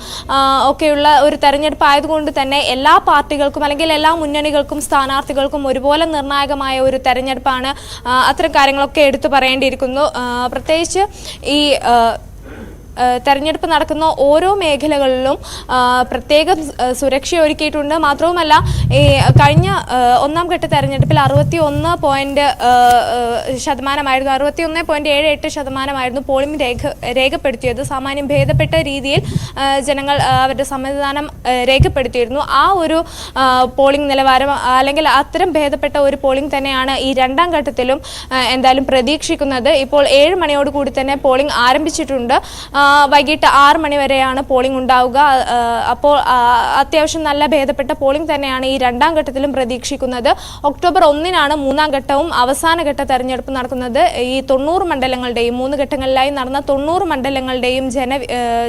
ഒക്കെയുള്ള ഒരു തെരഞ്ഞെടുപ്പ് ആയതുകൊണ്ട് തന്നെ എല്ലാ പാർട്ടികൾക്കും അല്ലെങ്കിൽ എല്ലാ മുന്നണികൾക്കും സ്ഥാനാർത്ഥികൾക്കും ഒരുപോലെ നിർണായകമായ ഒരു തെരഞ്ഞെടുപ്പാണ്. അത്തരം കാര്യങ്ങളൊക്കെ എടുത്തു പറയേണ്ടിയിരിക്കുന്നു. പ്രത്യേകിച്ച് ഈ തെരഞ്ഞെടുപ്പ് നടക്കുന്ന ഓരോ മേഖലകളിലും പ്രത്യേകം സുരക്ഷ ഒരുക്കിയിട്ടുണ്ട്. മാത്രവുമല്ല, ഈ കഴിഞ്ഞ 1ാം ഘട്ട തെരഞ്ഞെടുപ്പിൽ 61.78% പോളിംഗ് രേഖപ്പെടുത്തിയത്. സാമാന്യം ഭേദപ്പെട്ട രീതിയിൽ ജനങ്ങൾ അവരുടെ സമ്മതിദാനം രേഖപ്പെടുത്തിയിരുന്നു. ആ ഒരു പോളിംഗ് നിലവാരം, അല്ലെങ്കിൽ അത്തരം ഭേദപ്പെട്ട ഒരു പോളിംഗ് തന്നെയാണ് ഈ 2ാം ഘട്ടത്തിലും എന്തായാലും പ്രതീക്ഷിക്കുന്നത്. ഇപ്പോൾ 7 മണിയോടുകൂടി തന്നെ പോളിംഗ് ആരംഭിച്ചിട്ടുണ്ട്. വൈകിട്ട് 6 മണി വരെയാണ് പോളിംഗ് ഉണ്ടാവുക. അപ്പോൾ അത്യാവശ്യം നല്ല ഭേദപ്പെട്ട പോളിംഗ് തന്നെയാണ് ഈ രണ്ടാം ഘട്ടത്തിലും പ്രതീക്ഷിക്കുന്നത്. ഒക്ടോബർ 1-നാണ് മൂന്നാം ഘട്ടവും അവസാന ഘട്ട തെരഞ്ഞെടുപ്പ് നടക്കുന്നത്. ഈ 90 മണ്ഡലങ്ങളുടെയും 3 ഘട്ടങ്ങളിലായി നടന്ന 90 മണ്ഡലങ്ങളുടെയും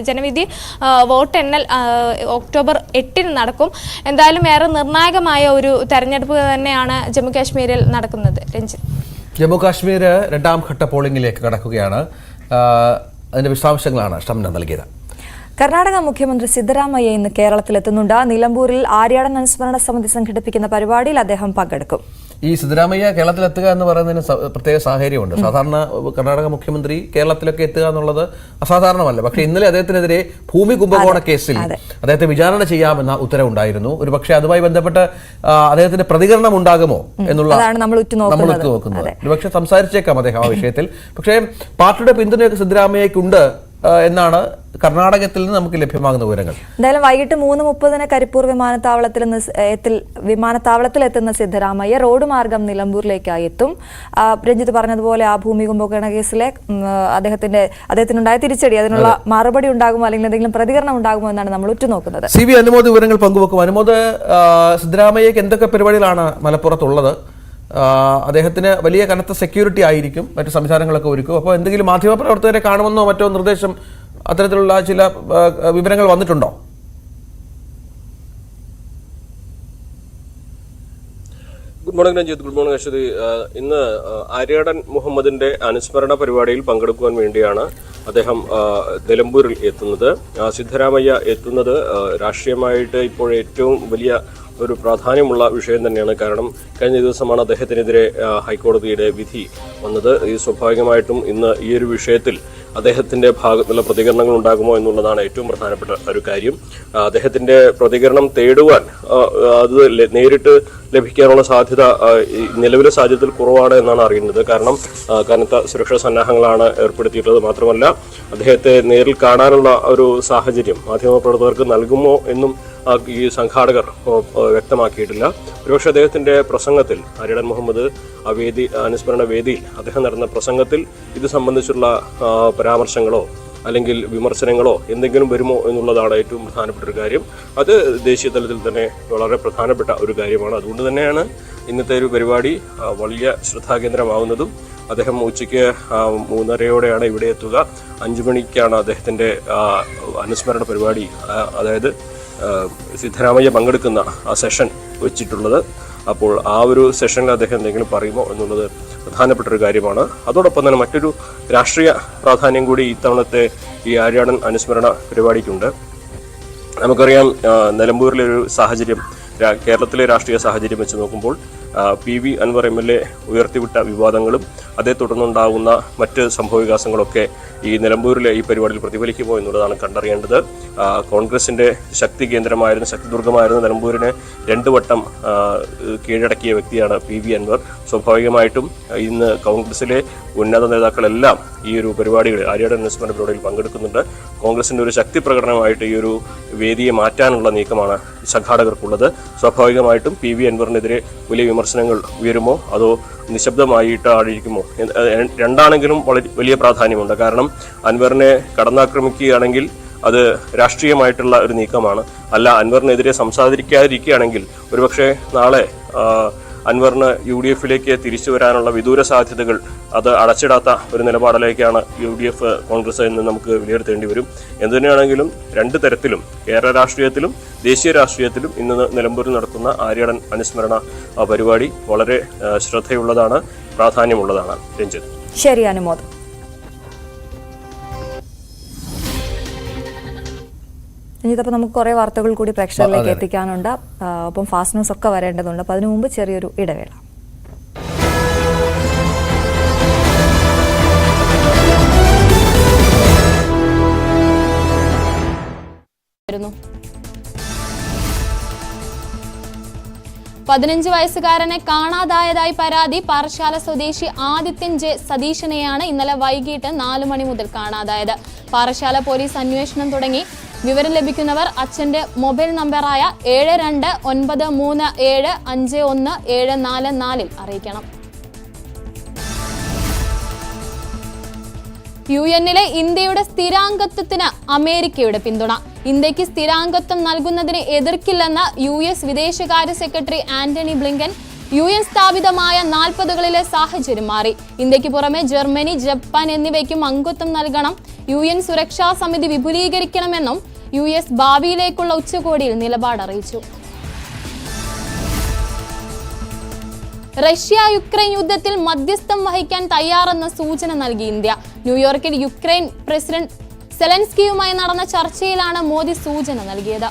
ജനവിധി വോട്ടെണ്ണൽ ഒക്ടോബർ 8-ന് നടക്കും. എന്തായാലും ഏറെ നിർണായകമായ ഒരു തെരഞ്ഞെടുപ്പ് തന്നെയാണ് ജമ്മു കാശ്മീരിൽ നടക്കുന്നത്. രഞ്ജിത്ത്, ജമ്മു കാശ്മീർ രണ്ടാം ഘട്ട പോളിംഗിലേക്ക് കടക്കുകയാണ്. അതിന്റെ വിശദാംശങ്ങളാണ് ഷംന നൽകിയത്. കർണാടക മുഖ്യമന്ത്രി സിദ്ധരാമയ്യ ഇന്ന് കേരളത്തിലെത്തുന്നുണ്ട്. നിലമ്പൂരിൽ ആര്യാടൻ അനുസ്മരണ സമിതി സംഘടിപ്പിക്കുന്ന പരിപാടിയിൽ അദ്ദേഹം പങ്കെടുക്കും. ഈ സിദ്ധരാമയ്യ കേരളത്തിലെത്തുക എന്ന് പറയുന്നതിന് പ്രത്യേക സാഹചര്യമുണ്ട്. സാധാരണ കർണാടക മുഖ്യമന്ത്രി കേരളത്തിലൊക്കെ എത്തുക എന്നുള്ളത് അസാധാരണമല്ല. പക്ഷേ ഇന്നലെ അദ്ദേഹത്തിനെതിരെ ഭൂമി കുംഭകോണ കേസിൽ അദ്ദേഹത്തെ വിചാരണ ചെയ്യാമെന്ന ഉത്തരവുണ്ടായിരുന്നു. ഒരു പക്ഷേ അതുമായി ബന്ധപ്പെട്ട് അദ്ദേഹത്തിന്റെ പ്രതികരണം ഉണ്ടാകുമോ എന്നുള്ളതാണ് നമ്മൾ ഉറ്റുനോക്കുന്നത്. ഒരുപക്ഷെ സംസാരിച്ചേക്കാം അദ്ദേഹം ആ വിഷയത്തിൽ. പക്ഷേ പാർട്ടിയുടെ പിന്തുണയൊക്കെ സിദ്ധരാമയ്യക്കുണ്ട് എന്നാണ് കർണാടകത്തിൽ നിന്ന് നമുക്ക് ലഭ്യമാകുന്ന വിവരങ്ങൾ. എന്തായാലും വൈകിട്ട് 3:30 കരിപ്പൂർ വിമാനത്താവളത്തിൽ എത്തുന്ന സിദ്ധരാമയ്യ റോഡ് മാർഗം നിലമ്പൂരിലേക്കായി എത്തും. രഞ്ജിത്ത് പറഞ്ഞതുപോലെ ആ ഭൂമി കുംഭകോണ കേസിലെ അദ്ദേഹത്തിനുണ്ടായ തിരിച്ചടി, അതിനുള്ള മറുപടി ഉണ്ടാകുമോ അല്ലെങ്കിൽ എന്തെങ്കിലും പ്രതികരണം ഉണ്ടാകുമോ എന്നാണ് നമ്മൾ ഉറ്റുനോക്കുന്നത്. CV അനുമോദ് വിവരങ്ങൾ പങ്കുവെക്കും. അനുമോദ്, സിദ്ധരാമയ്യക്ക് എന്തൊക്കെ പരിപാടികളാണ് മലപ്പുറത്തുള്ളത്? അദ്ദേഹത്തിന് വലിയ കനത്ത സെക്യൂരിറ്റി ആയിരിക്കും, മറ്റു സംവിധാനങ്ങളൊക്കെ ഒരുക്കും. അപ്പോൾ എന്തെങ്കിലും മാധ്യമപ്രവർത്തകരെ കാണുമെന്നോ മറ്റോ നിർദ്ദേശം, അത്തരത്തിലുള്ള ചില വിവരങ്ങൾ വന്നിട്ടുണ്ടോ? Good morning Ranjith. Good morning Aswathy. ഇന്ന് ആര്യാടൻ മുഹമ്മദിന്റെ അനുസ്മരണ പരിപാടിയിൽ പങ്കെടുക്കുവാൻ വേണ്ടിയാണ് അദ്ദേഹം നിലമ്പൂരിൽ എത്തുന്നത്. സിദ്ധരാമയ്യ എത്തുന്നത് രാഷ്ട്രീയമായിട്ട് ഇപ്പോൾ ഏറ്റവും വലിയ ഒരു പ്രാധാന്യമുള്ള വിഷയം തന്നെയാണ്. കാരണം കഴിഞ്ഞ ദിവസമാണ് അദ്ദേഹത്തിനെതിരെ ഹൈക്കോടതിയുടെ വിധി വന്നത്. ഈ സ്വാഭാവികമായിട്ടും ഇന്ന് ഈ ഒരു വിഷയത്തിൽ അദ്ദേഹത്തിന്റെ ഭാഗത്തുള്ള പ്രതികരണങ്ങൾ ഉണ്ടാകുമോ എന്നുള്ളതാണ് ഏറ്റവും പ്രധാനപ്പെട്ട ഒരു കാര്യം. അദ്ദേഹത്തിന്റെ പ്രതികരണം തേടുവാൻ അത് നേരിട്ട് ലഭിക്കാനുള്ള സാധ്യത നിലവിലെ സാഹചര്യത്തിൽ കുറവാണ് എന്നാണ് അറിയുന്നത്. കാരണം കനത്ത സുരക്ഷാ സന്നാഹങ്ങളാണ് ഏർപ്പെടുത്തിയിട്ടുള്ളത്. മാത്രമല്ല അദ്ദേഹത്തെ നേരിൽ കാണാനുള്ള ഒരു സാഹചര്യം മാധ്യമപ്രവർത്തകർക്ക് നൽകുമോ എന്നും ഈ സംഘാടകർ വ്യക്തമാക്കിയിട്ടില്ല. ഒരുപക്ഷെ അദ്ദേഹത്തിന്റെ പ്രസംഗത്തിൽ, ആര്യാടൻ മുഹമ്മദ് അനുസ്മരണ വേദിയിൽ അദ്ദേഹം നടന്ന പ്രസംഗത്തിൽ ഇത് സംബന്ധിച്ചുള്ള പരാമർശങ്ങളോ അല്ലെങ്കിൽ വിമർശനങ്ങളോ എന്തെങ്കിലും വരുമോ എന്നുള്ളതാണ് ഏറ്റവും പ്രധാനപ്പെട്ട ഒരു കാര്യം. അത് ദേശീയ തലത്തിൽ തന്നെ വളരെ പ്രധാനപ്പെട്ട ഒരു കാര്യമാണ്. അതുകൊണ്ട് തന്നെയാണ് ഇന്നത്തെ ഒരു പരിപാടി വലിയ ശ്രദ്ധാകേന്ദ്രമാവുന്നതും. അദ്ദേഹം ഉച്ചയ്ക്ക് 3:30-ഓടെയാണ് ഇവിടെ എത്തുക. 5 മണിക്കാണ് അദ്ദേഹത്തിന്റെ അനുസ്മരണ പരിപാടി, അതായത് സിദ്ധരാമയ്യ പങ്കെടുക്കുന്ന ആ സെഷൻ വെച്ചിട്ടുള്ളത്. അപ്പോൾ ആ ഒരു സെഷനിൽ അദ്ദേഹം എന്തെങ്കിലും പറയുമോ എന്നുള്ളത് പ്രധാനപ്പെട്ട ഒരു കാര്യമാണ്. അതോടൊപ്പം തന്നെ മറ്റൊരു രാഷ്ട്രീയ പ്രാധാന്യം കൂടി ഇത്തവണത്തെ ഈ ആര്യാടൻ അനുസ്മരണ പരിപാടിക്കുണ്ട്. നമുക്കറിയാം, നിലമ്പൂരിലെ ഒരു സാഹചര്യം, കേരളത്തിലെ രാഷ്ട്രീയ സാഹചര്യം വെച്ച് നോക്കുമ്പോൾ PV അൻവർ MLA ഉയർത്തിവിട്ട വിവാദങ്ങളും അതേ തുടർന്നുണ്ടാകുന്ന മറ്റ് സംഭവവികാസങ്ങളൊക്കെ ഈ നിലമ്പൂരിലെ ഈ പരിപാടിയിൽ പ്രതിഫലിക്കുമോ എന്നുള്ളതാണ് കണ്ടറിയേണ്ടത്. കോൺഗ്രസിന്റെ ശക്തി കേന്ദ്രമായിരുന്ന, ശക്തിദുർഗമായിരുന്ന നിലമ്പൂരിനെ 2 വട്ടം കീഴടക്കിയ വ്യക്തിയാണ് PV അൻവർ. സ്വാഭാവികമായിട്ടും ഇന്ന് കോൺഗ്രസിലെ ഉന്നത നേതാക്കളെല്ലാം ഈ ഒരു പരിപാടികൾ, ആര്യാടൻ അനുസ്മരണ പരിപാടിയിൽ പങ്കെടുക്കുന്നുണ്ട്. കോൺഗ്രസിന്റെ ഒരു ശക്തി പ്രകടനമായിട്ട് ഈ ഒരു വേദിയെ മാറ്റാനുള്ള നീക്കമാണ് സംഘാടകർക്കുള്ളത്. സ്വാഭാവികമായിട്ടും PV അൻവറിനെതിരെ വലിയ വിമർശനങ്ങൾ ഉയരുമോ അതോ നിശബ്ദമായിട്ട് ആയിരിക്കുമോ? രണ്ടാണെങ്കിലും വലിയ പ്രാധാന്യമുണ്ട്. കാരണം അൻവറിനെ കടന്നാക്രമിക്കുകയാണെങ്കിൽ അത് രാഷ്ട്രീയമായിട്ടുള്ള ഒരു നീക്കമാണ്. അല്ല, അൻവറിനെതിരെ സംസാരിക്കാതിരിക്കുകയാണെങ്കിൽ ഒരുപക്ഷെ നാളെ അൻവറിന് UDF-ലേക്ക് തിരിച്ചു വരാനുള്ള വിദൂര സാധ്യതകൾ അത് അടച്ചിടാത്ത ഒരു നിലപാടിലേക്കാണ് UDF കോൺഗ്രസ് എന്ന് നമുക്ക് വിലയിരുത്തേണ്ടി വരും. എന്തുതന്നെയാണെങ്കിലും 2 തരത്തിലും, കേരള രാഷ്ട്രീയത്തിലും ദേശീയ രാഷ്ട്രീയത്തിലും ഇന്ന് നിലമ്പൂരിൽ നടക്കുന്ന ആര്യാടൻ അനുസ്മരണ പരിപാടി വളരെ ശ്രദ്ധയുള്ളതാണ്, പ്രാധാന്യമുള്ളതാണ്. രഞ്ജിത്ത്. ശരി അനുമോദ്. ഇനിയിപ്പോൾ നമുക്ക് കുറേ വാർത്തകൾ കൂടി പ്രേക്ഷകരിലേക്ക് എത്തിക്കാനുണ്ട്. അപ്പം ഫാസ്റ്റ് ന്യൂസ് ഒക്കെ വരേണ്ടതുണ്ട്. അപ്പം അതിനു മുമ്പ് ചെറിയൊരു ഇടവേള. പതിനഞ്ച് വയസ്സുകാരനെ കാണാതായതായി പരാതി. പാറശാല സ്വദേശി ആദിത്യൻ J സതീശനെയാണ് ഇന്നലെ വൈകിട്ട് 4 മണി മുതൽ കാണാതായത്. പാറശാല പോലീസ് അന്വേഷണം തുടങ്ങി. വിവരം ലഭിക്കുന്നവർ അച്ഛന്റെ മൊബൈൽ നമ്പറായ 7293751744 അറിയിക്കണം. UN-ലെ ഇന്ത്യയുടെ സ്ഥിരാംഗത്വത്തിന് അമേരിക്കയുടെ പിന്തുണ. ഇന്ത്യക്ക് സ്ഥിരാംഗത്വം നൽകുന്നതിനെ എതിർക്കില്ലെന്ന US വിദേശകാര്യ സെക്രട്ടറി ആന്റണി ബ്ലിങ്കൻ. UN സ്ഥാപിതമായ 40കളിലെ സാഹചര്യം മാറി. ഇന്ത്യക്ക് പുറമെ ജർമ്മനി, ജപ്പാൻ എന്നിവയ്ക്കും അംഗത്വം നൽകണം. UN സുരക്ഷാ സമിതി വിപുലീകരിക്കണമെന്നും US ഭാവിയിലേക്കുള്ള ഉച്ചകോടിയിൽ നിലപാടറിയിച്ചു. റഷ്യ യുക്രൈൻ യുദ്ധത്തിൽ മധ്യസ്ഥം വഹിക്കാൻ തയ്യാറെന്ന സൂചന നൽകി ഇന്ത്യ. ന്യൂയോർക്കിൽ യുക്രൈൻ പ്രസിഡന്റ് സെലൻസ്കിയുമായി നടന്ന ചർച്ചയിലാണ് മോദി സൂചന നൽകിയത്.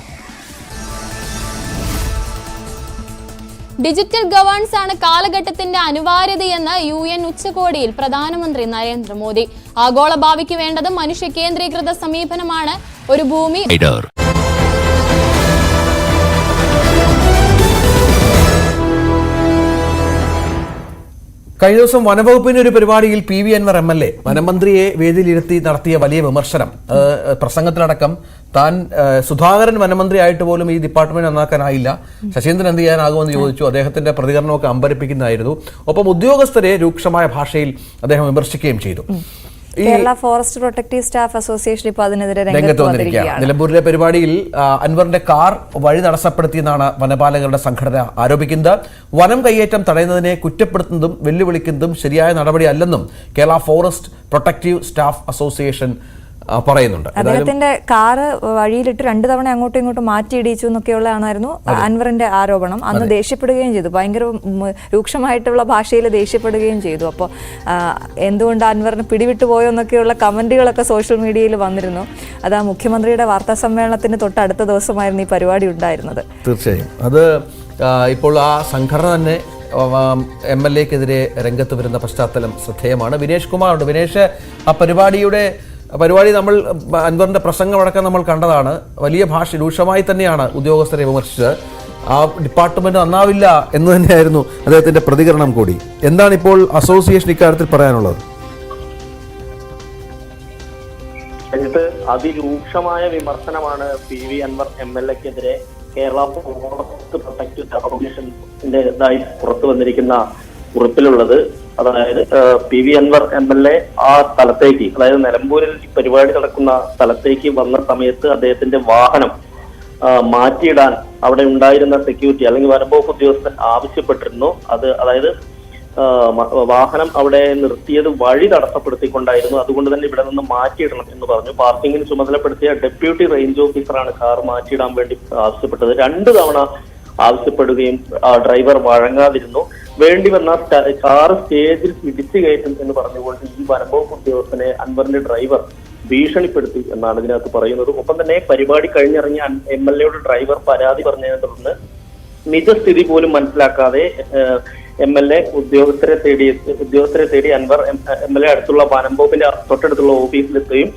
ഡിജിറ്റൽ ഗവേണൻസ് ആണ് കാലഘട്ടത്തിന്റെ അനിവാര്യതയെന്ന് UN ഉച്ചകോടിയിൽ പ്രധാനമന്ത്രി നരേന്ദ്രമോദി. ആഗോള ഭാവിക്ക് വേണ്ടത് മനുഷ്യ കേന്ദ്രീകൃത സമീപനമാണ്. ഒരു ഭൂമി കഴിഞ്ഞ ദിവസം വനവകുപ്പിന്റെ ഒരു പരിപാടിയിൽ PV അൻവർ MLA വനമന്ത്രിയെ വേദിയിലിരുത്തി നടത്തിയ വലിയ വിമർശനം. പ്രസംഗത്തിലടക്കം താൻ സുധാകരൻ വനമന്ത്രിയായിട്ട് പോലും ഈ ഡിപ്പാർട്ട്മെന്റ് നന്നാക്കാനായില്ല, ശശീന്ദ്രൻ എന്ത് ചെയ്യാനാകുമെന്ന് ചോദിച്ചു. അദ്ദേഹത്തിന്റെ പ്രതികരണമൊക്കെ അമ്പരപ്പിക്കുന്നതായിരുന്നു. ഒപ്പം ഉദ്യോഗസ്ഥരെ രൂക്ഷമായ ഭാഷയിൽ അദ്ദേഹം വിമർശിക്കുകയും ചെയ്തു. Kerala forest protective staff association ഇപ്പോൾ അതിനെതിരെ രംഗത്ത് വന്നിരിക്കുകയാണ്. നിലമ്പൂരിലെ പരിപാടിയിൽ അൻവറിന്റെ കാർ വഴി തടസ്സപ്പെടുത്തിയെന്നാണ് വനപാലകരുടെ സംഘടന ആരോപിക്കുന്നത്. വനം കയ്യേറ്റം തടയുന്നതിനെ കുറ്റപ്പെടുത്തുന്നതും വെല്ലുവിളിക്കുന്നതും ശരിയായ നടപടിയല്ലെന്നും Kerala forest protective staff association പറയുന്നുണ്ട്. അദ്ദേഹത്തിന്റെ കാറ് വഴിയിലിട്ട് 2 തവണ അങ്ങോട്ടും ഇങ്ങോട്ടും മാറ്റിയിടിച്ചു എന്നൊക്കെയുള്ളതായിരുന്നു അൻവറിന്റെ ആരോപണം. അന്ന് ദേഷ്യപ്പെടുകയും ചെയ്തു, ഭയങ്കര രൂക്ഷമായിട്ടുള്ള ഭാഷയിൽ ദേഷ്യപ്പെടുകയും ചെയ്തു. അപ്പോൾ എന്തുകൊണ്ട് അൻവറിന് പിടിവിട്ടു പോയോ എന്നൊക്കെയുള്ള കമന്റുകളൊക്കെ സോഷ്യൽ മീഡിയയിൽ വന്നിരുന്നു. അത് മുഖ്യമന്ത്രിയുടെ വാർത്താ സമ്മേളനത്തിന് തൊട്ടടുത്ത ദിവസമായിരുന്നു ഈ പരിപാടി ഉണ്ടായിരുന്നത്. തീർച്ചയായും അത് ഇപ്പോൾ ആ സംഘടന തന്നെ MLA-ക്കെതിരെ രംഗത്ത് വരുന്ന പശ്ചാത്തലം ശ്രദ്ധേയമാണ്. വിനേഷ് കുമാറുണ്ട്. വിനേഷ്, ആ പരിപാടി നമ്മൾ അൻവറിന്റെ പ്രസംഗമടക്കം നമ്മൾ കണ്ടതാണ്. വലിയ രൂക്ഷമായി തന്നെയാണ് ഉദ്യോഗസ്ഥരെ വിമർശിച്ചത്. ആ ഡിപ്പാർട്ട്മെന്റ് നന്നാവില്ല എന്ന് തന്നെയായിരുന്നു അദ്ദേഹത്തിന്റെ പ്രതികരണം കൂടി. എന്താണ് ഇപ്പോൾ അസോസിയേഷൻ ഇക്കാര്യത്തിൽ പറയാനുള്ളത്? അതിരൂക്ഷമായ വിമർശനമാണ് PV അൻവർ MLA-ക്കെതിരെ കേരള ഫോറസ്റ്റ് പ്രൊട്ടക്റ്റീവ് അസോസിയേഷന്റേതായി പുറത്തു വന്നിരിക്കുന്ന കുറിപ്പിലുള്ളത്. അതായത് PV അൻവർ MLA ആ സ്ഥലത്തേക്ക്, അതായത് നിലമ്പൂരിൽ ഈ പരിപാടി നടക്കുന്ന സ്ഥലത്തേക്ക് വന്ന സമയത്ത് അദ്ദേഹത്തിന്റെ വാഹനം മാറ്റിയിടാൻ അവിടെ ഉണ്ടായിരുന്ന സെക്യൂരിറ്റി അല്ലെങ്കിൽ വനംവകുപ്പ് ഉദ്യോഗസ്ഥൻ ആവശ്യപ്പെട്ടിരുന്നു. അതായത് വാഹനം അവിടെ നിർത്തിയത് വഴി തടസ്സപ്പെടുത്തിക്കൊണ്ടായിരുന്നു. അതുകൊണ്ട് തന്നെ ഇവിടെ നിന്ന് മാറ്റിയിടണം എന്ന് പറഞ്ഞു. പാർക്കിങ്ങിന് ചുമതലപ്പെടുത്തിയ ഡെപ്യൂട്ടി റേഞ്ച് ഓഫീസറാണ് കാർ മാറ്റിയിടാൻ വേണ്ടി ആവശ്യപ്പെട്ടത്. 2 തവണ ആവശ്യപ്പെടുകയും ഡ്രൈവർ വഴങ്ങാതിരുന്നു. വേണ്ടി വന്ന കാർ സ്റ്റേജിൽ പിടിച്ചു കയറ്റും എന്ന് പറഞ്ഞുകൊണ്ട് ഈ വനംവകുപ്പ് ഉദ്യോഗസ്ഥനെ അൻവറിന്റെ ഡ്രൈവർ ഭീഷണിപ്പെടുത്തി എന്നാണ് ഇതിനകത്ത് പറയുന്നത്. ഒപ്പം തന്നെ പരിപാടി കഴിഞ്ഞിറങ്ങിയ MLA-യുടെ ഡ്രൈവർ പരാതി പറഞ്ഞതിനെ തുടർന്ന് നിജസ്ഥിതി പോലും മനസ്സിലാക്കാതെ MLA ഉദ്യോഗസ്ഥരെ തേടി അൻവർ MLA അടുത്തുള്ള വനംവകുപ്പിന്റെ തൊട്ടടുത്തുള്ള ഓഫീസിലെത്തുകയും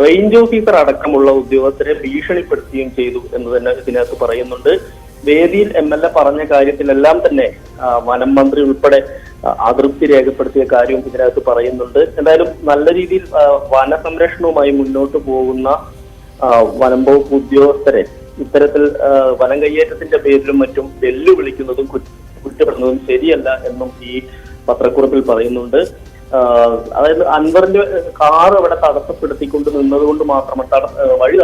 റേഞ്ച് ഓഫീസർ അടക്കമുള്ള ഉദ്യോഗസ്ഥരെ ഭീഷണിപ്പെടുത്തുകയും ചെയ്തു എന്ന് തന്നെ ഇതിനകത്ത് പറയുന്നുണ്ട്. വേദിയിൽ MLA പറഞ്ഞ കാര്യത്തിലെല്ലാം തന്നെ വനം മന്ത്രി ഉൾപ്പെടെ അതൃപ്തി രേഖപ്പെടുത്തിയ കാര്യവും ഇതിനകത്ത് പറയുന്നുണ്ട്. എന്തായാലും നല്ല രീതിയിൽ വനസംരക്ഷണവുമായി മുന്നോട്ട് പോകുന്ന വനംവകുപ്പ് ഉദ്യോഗസ്ഥരെ ഇത്തരത്തിൽ വനം കയ്യേറ്റത്തിന്റെ പേരിലും മറ്റും വെല്ലുവിളിക്കുന്നതും കുറ്റപ്പെടുന്നതും ശരിയല്ല എന്നും ഈ പത്രക്കുറിപ്പിൽ പറയുന്നുണ്ട്. അതായത് അൻവറിന്റെ കാർ അവിടെ തടസ്സപ്പെടുത്തിക്കൊണ്ട് നിന്നതുകൊണ്ട് മാത്രമാണ് വഴി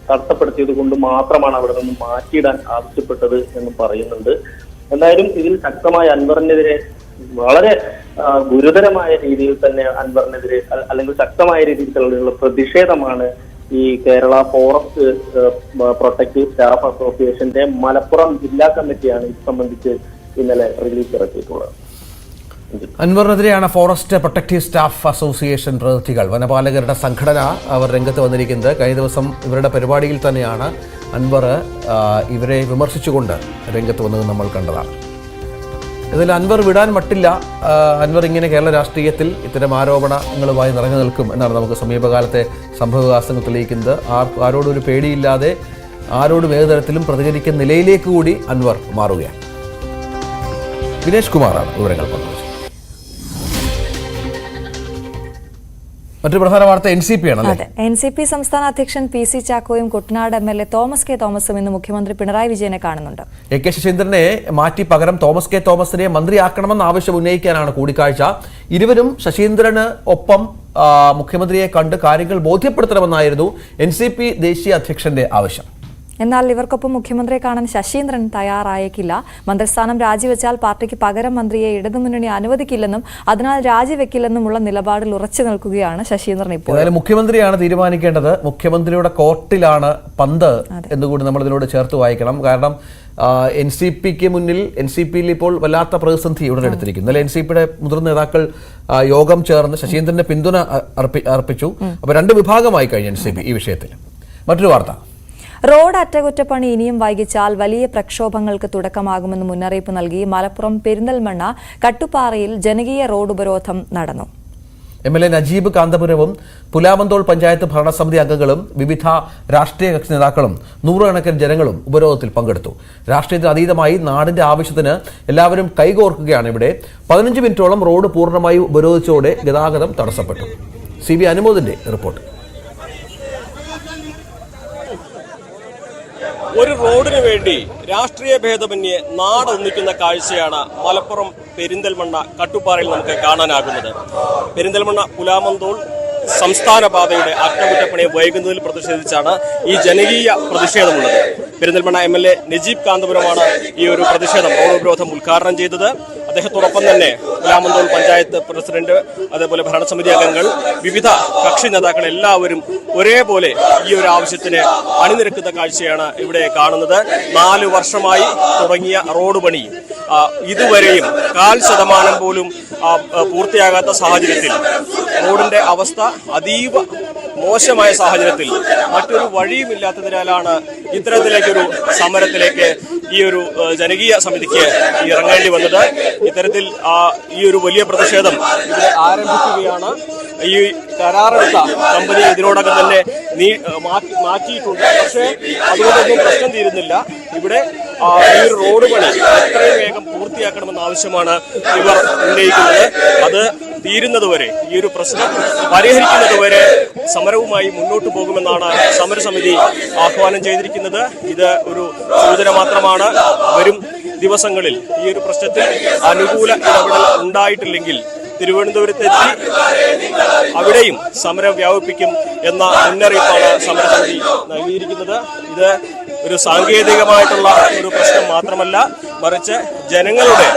തടസ്സപ്പെടുത്തിയത് കൊണ്ട് മാത്രമാണ് അവിടെ നിന്ന് മാറ്റിയിടാൻ ആവശ്യപ്പെട്ടത് എന്ന് പറയുന്നുണ്ട്. എന്തായാലും ഇതിൽ ശക്തമായ അൻവറിനെതിരെ വളരെ ഗുരുതരമായ രീതിയിൽ തന്നെ അൻവറിനെതിരെ അല്ലെങ്കിൽ ശക്തമായ രീതിയിലുള്ള പ്രതിഷേധമാണ് ഈ കേരള ഫോറസ്റ്റ് പ്രൊട്ടക്റ്റീവ് സ്റ്റാഫ് അസോസിയേഷന്റെ മലപ്പുറം ജില്ലാ കമ്മിറ്റിയാണ് ഇത് സംബന്ധിച്ച് ഇന്നലെ റിലീസ് ഇറക്കിയിട്ടുള്ളത്. അൻവറിനെതിരെയാണ് ഫോറസ്റ്റ് പ്രൊട്ടക്റ്റീവ് സ്റ്റാഫ് അസോസിയേഷൻ പ്രതിനിധികൾ, വനപാലകരുടെ സംഘടന, അവർ രംഗത്ത് വന്നിരിക്കുന്നത്. കഴിഞ്ഞ ദിവസം ഇവരുടെ പരിപാടിയിൽ തന്നെയാണ് അൻവർ ഇവരെ വിമർശിച്ചുകൊണ്ട് രംഗത്ത് വന്നത് നമ്മൾ കണ്ടതാണ്. ഇതിൽ അൻവർ വിടാൻ മട്ടില്ല. അൻവർ ഇങ്ങനെ കേരള രാഷ്ട്രീയത്തിൽ ഇത്തരം ആരോപണങ്ങളുമായി നിറഞ്ഞു നിൽക്കും എന്നാണ് നമുക്ക് സമീപകാലത്തെ സംഭവവികാസങ്ങൾ തെളിയിക്കുന്നത്. ആരോടും ഒരു പേടിയില്ലാതെ ആരോടും ഏത് തരത്തിലും പ്രതികരിക്കുന്ന നിലയിലേക്ക് കൂടി അൻവർ മാറുകയാണ്. വിനേഷ് കുമാറാണ് വിവരങ്ങൾ പങ്കുവച്ചത്. മറ്റൊരു പ്രധാന വാർത്ത NCP ആണ്. അതെ, NCP സംസ്ഥാന അധ്യക്ഷൻ PC ചാക്കോയും കുട്ടനാട് MLA തോമസ് കെ തോമസും ഇന്ന് മുഖ്യമന്ത്രി പിണറായി വിജയനെ കാണുന്നുണ്ട്. AK ശശീന്ദ്രനെ മാറ്റി പകരം തോമസ് കെ തോമസിനെ മന്ത്രിയാക്കണമെന്ന ആവശ്യം ഉന്നയിക്കാനാണ് കൂടിക്കാഴ്ച. ഇരുവരും ശശീന്ദ്രന് ഒപ്പം മുഖ്യമന്ത്രിയെ കണ്ട് കാര്യങ്ങൾ ബോധ്യപ്പെടുത്തണമെന്നായിരുന്നു NCP ദേശീയ അധ്യക്ഷന്റെ ആവശ്യം. എന്നാൽ ഇവർക്കൊപ്പം മുഖ്യമന്ത്രിയെ കാണാൻ ശശീന്ദ്രൻ തയ്യാറായേക്കില്ല. മന്ത്രിസ്ഥാനം രാജിവെച്ചാൽ പാർട്ടിക്ക് പകരം മന്ത്രിയെ ഇടതുമുന്നണി അനുവദിക്കില്ലെന്നും അതിനാൽ രാജിവെക്കില്ലെന്നുമുള്ള നിലപാടിൽ ഉറച്ചു നിൽക്കുകയാണ് ശശീന്ദ്രൻ. ഇപ്പോൾ മുഖ്യമന്ത്രിയാണ് തീരുമാനിക്കേണ്ടത്. മുഖ്യമന്ത്രിയുടെ കോർട്ടിലാണ് പന്ത് എന്നുകൂടി നമ്മൾ ഇതിനോട് ചേർത്ത് വായിക്കണം. കാരണം NCPക്ക് മുന്നിൽ NCPയിൽ ഇപ്പോൾ വല്ലാത്ത പ്രതിസന്ധി ഉടലെടുത്തിരിക്കുന്നു. ഇന്നലെ NCPയുടെ മുതിർന്ന നേതാക്കൾ യോഗം ചേർന്ന് ശശീന്ദ്രന്റെ പിന്തുണ അർപ്പിച്ചു. അപ്പോൾ രണ്ട് വിഭാഗമായി കഴിഞ്ഞു NCP ഈ വിഷയത്തിൽ. മറ്റൊരു വാർത്ത, റോഡ് അറ്റകുറ്റപ്പണി ഇനിയും വൈകിച്ചാൽ വലിയ പ്രക്ഷോഭങ്ങൾക്ക് തുടക്കമാകുമെന്ന് മുന്നറിയിപ്പ് നൽകി മലപ്പുറം പെരിന്തൽമണ്ണ കട്ടുപാറയിൽ ജനകീയ റോഡ് ഉപരോധം നടന്നു. MLA നജീബ് കാന്തപുരവും പുലാമന്തോൾ പഞ്ചായത്ത് ഭരണസമിതി അംഗങ്ങളും വിവിധ രാഷ്ട്രീയ കക്ഷി നേതാക്കളും നൂറുകണക്കിന് ജനങ്ങളും ഉപരോധത്തിൽ പങ്കെടുത്തു. രാഷ്ട്രീയത്തിന് അതീതമായി നാടിന്റെ ആവശ്യത്തിന് എല്ലാവരും കൈകോർക്കുകയാണ് ഇവിടെ. 15 മിനിറ്റോളം റോഡ് പൂർണ്ണമായി ഉപരോധിച്ചതോടെ ഗതാഗതം തടസ്സപ്പെട്ടു. CB അനുമോദിന്റെ റിപ്പോർട്ട്. ഒരു റോഡിന് വേണ്ടി രാഷ്ട്രീയ ഭേദമന്യേ നാടൊന്നിക്കുന്ന കാഴ്ചയാണ് മലപ്പുറം പെരിന്തൽമണ്ണ കട്ടുപ്പാറയിൽ നമുക്ക് കാണാനാകുന്നത്. പെരിന്തൽമണ്ണ പുലാമന്തോൾ സംസ്ഥാന പാതയുടെ അറ്റകുറ്റപ്പണി വൈകുന്നതിൽ പ്രതിഷേധിച്ചാണ് ഈ ജനകീയ പ്രതിഷേധമുള്ളത്. പെരിന്തൽമണ്ണ MLA നജീബ് കാന്തപുരമാണ് ഈ ഒരു പ്രതിഷേധം റോഡ് ഉപരോധം ഉദ്ഘാടനം ചെയ്തത്. അദ്ദേഹത്തോടൊപ്പം തന്നെ പുലാമന്തോൾ പഞ്ചായത്ത് പ്രസിഡന്റ്, അതേപോലെ ഭരണസമിതി അംഗങ്ങൾ, വിവിധ കക്ഷി നേതാക്കൾ എല്ലാവരും ഒരേപോലെ ഈ ഒരു ആവശ്യത്തിന് അണിനിരക്കുന്ന കാഴ്ചയാണ് ഇവിടെ കാണുന്നത്. 4 വർഷമായി തുടങ്ങിയ റോഡ് പണി ഇതുവരെയും 0.5% പോലും പൂർത്തിയാകാത്ത സാഹചര്യത്തിൽ, റോഡിന്റെ അവസ്ഥ അതീവ മോശമായ സാഹചര്യത്തിൽ മറ്റൊരു വഴിയുമില്ലാത്തതിനാലാണ് ഇത്തരത്തിലേക്കൊരു സമരത്തിലേക്ക് ഈ ഒരു ജനകീയ സമിതിക്ക് ഇറങ്ങേണ്ടി വന്നത്. ഇത്തരത്തിൽ ഈ ഒരു വലിയ പ്രതിഷേധം ഇവിടെ ആരംഭിക്കുകയാണ്. ഈ കരാറെടുത്ത കമ്പനി ഇതിനോടകം തന്നെ മാറ്റിയിട്ടുണ്ട്. പക്ഷേ അതുകൊണ്ടൊന്നും പ്രശ്നം തീരുന്നില്ല. ഇവിടെ ഈ ഒരു റോഡ് പണി എത്രയും വേഗം പൂർത്തിയാക്കണമെന്ന ആവശ്യമാണ് ഇവർ ഉന്നയിക്കുന്നത്. അത് തീരുന്നതുവരെ, ഈ ഒരു പ്രശ്നം പരിഹരിക്കുന്നതുവരെ സമരവുമായി മുന്നോട്ട് പോകുമെന്നാണ് സമരസമിതി ആഹ്വാനം ചെയ്തിരിക്കുന്നത്. ഇത് ഒരു സൂചന മാത്രമാണ്. വരും ദിവസങ്ങളിൽ ഈ ഒരു പ്രശ്നത്തിൽ അനുകൂല ഇടപെടൽ ഉണ്ടായിട്ടില്ലെങ്കിൽ തിരുവനന്തപുരത്തെത്തി അവിടെയും സമരം വ്യാപിപ്പിക്കും എന്ന മുന്നറിയിപ്പാണ് സമരസമിതി നൽകിയിരിക്കുന്നത്. ഇത് ഒരു സാങ്കേതികമായിട്ടുള്ള ഒരു പ്രശ്നം മാത്രമല്ല, മറിച്ച് ജനങ്ങളുടെ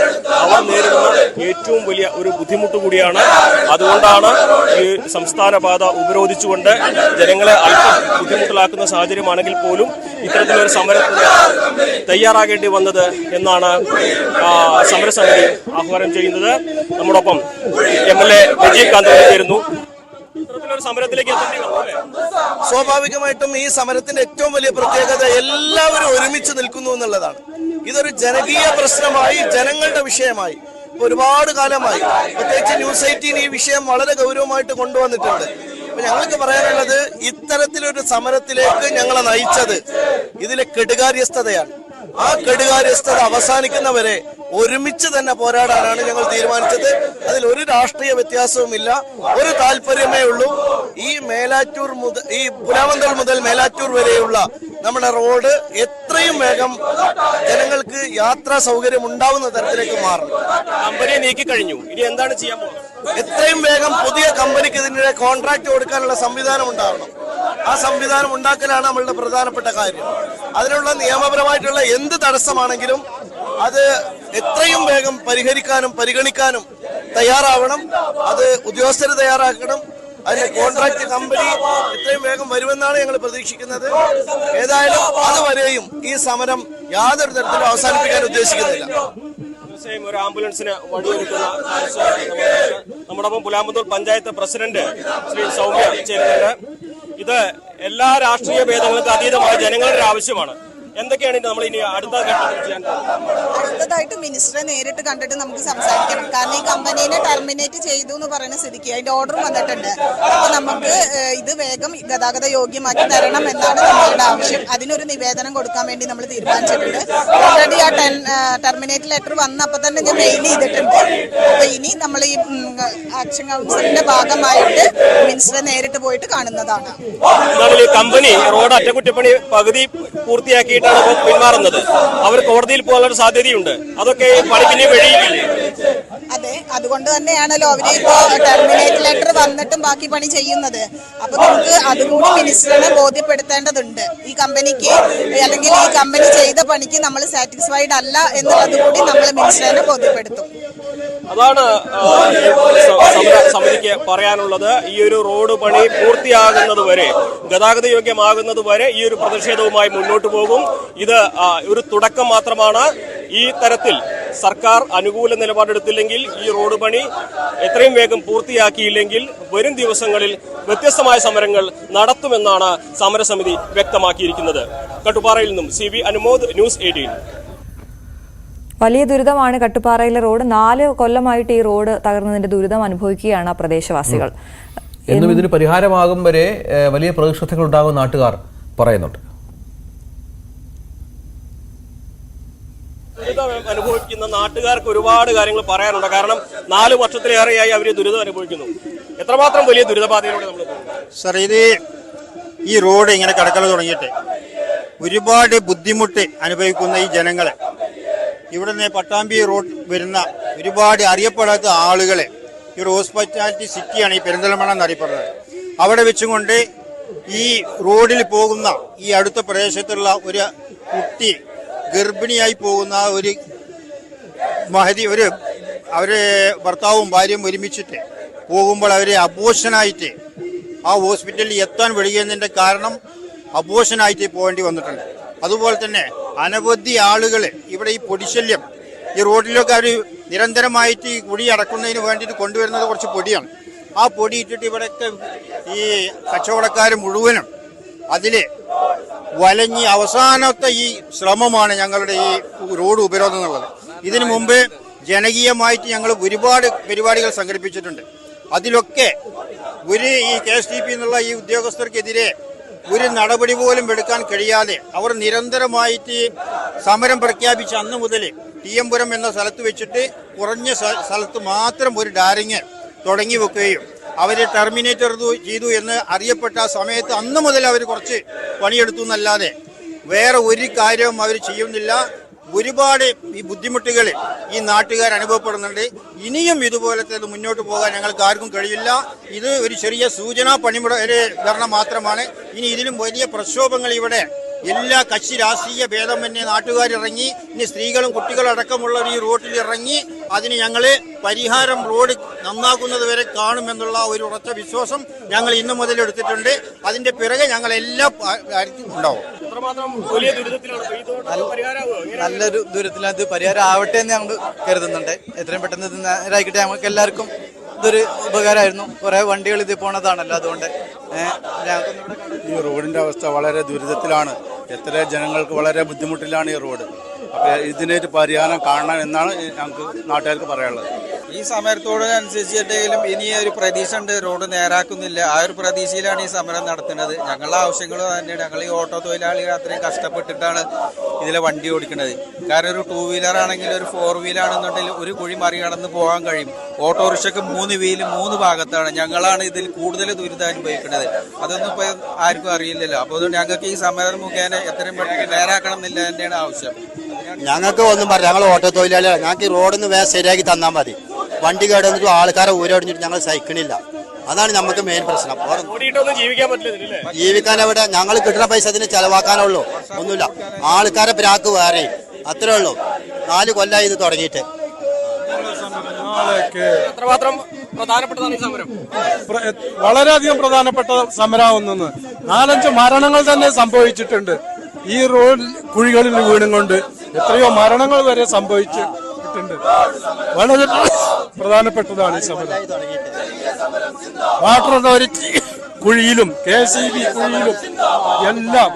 അവർ നേരിടുന്ന ഏറ്റവും വലിയ ഒരു ബുദ്ധിമുട്ട് കൂടിയാണ്. അതുകൊണ്ടാണ് ഈ സംസ്ഥാന പാത ഉപരോധിച്ചുകൊണ്ട് ജനങ്ങളെ അല്പം ബുദ്ധിമുട്ടിലാക്കുന്ന സാഹചര്യമാണെങ്കിൽ പോലും ഇത്തരത്തിലൊരു സമരത്തിന് തയ്യാറാകേണ്ടി വന്നത് എന്നാണ് സമരസമിതി ആഹ്വാനം ചെയ്യുന്നത്. നമ്മോടൊപ്പം MLA നജീബ് കാന്തപുരം ചേരുന്നു. സമരത്തിലേക്ക് സ്വാഭാവികമായിട്ടും ഈ സമരത്തിന്റെ ഏറ്റവും വലിയ പ്രത്യേകത എല്ലാവരും ഒരുമിച്ച് നിൽക്കുന്നു എന്നുള്ളതാണ്. ഇതൊരു ജനകീയ പ്രശ്നമായി, ജനങ്ങളുടെ വിഷയമായി ഒരുപാട് കാലമായി, പ്രത്യേകിച്ച് ന്യൂസ് 18 ഈ വിഷയം വളരെ ഗൗരവമായിട്ട് കൊണ്ടുവന്നിട്ടുണ്ട്. അപ്പൊ ഞങ്ങൾക്ക് പറയാനുള്ളത്, ഇത്തരത്തിലൊരു സമരത്തിലേക്ക് ഞങ്ങളെ നയിച്ചത് ഇതിലെ കെടുകാര്യസ്ഥതയാണ്. ആ കെടുകാര്യസ്ഥത അവസാനിക്കുന്നവരെ ഒരുമിച്ച് തന്നെ പോരാടാനാണ് ഞങ്ങൾ തീരുമാനിച്ചത്. അതിൽ ഒരു രാഷ്ട്രീയ വ്യത്യാസവുമില്ല. ഒരു താല്പര്യമേ ഉള്ളൂ, ഈ മേലാറ്റൂർ മുതൽ, ഈ പുലാമന്തോൾ മുതൽ മേലാറ്റൂർ വരെയുള്ള നമ്മുടെ റോഡ് എത്രയും വേഗം ജനങ്ങൾക്ക് യാത്രാ സൗകര്യം ഉണ്ടാവുന്ന തരത്തിലേക്ക് മാറണം. കമ്പനിയെ നീക്കി കഴിഞ്ഞു, ഇനി എന്താണ് ചെയ്യാൻ പോകുന്നത്? എത്രയും വേഗം പുതിയ കമ്പനിക്ക് ഇതിന്റെ കോൺട്രാക്ട് കൊടുക്കാനുള്ള സംവിധാനം ഉണ്ടാവണം. ആ സംവിധാനം ഉണ്ടാക്കലാണ് നമ്മളുടെ പ്രധാനപ്പെട്ട കാര്യം. അതിനുള്ള നിയമപരമായിട്ടുള്ള എന്ത് തടസ്സമാണെങ്കിലും അത് എത്രയും വേഗം പരിഹരിക്കാനും പരിഗണിക്കാനും തയ്യാറാവണം. അത് ഉദ്യോഗസ്ഥർ തയ്യാറാക്കണം. അതിന്റെ കോൺട്രാക്ട് കമ്പനി എത്രയും വേഗം വരുമെന്നാണ് ഞങ്ങൾ പ്രതീക്ഷിക്കുന്നത്. ഏതായാലും അതുവരെയും ഈ സമരം യാതൊരു തരത്തിലും അവസാനിപ്പിക്കാൻ ഉദ്ദേശിക്കുന്നില്ല. ഒരു ആംബുലൻസിന് വഴിയൊരുക്കുന്ന കാഴ്ച നമ്മോടൊപ്പം പുലാമന്തോൾ പഞ്ചായത്ത് പ്രസിഡന്റ് ശ്രീ സൗമ്യ ചേരുന്നുണ്ട്. ഇത് എല്ലാ രാഷ്ട്രീയ ഭേദങ്ങൾക്കും അതീതമായ ജനങ്ങളുടെ ആവശ്യമാണ്. എന്തൊക്കെയാണ് നമ്മൾ ഇനി അടുത്ത ഘട്ടത്തിൽ ചെയ്യാൻ പോകുന്നത്? അടുത്തതായിട്ട് മിനിസ്റ്ററെ നേരിട്ട് കണ്ടിട്ട് നമുക്ക് സംസാരിക്കണം. കാരണം ഈ കമ്പനീനെ ടെർമിനേറ്റ് ചെയ്തു എന്ന് പറയുന്ന സ്ഥിതിക്ക് അതിന്റെ ഓർഡർ വന്നിട്ടുണ്ട്. അപ്പൊ നമുക്ക് ഇത് വേഗം ഗതാഗത യോഗ്യമാക്കി തരണം എന്നാണ് നമ്മളുടെ ആവശ്യം. അതിനൊരു നിവേദനം കൊടുക്കാൻ വേണ്ടി നമ്മൾ തീരുമാനിച്ചിട്ടുണ്ട്. ഓൾറെഡി ആ ടെർമിനേറ്റ് ലെറ്റർ വന്നപ്പോൾ തന്നെ ഞാൻ മെയിൽ ചെയ്തിട്ടുണ്ട്. അപ്പൊ ഇനി നമ്മൾ ഈ ആക്ഷൻ കൗൺസിലിന്റെ ഭാഗമായിട്ട് മിനിസ്റ്ററെ നേരിട്ട് പോയിട്ട് കാണുന്നതാണ്. കമ്പനി റോഡ് അറ്റകുറ്റപ്പണി പകുതി പൂർത്തിയാക്കിയിട്ടാണ് ഇപ്പോൾ പിന്മാറുന്നത്. അവർ കോടതിയിൽ പോകാനുള്ള സാധ്യതയുണ്ട്. അതൊക്കെ പണിക്കിനെ വഴിയില്ലേ? അതെ, അതുകൊണ്ട് തന്നെയാണല്ലോ അവര് ഇപ്പോ ടെർമിനേറ്റ് ലെറ്റർ വന്നിട്ടും ബാക്കി പണി ചെയ്യുന്നത്. അപ്പൊ നമുക്ക് അതുകൂടി മിനിസ്റ്ററിനെ ബോധ്യപ്പെടുത്തേണ്ടതുണ്ട്. ഈ കമ്പനിക്ക് അല്ലെങ്കിൽ ഈ കമ്പനി ചെയ്ത പണിക്ക് നമ്മൾ സാറ്റിസ്ഫൈഡ് അല്ല എന്നുള്ളത് കൂടി നമ്മൾ മിനിസ്റ്ററിനെ ബോധ്യപ്പെടുത്തും. അതാണ് സമിതിക്ക് പറയാനുള്ളത്. ഈ ഒരു റോഡ് പണി പൂർത്തിയാകുന്നത് വരെ, ഗതാഗത യോഗ്യമാകുന്നത് വരെ ഈ ഒരു പ്രതിഷേധവുമായി മുന്നോട്ട് പോകും. ഇത് ഒരു തുടക്കം മാത്രമാണ്. ഈ തരത്തിൽ സർക്കാർ അനുകൂല നിലപാടെടുത്തില്ലെങ്കിൽ, ഈ റോഡ് പണി എത്രയും വേഗം പൂർത്തിയാക്കിയില്ലെങ്കിൽ വരും ദിവസങ്ങളിൽ വ്യത്യസ്തമായ സമരങ്ങൾ നടത്തുമെന്നാണ് സമരസമിതി വ്യക്തമാക്കിയിരിക്കുന്നത്. കട്ടുപാറയിൽ നിന്നും CB അനുമോദ്, ന്യൂസ് 18. വലിയ ദുരിതമാണ് കട്ടുപാറയിലെ റോഡ്. 4 കൊല്ലമായിട്ട് ഈ റോഡ് തകർന്നതിന്റെ ദുരിതം അനുഭവിക്കുകയാണ് പ്രദേശവാസികൾ. എന്നും ഇതിന് പരിഹാരമാകും വരെ വലിയ പ്രതിഷേധങ്ങൾ ഉണ്ടാകും നാട്ടുകാർ പറയുന്നുണ്ട്. ദുരിതം അനുഭവിക്കുന്ന നാട്ടുകാർക്ക് ഒരുപാട് കാര്യങ്ങൾ പറയാനുണ്ട്. കാരണം 4 വർഷത്തിലേറെയായി അവർ ദുരിതം അനുഭവിക്കുന്നു. എത്രമാത്രം വലിയ ദുരിതബാധയിലൂടെ നമ്മൾ സാർ, ഇത് ഈ റോഡ് ഇങ്ങനെ കിടക്കൽ തുടങ്ങിയിട്ട് ഒരുപാട് ബുദ്ധിമുട്ട് അനുഭവിക്കുന്ന ഈ ജനങ്ങളെ, ഇവിടുന്ന് പട്ടാമ്പി റോഡ് വരുന്ന ഒരുപാട് അറിയപ്പെടാത്ത ആളുകളെ, ഈ ഒരു ഹോസ്പിറ്റാലിറ്റി സിറ്റിയാണ് ഈ പെരിന്തൽമണ്ണ എന്നറിയപ്പെടുന്നത്. അവിടെ വെച്ചുകൊണ്ട് ഈ റോഡിൽ പോകുന്ന ഈ അടുത്ത പ്രദേശത്തുള്ള ഒരു കുട്ടി ഗർഭിണിയായി പോകുന്ന ഒരു അവര് ഭർത്താവും ഭാര്യയും ഒരുമിച്ചിട്ട് പോകുമ്പോൾ അവരെ അബോഷനായിട്ട് ആ ഹോസ്പിറ്റലിൽ എത്താൻ വൈകിയതിന്റെ കാരണം അബോഷനായിട്ട് പോകേണ്ടി വന്നിട്ടുണ്ട്. അതുപോലെ തന്നെ അനവധി ആളുകൾ ഇവിടെ ഈ പൊടിശല്യം, ഈ റോഡിലൊക്കെ അവർ നിരന്തരമായിട്ട് ഈ കുടി അടക്കുന്നതിന് വേണ്ടിയിട്ട് കൊണ്ടുവരുന്നത് കുറച്ച് പൊടിയാണ്. ആ പൊടി ഇട്ടിട്ട് ഇവിടെയൊക്കെ ഈ കച്ചവടക്കാർ മുഴുവനും അതിൽ വലഞ്ഞി അവസാനത്തെ ഈ ശ്രമമാണ് ഞങ്ങളുടെ ഈ റോഡ് ഉപരോധം എന്നുള്ളത്. ഇതിനു മുമ്പ് ജനകീയമായിട്ട് ഞങ്ങൾ ഒരുപാട് പരിപാടികൾ സംഘടിപ്പിച്ചിട്ടുണ്ട്. അതിലൊക്കെ ഈ KSTP എന്നുള്ള ഈ ഉദ്യോഗസ്ഥർക്കെതിരെ ഒരു നടപടി പോലും എടുക്കാൻ കഴിയാതെ അവർ നിരന്തരമായിട്ട് സമരം പ്രഖ്യാപിച്ച അന്ന് മുതൽ ടിയമ്പുരം എന്ന സ്ഥലത്ത് വെച്ചിട്ട് കുറഞ്ഞ സ്ഥലത്ത് മാത്രം ഒരു ഡാരിങ് തുടങ്ങി വെക്കുകയും അവർ ടെർമിനേറ്റർ ചെയ്തു എന്ന് അറിയപ്പെട്ട സമയത്ത് അന്ന് മുതൽ അവർ കുറച്ച് പണിയെടുത്തു എന്നല്ലാതെ വേറെ ഒരു കാര്യവും അവർ ചെയ്യുന്നില്ല. ഒരുപാട് ഈ ബുദ്ധിമുട്ടുകൾ ഈ നാട്ടുകാർ അനുഭവപ്പെടുന്നുണ്ട്. ഇനിയും ഇതുപോലത്തെ മുന്നോട്ട് പോകാൻ ഞങ്ങൾക്ക് ആർക്കും കഴിയില്ല. ഇത് ഒരു ചെറിയ സൂചനാ പണിമുടരണം മാത്രമാണ്. ഇനി ഇതിലും വലിയ പ്രക്ഷോഭങ്ങൾ ഇവിടെ എല്ലാ കക്ഷി രാഷ്ട്രീയ ഭേദമന്യേ നാട്ടുകാരിറങ്ങി, ഇനി സ്ത്രീകളും കുട്ടികളും അടക്കമുള്ളവർ ഈ റോഡിൽ ഇറങ്ങി അതിന് ഞങ്ങൾ പരിഹാരം റോഡ് നന്നാക്കുന്നത് വരെ കാണുമെന്നുള്ള ഒരു ഉറച്ച വിശ്വാസം ഞങ്ങൾ ഇന്നു മുതൽ എടുത്തിട്ടുണ്ട്. അതിന്റെ പിറകെ ഞങ്ങൾ എല്ലാ കാര്യത്തിലും ഉണ്ടാവും. നല്ലൊരു ദൂരത്തിലത് പരിഹാരം ആവട്ടെ എന്ന് ഞങ്ങൾ കരുതുന്നുണ്ട്. എത്രയും പെട്ടെന്ന് ഇത് നേരായിക്കിട്ടെ. നമുക്ക് എല്ലാവർക്കും ഇതൊരു ഉപകാരമായിരുന്നു. കുറെ വണ്ടികൾ ഇത് പോണതാണല്ലോ, അതുകൊണ്ട് ഈ റോഡിന്റെ അവസ്ഥ വളരെ ദുരിതത്തിലാണ്. എത്ര ജനങ്ങൾക്ക് വളരെ ബുദ്ധിമുട്ടിലാണ് ഈ റോഡ്. അപ്പൊ ഇതിനൊരു പരിഹാരം കാണണം എന്നാണ് ഞങ്ങൾക്ക് നാട്ടുകാർക്ക് പറയാനുള്ളത്. ഈ സമരത്തോടനുസരിച്ചിട്ടെങ്കിലും ഇനി ഒരു പ്രതീക്ഷ ഉണ്ട്, റോഡ് നേരാക്കുന്നില്ല. ആ ഒരു പ്രതീക്ഷയിലാണ് ഈ സമരം നടത്തുന്നത്. ഞങ്ങളുടെ ആവശ്യങ്ങൾ തന്നെയാണ്. ഞങ്ങൾ ഈ ഓട്ടോ തൊഴിലാളികൾ അത്രയും കഷ്ടപ്പെട്ടിട്ടാണ് ഇതിലെ വണ്ടി ഓടിക്കുന്നത്. കാരണം ഒരു 2 വീലർ ആണെങ്കിൽ ഒരു 4 വീലാണെന്നുണ്ടെങ്കിൽ ഒരു കുഴി മറികടന്ന് പോകാൻ കഴിയും. ഓട്ടോറിക്ഷയ്ക്ക് 3 വീല് 3 ഭാഗത്താണ്. ഞങ്ങളാണ് ഇതിൽ കൂടുതൽ ദുരിതം അനുഭവിക്കുന്നത്. അതൊന്നും ഇപ്പോൾ ആർക്കും അറിയില്ലല്ലോ. അപ്പോൾ ഞങ്ങൾക്ക് ഈ സമരം മുഖേന എത്രയും പെട്ടെന്ന് നേരാക്കണം എന്നില്ല തന്നെയാണ് ആവശ്യം. ഞങ്ങൾക്ക് ഒന്നും പറയാം, ഞങ്ങൾ ഓട്ടോ തൊഴിലാളികളാണ്. ഞങ്ങൾക്ക് ഈ റോഡൊന്ന് വേഗം ശരിയാക്കി തന്നാൽ മതി. വണ്ടി കേടുവന്നിട്ട് ആൾക്കാരെ ഊരൊടിഞ്ഞിട്ട് ഞങ്ങൾ സഹിക്കണില്ല. അതാണ് നമുക്ക് മെയിൻ പ്രശ്നം. ജീവിക്കാൻ എവിടെ? ഞങ്ങൾ കിട്ടുന്ന പൈസ അതിന് ചെലവാക്കാനുള്ളൂ, ഒന്നുമില്ല. ആൾക്കാരെ പ്രാക്ക് വേറെ, അത്രേ ഉള്ളൂ. 4 കൊല്ലമായി ഇത് തുടങ്ങിയിട്ട്. വളരെയധികം പ്രധാനപ്പെട്ട സമരമാവുന്നു. 4-5 മരണങ്ങൾ തന്നെ സംഭവിച്ചിട്ടുണ്ട് ഈ റോഡ് കുഴികളിൽ വീണും കൊണ്ട്. എത്രയോ മരണങ്ങൾ വരെ സംഭവിച്ചിട്ടുണ്ട്. വളരെ പ്രധാനപ്പെട്ടതാണ് ഈ സമരം. വാട്ടർ അതോറിറ്റി കുഴിയിലും KCB കുഴിയിലും എല്ലാം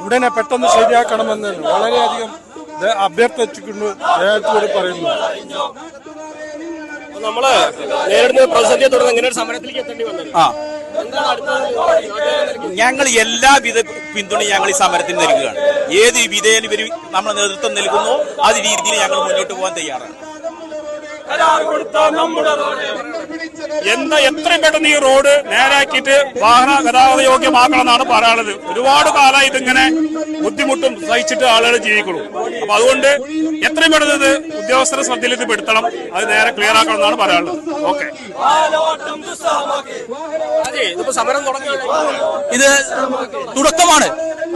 ഉടനെ പെട്ടെന്ന് ശരിയാക്കണമെന്ന് വളരെയധികം അഭ്യർത്ഥിച്ചുകൊണ്ട് അദ്ദേഹത്തോട് പറയുന്നു. നമ്മള് നേരിടുന്ന പ്രതിസന്ധിയെ തുടർന്ന് എങ്ങനെ ഒരു സമരത്തിലേക്ക് എത്തേണ്ടി വന്നത്? ഞങ്ങൾ എല്ലാവിധ പിന്തുണയും ഞങ്ങൾ ഈ സമരത്തിന് നൽകുകയാണ്. ഏത് വിധേയൻ ഇവർ നമ്മളെ നേതൃത്വം നൽകുന്നു അത് രീതിയിൽ ഞങ്ങൾ മുന്നോട്ട് പോകാൻ തയ്യാറാണ്. എത്രയും പെട്ടെന്ന് ഈ റോഡ് നേരാക്കിയിട്ട് വാഹന ഗതാഗത യോഗ്യമാക്കണമെന്നാണ് പറയാനുള്ളത്. ഒരുപാട് കാലമായി ഇതിങ്ങനെ ബുദ്ധിമുട്ടും സഹിച്ചിട്ട് ആളുകൾ ജീവിക്കുള്ളൂ. അപ്പൊ അതുകൊണ്ട് എത്രയും പെട്ടെന്ന് ഇത് ഉദ്യോഗസ്ഥരുടെ ശ്രദ്ധയിൽ ഇത് പെടുത്തണം, അത് നേരെ ക്ലിയർ ആക്കണം എന്നാണ് പറയാനുള്ളത്. ഓക്കെ, സമരം തുടങ്ങി, ഇത് തുടക്കമാണ്.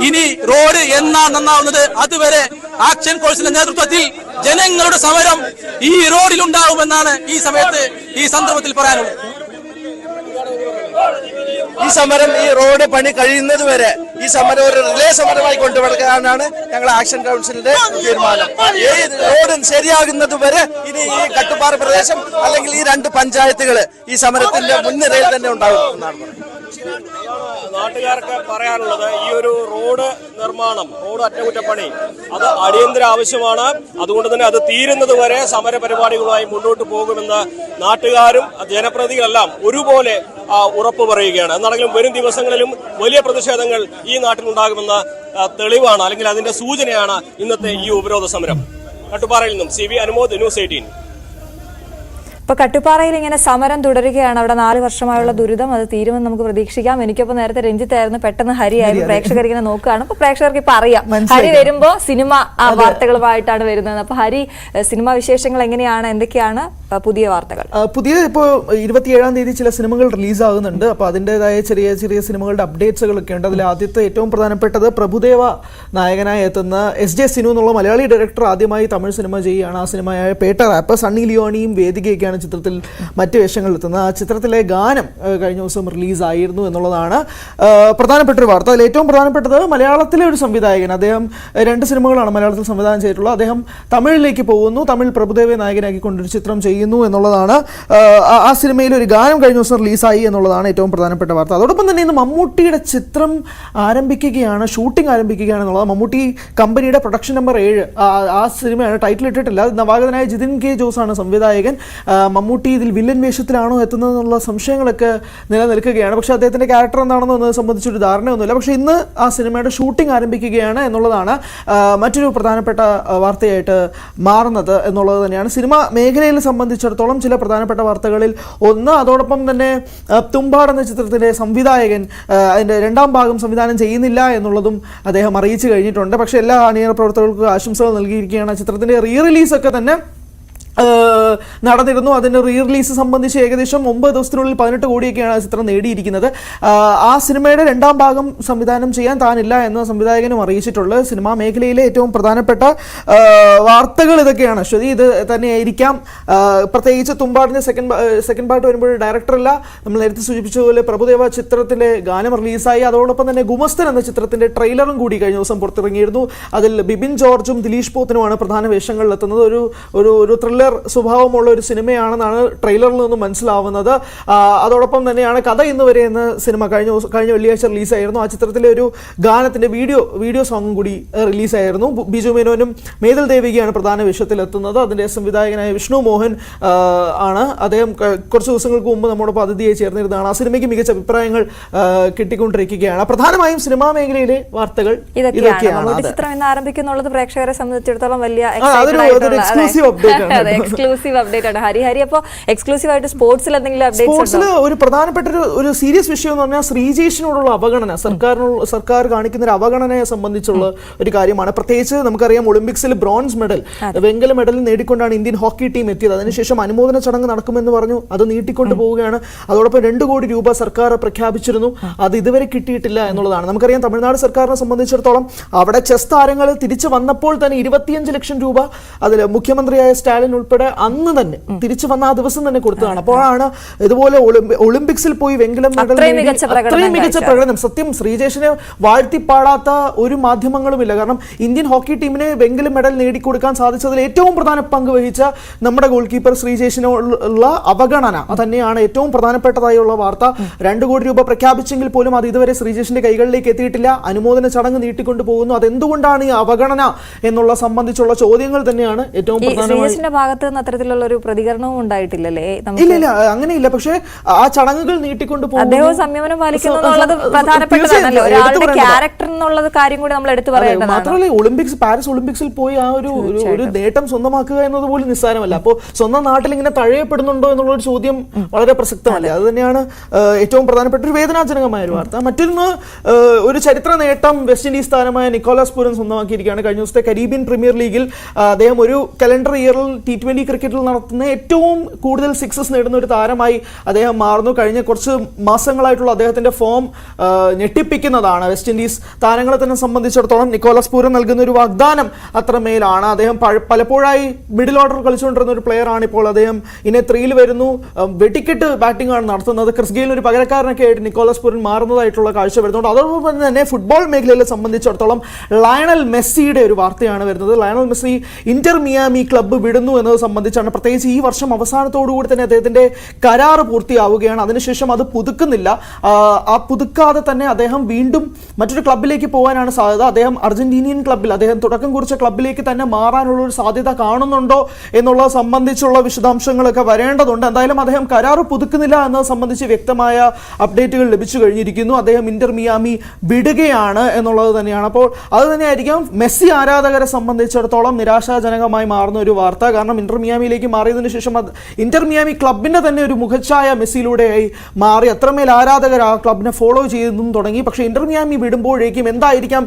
ഇനി റോഡ് എന്നാണ് നന്നാവുന്നത് അതുവരെ ആക്ഷൻ ഫോഴ്സിന്റെ നേതൃത്വത്തിൽ ജനങ്ങളുടെ സമരം ഈ റോഡിലുണ്ടാവുമെന്നാണ് ഈ സമയത്ത് ഈ സന്ദർഭത്തിൽ പറയാനുള്ളത്. ഈ സമരം, ഈ റോഡ് പണി കഴിയുന്നത് വരെ ഈ സമരം ഒരു റിലേ സമരമായി കൊണ്ടുവരാനാണ് ഞങ്ങൾ ആക്ഷൻ കൗൺസിലിന്റെ തീരുമാനം. ഈ റോഡ് ശരിയാകുന്നത് വരെ ഇനി ഈ കട്ടുപാറ പ്രദേശം അല്ലെങ്കിൽ ഈ 2 പഞ്ചായത്തുകൾ ഈ സമരത്തിന്റെ മുൻനിരയിൽ തന്നെ ഉണ്ടാകും എന്നാണ് പറയുന്നത്. നാട്ടുകാർക്ക് പറയാനുള്ളത് ഈ ഒരു റോഡ് നിർമ്മാണം, റോഡ് അറ്റകുറ്റപ്പണി അത് അടിയന്തര ആവശ്യമാണ്. അതുകൊണ്ട് തന്നെ അത് തീരുന്നത് വരെ സമര പരിപാടികളുമായി മുന്നോട്ട് പോകുമെന്ന് നാട്ടുകാരും ജനപ്രതിനിധികളെല്ലാം ഒരുപോലെ ഉറപ്പ് പറയുകയാണ്. എന്നാണെങ്കിലും വരും ദിവസങ്ങളിലും വലിയ പ്രതിഷേധങ്ങൾ ഈ നാട്ടിലുണ്ടാകുമെന്ന തെളിവാണ്, അല്ലെങ്കിൽ അതിന്റെ സൂചനയാണ് ഇന്നത്തെ ഈ ഉപരോധ സമരം. കട്ടുപാറയിൽ നിന്നും CV അനുമോദ്, ന്യൂസ് 18. ഇപ്പൊ കട്ടുപാറയിൽ ഇങ്ങനെ സമരം തുടരുകയാണ്. അവിടെ 4 വർഷമായുള്ള ദുരിതം അത് തീരുമെന്ന് നമുക്ക് പ്രതീക്ഷിക്കാം. എനിക്കൊപ്പം നേരത്തെ രഞ്ജിത്തായിരുന്നു, പെട്ടെന്ന് ഹരിയായിരുന്നു. പ്രേക്ഷകർ ഇങ്ങനെ നോക്കുകയാണ്. അപ്പൊ പ്രേക്ഷകർക്ക് ഇപ്പൊ അറിയാം ഹരി വരുമ്പോ സിനിമ വാർത്തകളുമായിട്ടാണ് വരുന്നത്. അപ്പൊ ഹരി, സിനിമാ വിശേഷങ്ങൾ എങ്ങനെയാണ്, എന്തൊക്കെയാണ് പുതിയ വാർത്തകൾ? പുതിയ ഇപ്പോൾ 27-ാം തീയതി ചില സിനിമകൾ റിലീസാകുന്നുണ്ട്. അപ്പോൾ അതിൻ്റെതായ ചെറിയ ചെറിയ സിനിമകളുടെ അപ്ഡേറ്റ്സുകളൊക്കെ ഉണ്ട്. അതിൽ ആദ്യത്തെ ഏറ്റവും പ്രധാനപ്പെട്ടത് പ്രഭുദേവ നായകനായി എത്തുന്ന SJ സിനു എന്നുള്ള മലയാളി ഡയറക്ടർ ആദ്യമായി തമിഴ് സിനിമ ചെയ്യുകയാണ്. ആ സിനിമയായ പേട്ട റാപ്പ്. സണ്ണി ലിയോണിയും വേദികയൊക്കെയാണ് ചിത്രത്തിൽ മറ്റ് വേഷങ്ങളിൽ എത്തുന്നത്. ആ ചിത്രത്തിലെ ഗാനം കഴിഞ്ഞ ദിവസം റിലീസായിരുന്നു എന്നുള്ളതാണ് പ്രധാനപ്പെട്ടൊരു വാർത്ത. അതിൽ ഏറ്റവും പ്രധാനപ്പെട്ടത് മലയാളത്തിലെ ഒരു സംവിധായകൻ, അദ്ദേഹം 2 സിനിമകളാണ് മലയാളത്തിൽ സംവിധാനം ചെയ്തിട്ടുള്ളത്. അദ്ദേഹം തമിഴിലേക്ക് പോകുന്നു, തമിഴ് പ്രഭുദേവയെ നായകനാക്കിക്കൊണ്ടൊരു ചിത്രം ചെയ്യുന്നു എന്നുള്ളതാണ്. ആ സിനിമയിൽ ഒരു ഗാനം കഴിഞ്ഞ ദിവസം റിലീസായി എന്നുള്ളതാണ് ഏറ്റവും പ്രധാനപ്പെട്ട വാർത്ത. അതോടൊപ്പം തന്നെ ഇന്ന് മമ്മൂട്ടിയുടെ ചിത്രം ആരംഭിക്കുകയാണ്, ഷൂട്ടിംഗ് ആരംഭിക്കുകയാണ് എന്നുള്ളത്. മമ്മൂട്ടി കമ്പനിയുടെ പ്രൊഡക്ഷൻ നമ്പർ 7 ആ സിനിമയാണ്, ടൈറ്റിൽ ഇട്ടിട്ടില്ല. നവാഗതനായ ജിതിൻ K. ജോസാണ് സംവിധായകൻ. മമ്മൂട്ടി ഇതിൽ വില്ലൻ വേഷത്തിലാണോ എത്തുന്നതെന്നുള്ള സംശയങ്ങളൊക്കെ നിലനിൽക്കുകയാണ്. പക്ഷേ അദ്ദേഹത്തിൻ്റെ ക്യാരക്ടർ എന്താണെന്ന് സംബന്ധിച്ചൊരു ധാരണയൊന്നുമില്ല. പക്ഷേ ഇന്ന് ആ സിനിമയുടെ ഷൂട്ടിംഗ് ആരംഭിക്കുകയാണ് എന്നുള്ളതാണ് മറ്റൊരു പ്രധാനപ്പെട്ട വാർത്തയായിട്ട് മാറുന്നത് എന്നുള്ളത് തന്നെയാണ്. സിനിമ മേഖലയിൽ സംബന്ധിച്ചിടത്തോളം ചില പ്രധാനപ്പെട്ട വാർത്തകളിൽ ഒന്ന്, അതോടൊപ്പം തന്നെ തുമ്പാട് എന്ന ചിത്രത്തിൻ്റെ സംവിധായകൻ അതിൻ്റെ 2ാം ഭാഗം സംവിധാനം ചെയ്യുന്നില്ല എന്നുള്ളതും അദ്ദേഹം അറിയിച്ചു കഴിഞ്ഞിട്ടുണ്ട്. പക്ഷേ എല്ലാ അണിയറ പ്രവർത്തകർക്കും ആശംസകൾ നൽകിയിരിക്കുകയാണ്. ചിത്രത്തിൻ്റെ റിലീസൊക്കെ തന്നെ നടന്നിരുന്നു. അതിൻ്റെ റിലീസ് സംബന്ധിച്ച് ഏകദേശം 9 ദിവസത്തിനുള്ളിൽ 18 കോടിയൊക്കെയാണ് ആ ചിത്രം നേടിയിരിക്കുന്നത്. ആ സിനിമയുടെ 2ാം ഭാഗം സംവിധാനം ചെയ്യാൻ താനില്ല എന്ന് സംവിധായകനും അറിയിച്ചിട്ടുള്ളത്. സിനിമാ മേഖലയിലെ ഏറ്റവും പ്രധാനപ്പെട്ട വാർത്തകൾ ഇതൊക്കെയാണ്. ശ്രുതി, ഇത് തന്നെയായിരിക്കാം. പ്രത്യേകിച്ച് തുമ്പാടിൻ്റെ സെക്കൻഡ് പാർട്ട് വരുമ്പോൾ ഡയറക്ടറല്ല, നമ്മൾ നേരത്തെ സൂചിപ്പിച്ചതുപോലെ പ്രഭുദേവ ചിത്രത്തിലെ ഗാനം റിലീസായി. അതോടൊപ്പം തന്നെ ഗുമസ്തൻ എന്ന ചിത്രത്തിൻ്റെ ട്രെയിലറും കൂടി കഴിഞ്ഞ ദിവസം പുറത്തിറങ്ങിയിരുന്നു. അതിൽ ബിബിൻ ജോർജും ദിലീഷ് പോത്തനുമാണ് പ്രധാന വേഷങ്ങളിലെത്തുന്നത്. ഒരു ത്രില്ലർ സ്വഭാവമുള്ള ഒരു സിനിമയാണെന്നാണ് ട്രെയിലറിൽ നിന്നും മനസ്സിലാവുന്നത്. അതോടൊപ്പം തന്നെയാണ് കഥ ഇന്ന് വരെ എന്ന സിനിമ കഴിഞ്ഞ വെള്ളിയാഴ്ച റിലീസായിരുന്നു. ആ ചിത്രത്തിലെ ഒരു ഗാനത്തിൻ്റെ വീഡിയോ സോങ്ങും കൂടി റിലീസായിരുന്നു. ബിജു മേനോനും മേതൽ ദേവികയാണ് പ്രധാന വേഷത്തിലെത്തുന്നത്. അതിൻ്റെ സംവിധായകനായ വിഷ്ണു മോഹൻ ആണ്. അദ്ദേഹം കുറച്ച് ദിവസങ്ങൾക്ക് മുമ്പ് നമ്മോടൊപ്പം അതിഥിയായി ചേർന്നിരുന്നതാണ്. ആ സിനിമയ്ക്ക് മികച്ച അഭിപ്രായങ്ങൾ കിട്ടിക്കൊണ്ടിരിക്കുകയാണ്. പ്രധാനമായും സിനിമാ മേഖലയിലെ വാർത്തകൾ ഇതൊക്കെയാണ്. ചിത്രം ഇന്ന് ആരംഭിക്കുന്നുള്ളത് പ്രേക്ഷകരെ സംബന്ധിച്ചിടത്തോളം വലിയ എക്സ്ക്ലൂസീവ് അപ്ഡേറ്റ് ആണ്. എക്സ്ക്ലൂസീവ് അപ്ഡേറ്റ് ആണ്. ഹരി, അപ്പോൾ എക്സ്ക്ലൂസീവ് ആയിട്ട് സ്പോർട്സിൽ എന്തെങ്കിലും സ്പോർട്സിൽ ഒരു പ്രധാനപ്പെട്ട ഒരു സീരിയസ് വിഷയം എന്ന് പറഞ്ഞാൽ ശ്രീജേഷിനോടുള്ള അവഗണന, സർക്കാർ കാണിക്കുന്ന ഒരു അവഗണനയെ സംബന്ധിച്ചുള്ള ഒരു കാര്യമാണ്. പ്രത്യേകിച്ച് നമുക്കറിയാം ഒളിമ്പിക്സിൽ ബ്രോൺസ് മെഡൽ, വെങ്കല മെഡൽ നേടിക്കൊണ്ടാണ് ഇന്ത്യൻ ഹോക്കി ടീം എത്തിയത്. അതിനുശേഷം അനുമോദന ചടങ്ങ് നടക്കുമെന്ന് പറഞ്ഞു, അത് നീട്ടിക്കൊണ്ടു പോവുകയാണ്. അതോടൊപ്പം 2 കോടി രൂപ സർക്കാർ പ്രഖ്യാപിച്ചിരുന്നു, അത് ഇതുവരെ കിട്ടിയിട്ടില്ല എന്നുള്ളതാണ്. നമുക്കറിയാം തമിഴ്നാട് സർക്കാരിനെ സംബന്ധിച്ചിടത്തോളം അവിടെ ചെസ് താരങ്ങൾ തിരിച്ചു വന്നപ്പോൾ തന്നെ 25 ലക്ഷം രൂപ അതിൽ മുഖ്യമന്ത്രിയായ സ്റ്റാലിൻ ഉൾപ്പെടെ അന്ന് തന്നെ തിരിച്ചു വന്ന ആ ദിവസം തന്നെ കൊടുത്തതാണ്. അപ്പോഴാണ് ഇതുപോലെ ഒളിമ്പിക്സിൽ പോയി വെങ്കലം മെഡൽ അത്രയും മികച്ച പ്രകടനം. സത്യം ശ്രീജേഷിനെ വാഴ്ത്തിപ്പാടാത്ത ഒരു മാധ്യമങ്ങളുമില്ല. കാരണം ഇന്ത്യൻ ഹോക്കി ടീമിനെ വെങ്കല മെഡൽ നേടിക്കൊടുക്കാൻ സാധിച്ചതിൽ ഏറ്റവും പ്രധാന പങ്ക് വഹിച്ച നമ്മുടെ ഗോൾ കീപ്പർ ശ്രീജേഷിനുള്ള അവഗണന തന്നെയാണ് ഏറ്റവും പ്രധാനപ്പെട്ടതായുള്ള വാർത്ത. 2 കോടി രൂപ പ്രഖ്യാപിച്ചെങ്കിൽ പോലും അത് ഇതുവരെ ശ്രീജേഷിന്റെ കൈകളിലേക്ക് എത്തിയിട്ടില്ല. അനുമോദന ചടങ്ങ് നീട്ടിക്കൊണ്ടു പോകുന്നു. അതെന്തുകൊണ്ടാണ് ഈ അവഗണന എന്നുള്ള സംബന്ധിച്ചുള്ള ചോദ്യങ്ങൾ തന്നെയാണ് ഏറ്റവും പ്രധാനമായ ഭാഗത്ത് നിന്ന് അത്തരത്തിലുള്ള ഒരു പ്രതികരണവും ഉണ്ടായിട്ടില്ലല്ലേ? ഇല്ല, അങ്ങനെയില്ല. പക്ഷേ ആ ചടങ്ങുകൾ നീട്ടിക്കൊണ്ടു പോകുന്നു. അദ്ദേഹം സംയമനം പാലിക്കുന്നു എന്നുള്ളത് പ്രധാനപ്പെട്ടതാണല്ലോ. ഒരാളുടെ ക്യാരക്ടർ എന്നുള്ളത് കാര്യം കൂടി നമ്മൾ എടുത്തു പറയേണ്ടതാണ്. മാത്രമല്ല പാരീസ് ഒളിമ്പിക്സിൽ പോയി ആ ഒരു നേട്ടം സ്വന്തമാക്കുക എന്നത് പോലും നിസ്സാരമല്ല. അപ്പോൾ സ്വന്തം നാട്ടിൽ ഇങ്ങനെ തഴയപ്പെടുന്നുണ്ടോ എന്നുള്ള ഒരു ചോദ്യം വളരെ പ്രസക്തമല്ലേ? അത് തന്നെയാണ് ഏറ്റവും പ്രധാനപ്പെട്ട ഒരു വേദനാജനകമായ ഒരു വാർത്ത. മറ്റൊന്ന്, ഒരു ചരിത്ര നേട്ടം വെസ്റ്റ് ഇൻഡീസ് താരമായ നിക്കോളാസ് പൂരൻ സ്വന്തമാക്കിയിരിക്കുകയാണ്. കഴിഞ്ഞ ദിവസത്തെ കരീബിയൻ പ്രീമിയർ ലീഗിൽ അദ്ദേഹം ഒരു കലണ്ടർ ഇയറിൽ T20 ക്രിക്കറ്റിൽ നടത്തുന്ന ഏറ്റവും കൂടുതൽ സിക്സസ് നേടുന്ന ഒരു താരമായി അദ്ദേഹം മാറുന്നു. കഴിഞ്ഞ കുറച്ച് മാസങ്ങളായിട്ടുള്ള അദ്ദേഹത്തിന്റെ ഫോം ഞെട്ടിപ്പിക്കുന്നതാണ്. വെസ്റ്റ് ഇൻഡീസ് താരങ്ങളെ തന്നെ സംബന്ധിച്ചിടത്തോളം നിക്കോളാസ് പൂരൻ നൽകുന്ന ഒരു വാഗ്ദാനം അത്രമേലാണ്. അദ്ദേഹം പലപ്പോഴായി മിഡിൽ ഓർഡർ കളിച്ചുകൊണ്ടിരുന്ന ഒരു പ്ലെയർ ആണ്. ഇപ്പോൾ അദ്ദേഹം ഇനെ 3-ൽ വരുന്നു. വെടിക്കെട്ട് ബാറ്റിംഗ് ആണ് നടത്തുന്നത്. ക്രിസ് ഗെയിലിന് ഒരു പകരക്കാരനൊക്കെ ആയിട്ട് നിക്കോളാസ് പൂരൻ മാറുന്നതായിട്ടുള്ള കാഴ്ച വരുന്നുണ്ട്. അതോടൊപ്പം തന്നെ ഫുട്ബോൾ മേഖലയെ സംബന്ധിച്ചിടത്തോളം ലയണൽ മെസ്സിയുടെ ഒരു വാർത്തയാണ് വരുന്നത്. Lionel Messi Inter Miami club വിടുന്നു എന്നത് സംബന്ധിച്ചാണ്. പ്രത്യേകിച്ച് ഈ വർഷം അവസാനത്തോടുകൂടി തന്നെ അദ്ദേഹത്തിന്റെ കരാറ് പൂർത്തിയാവുകയാണ്. അതിനുശേഷം അത് പുതുക്കുന്നില്ല. ആ പുതുക്കാതെ തന്നെ അദ്ദേഹം വീണ്ടും മറ്റൊരു ക്ലബ്ബിലേക്ക് പോകാനാണ് സാധ്യത. അദ്ദേഹം അർജന്റീനിയൻ ക്ലബ്ബിൽ അദ്ദേഹം തുടക്കം കുറിച്ച ക്ലബ്ബിലേക്ക് തന്നെ മാറാനുള്ള ഒരു സാധ്യത കാണുന്നുണ്ടോ എന്നുള്ളത് സംബന്ധിച്ചുള്ള വിശദാംശങ്ങളൊക്കെ വരേണ്ടതുണ്ട്. എന്തായാലും അദ്ദേഹം കരാറ് പുതുക്കുന്നില്ല എന്നത് സംബന്ധിച്ച് വ്യക്തമായ അപ്ഡേറ്റുകൾ ലഭിച്ചു കഴിഞ്ഞിരിക്കുന്നു. അദ്ദേഹം ഇന്റർ മിയാമി വിടുകയാണ് എന്നുള്ളത് തന്നെയാണ്. അപ്പോൾ അത് തന്നെയായിരിക്കും മെസ്സി ആരാധകരെ സംബന്ധിച്ചിടത്തോളം നിരാശാജനകമായി മാറുന്ന ഒരു വാർത്ത. കാരണം ഇന്റർ മിയാമിയിലേക്ക് മാറിയതിനു ശേഷം ഇന്റർ മിയാമി ക്ലബിന്റെ തന്നെ ഒരു മുഖച്ഛായ മെസ്സിയിലൂടെയായി മാറി. അത്രമേൽ ആരാധകർ ആ ക്ലബിനെ ഫോളോ ചെയ്തും തുടങ്ങി. പക്ഷേ ഇന്റർ മിയാമി വിടുമ്പോഴേക്കും എന്തായിരിക്കാം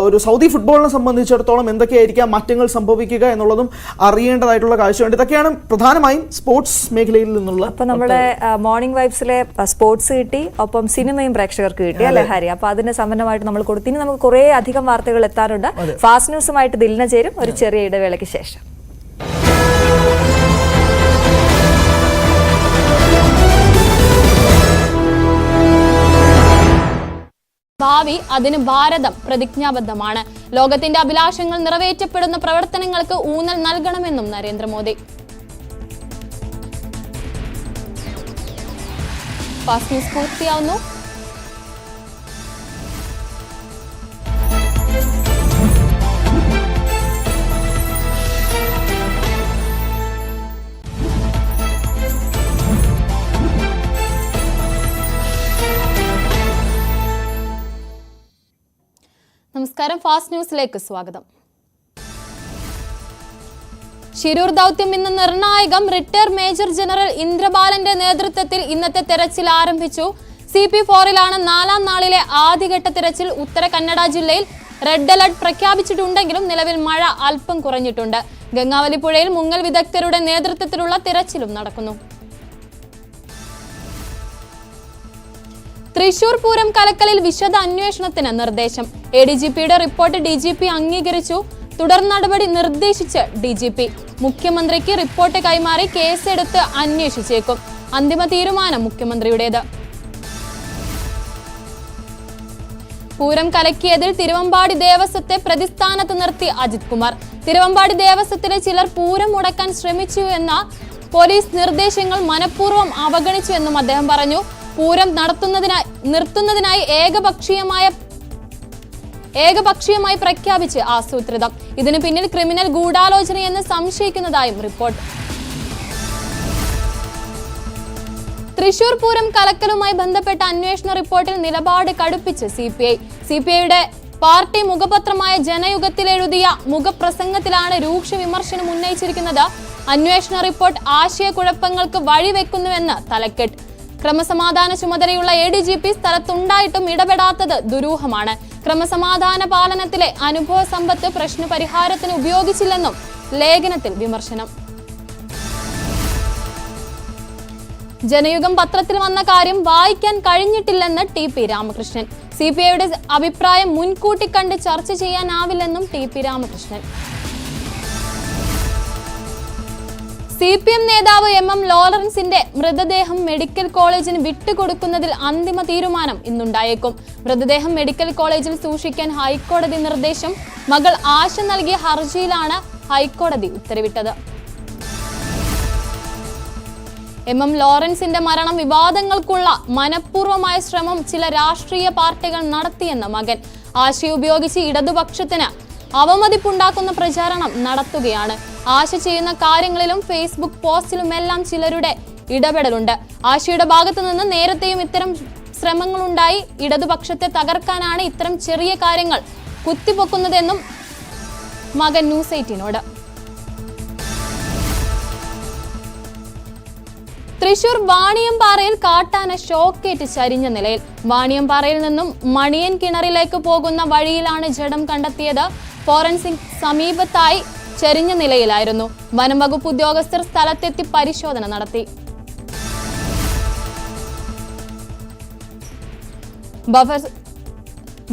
ഒരു സൗദി ഫുട്ബോളിനെ സംബന്ധിച്ചിടത്തോളം എന്തൊക്കെയായിരിക്കാം മാറ്റങ്ങൾ സംഭവിക്കുക എന്നുള്ളതും അറിയേണ്ടതായിട്ടുള്ള കാഴ്ചയുണ്ട്. ഇതൊക്കെയാണ് പ്രധാനമായും സ്പോർട്സ് മേഖലയിൽ നിന്നുള്ള. അപ്പൊ നമ്മുടെ മോർണിംഗ് വൈബ്സിലെ സ്പോർട്സ് കിട്ടി, ഒപ്പം സിനിമയും പ്രേക്ഷകർക്ക് കിട്ടി അല്ലേ ഹരി? അപ്പൊ അതിന് സമ്പന്നമായിട്ട് നമ്മൾ കൊടുത്തു. ഇനി നമുക്ക് കുറെ അധികം വാർത്തകൾ എത്താറുണ്ട്. ഫാസ്റ്റ് ന്യൂസുമായിട്ട് ദിൽന ചേരും ഒരു ചെറിയ ഇടവേളയ്ക്ക് ശേഷം. ഭാവി അതിന് ഭാരതം പ്രതിജ്ഞാബദ്ധമാണ്. ലോകത്തിന്റെ അഭിലാഷങ്ങൾ നിറവേറ്റപ്പെടുന്ന പ്രവർത്തനങ്ങൾക്ക് ഊന്നൽ നൽകണമെന്നും നരേന്ദ്രമോദി. Fast news പൂർത്തിയാവുന്നു. നമസ്കാരം, ഫാസ്റ്റ് ന്യൂസിലേക്ക് സ്വാഗതം. ശിരൂർ ദൗത്യം ഇന്ന് നിർണായകം. റിട്ടയർ മേജർ ജനറൽ ഇന്ദ്രബാലന്റെ നേതൃത്വത്തിൽ ഇന്നത്തെ തെരച്ചിൽ ആരംഭിച്ചു. CP4-ലാണ് 4ാം നാളിലെ ആദ്യഘട്ട തിരച്ചിൽ. ഉത്തര കന്നഡ ജില്ലയിൽ റെഡ് അലർട്ട് പ്രഖ്യാപിച്ചിട്ടുണ്ടെങ്കിലും നിലവിൽ മഴ അല്പം കുറഞ്ഞിട്ടുണ്ട്. ഗംഗാവലി പുഴയിൽ മുങ്ങൽ വിദഗ്ധരുടെ നേതൃത്വത്തിലുള്ള തിരച്ചിലും നടക്കുന്നു. തൃശൂർ പൂരം കലക്കലിൽ വിശദ അന്വേഷണത്തിന് നിർദ്ദേശം. ADGPയുടെ റിപ്പോർട്ട് DGP അംഗീകരിച്ചു. തുടർ നടപടി നിർദ്ദേശിച്ച് DGP. മുഖ്യമന്ത്രിക്ക് റിപ്പോർട്ട് കൈമാറി കേസെടുത്ത് അന്വേഷിച്ചേക്കും. അന്തിമ തീരുമാനം മുഖ്യമന്ത്രിയുടേത്. പൂരം കലക്കിയതിൽ തിരുവമ്പാടി ദേവസ്വത്തെ പ്രതിസ്ഥാനത്ത് നിർത്തി അജിത് കുമാർ. തിരുവമ്പാടി ദേവസ്വത്തിലെ ചിലർ പൂരം മുടക്കാൻ ശ്രമിച്ചു എന്ന പോലീസ് നിർദ്ദേശങ്ങൾ മനഃപൂർവ്വം അവഗണിച്ചു എന്നും അദ്ദേഹം പറഞ്ഞു. പൂരം നിർത്തുന്നതിനായി ഏകപക്ഷീയമായി പ്രഖ്യാപിച്ച് ആസൂത്രിതം. ഇതിനു പിന്നിൽ ക്രിമിനൽ ഗൂഢാലോചനയെന്ന് സംശയിക്കുന്നതായും റിപ്പോർട്ട്. തൃശൂർ പൂരം കലക്കലുമായി ബന്ധപ്പെട്ട അന്വേഷണ റിപ്പോർട്ടിൽ നിലപാട് കടുപ്പിച്ച് CPI-യുടെ പാർട്ടി മുഖപത്രമായ ജനയുഗത്തിലെഴുതിയ മുഖപ്രസംഗത്തിലാണ് രൂക്ഷ വിമർശനം ഉന്നയിച്ചിരിക്കുന്നത്. അന്വേഷണ റിപ്പോർട്ട് ആശയക്കുഴപ്പങ്ങൾക്ക് വഴിവെക്കുന്നുവെന്ന് തലക്കെട്ട്. ക്രമസമാധാന ചുമതലയുള്ള ADGP സ്ഥലത്തുണ്ടായിട്ടും ഇടപെടാത്തത് ദുരൂഹമാണ്. ക്രമസമാധാന പാലനത്തിലെ അനുഭവ സമ്പത്ത് പ്രശ്നപരിഹാരത്തിന് ഉപയോഗിച്ചില്ലെന്നും ലേഖനത്തിൽ വിമർശനം. ജനയുഗം പത്രത്തിൽ വന്ന കാര്യം വായിക്കാൻ കഴിഞ്ഞിട്ടില്ലെന്ന് TP രാമകൃഷ്ണൻ. CPI-യുടെ അഭിപ്രായം മുൻകൂട്ടി കണ്ട് ചർച്ച ചെയ്യാനാവില്ലെന്നും TP രാമകൃഷ്ണൻ. CPM നേതാവ് MM ലോറൻസിന്റെ മൃതദേഹം മെഡിക്കൽ കോളേജിന് വിട്ടുകൊടുക്കുന്നതിൽ അന്തിമ തീരുമാനം ഇന്നുണ്ടായേക്കും. മൃതദേഹം മെഡിക്കൽ കോളേജിൽ സൂക്ഷിക്കാൻ ഹൈക്കോടതി നിർദ്ദേശം. മകൾ ആശ നൽകിയ ഹർജിയിലാണ് ഹൈക്കോടതി ഉത്തരവിട്ടത്. MM ലോറൻസിന്റെ മരണം വിവാദങ്ങൾക്കുള്ള മനഃപൂർവമായ ശ്രമം ചില രാഷ്ട്രീയ പാർട്ടികൾ നടത്തിയെന്ന മകൻ. ആശയെ ഉപയോഗിച്ച് ഇടതുപക്ഷത്തിന് അവമതിപ്പുണ്ടാക്കുന്ന പ്രചാരണം നടത്തുകയാണ്. ആശ ചെയ്യുന്ന കാര്യങ്ങളിലും ഫേസ്ബുക്ക് പോസ്റ്റിലുമെല്ലാം ചിലരുടെ ഇടപെടലുണ്ട്. ആശയുടെ ഭാഗത്തു നിന്ന് നേരത്തെയും ഇത്തരം ശ്രമങ്ങളുണ്ടായി. ഇടതുപക്ഷത്തെ തകർക്കാനാണ് ഇത്തരം ചെറിയ കാര്യങ്ങൾ കുത്തിപ്പൊക്കുന്നതെന്നും മകൻ ന്യൂസ് 18നോട്. തൃശൂർ വാണിയംപാറയിൽ കാട്ടാന ഷോക്കേറ്റ് ചരിഞ്ഞ നിലയിൽ. വാണിയംപാറയിൽ നിന്നും മണിയൻ കിണറിലേക്ക് പോകുന്ന വഴിയിലാണ് ജഡം കണ്ടെത്തിയത്. ഫോറൻസിക് സമീപത്തായി ചെരിഞ്ഞ നിലയിലായിരുന്നു. വനം വകുപ്പ് ഉദ്യോഗസ്ഥർ സ്ഥലത്തെത്തി പരിശോധന നടത്തി.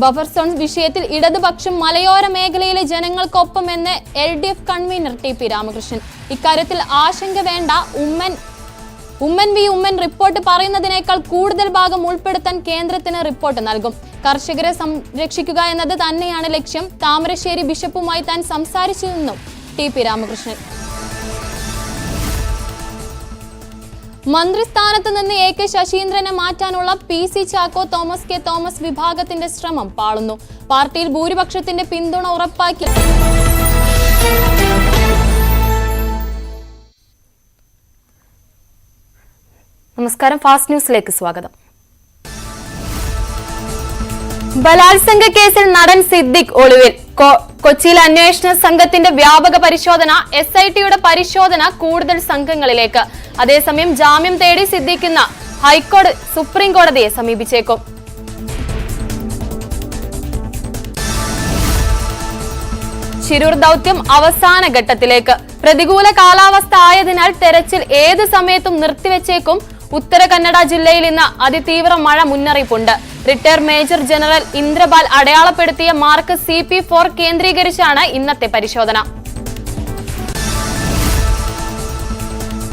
ബഫർ സോൺ വിഷയത്തിൽ ഇടതുപക്ഷം മലയോര മേഖലയിലെ ജനങ്ങൾക്കൊപ്പമെന്ന് LDF കൺവീനർ TP രാമകൃഷ്ണൻ. ഇക്കാര്യത്തിൽ ആശങ്ക വേണ്ട. ഉമ്മൻ റിപ്പോർട്ട് പറയുന്നതിനേക്കാൾ കൂടുതൽ ഭാഗം ഉൾപ്പെടുത്താൻ കേന്ദ്രത്തിന് റിപ്പോർട്ട് നൽകും. കർഷകരെ സംരക്ഷിക്കുക എന്നത് തന്നെയാണ് ലക്ഷ്യം. താമരശ്ശേരി ബിഷപ്പുമായി താൻ സംസാരിച്ചുവെന്നും TP രാമകൃഷ്ണൻ. മന്ത്രിസ്ഥാനത്ത് നിന്ന് AK ശശീന്ദ്രനെ മാറ്റാനുള്ള PC Chacko Thomas K Thomas വിഭാഗത്തിന്റെ ശ്രമം പാളുന്നു. പാർട്ടിയിൽ ഭൂരിപക്ഷത്തിന്റെ പിന്തുണ ഉറപ്പാക്കി നമസ്കാരം, ഫാസ്റ്റ് ന്യൂസിലേക്ക് സ്വാഗതം. ബലാത്സംഗ കേസിൽ നടൻ സിദ്ദിഖ് ഒളിവിൽ. കൊച്ചിയിൽ അന്വേഷണ സംഘത്തിന്റെ വ്യാപക പരിശോധന. SITയുടെ പരിശോധന കൂടുതൽ സംഘങ്ങളിലേക്ക്. അതേസമയം ജാമ്യം തേടി സിദ്ദിഖിന് സുപ്രീം കോടതിയെ സമീപിച്ചേക്കും. ശിരൂർ ദൌത്യം അവസാന ഘട്ടത്തിലേക്ക്. പ്രതികൂല കാലാവസ്ഥ ആയതിനാൽ തെരച്ചിൽ ഏത് സമയത്തും നിർത്തിവെച്ചേക്കും. ഉത്തര കന്നഡ ജില്ലയിൽ ഇന്ന് അതിതീവ്ര മഴ മുന്നറിയിപ്പുണ്ട്. റിട്ടയർ മേജർ ജനറൽ ഇന്ദ്രപാൽ അടയാളപ്പെടുത്തിയ മാർക്ക് CP4 കേന്ദ്രീകരിച്ചാണ് ഇന്നത്തെ പരിശോധന.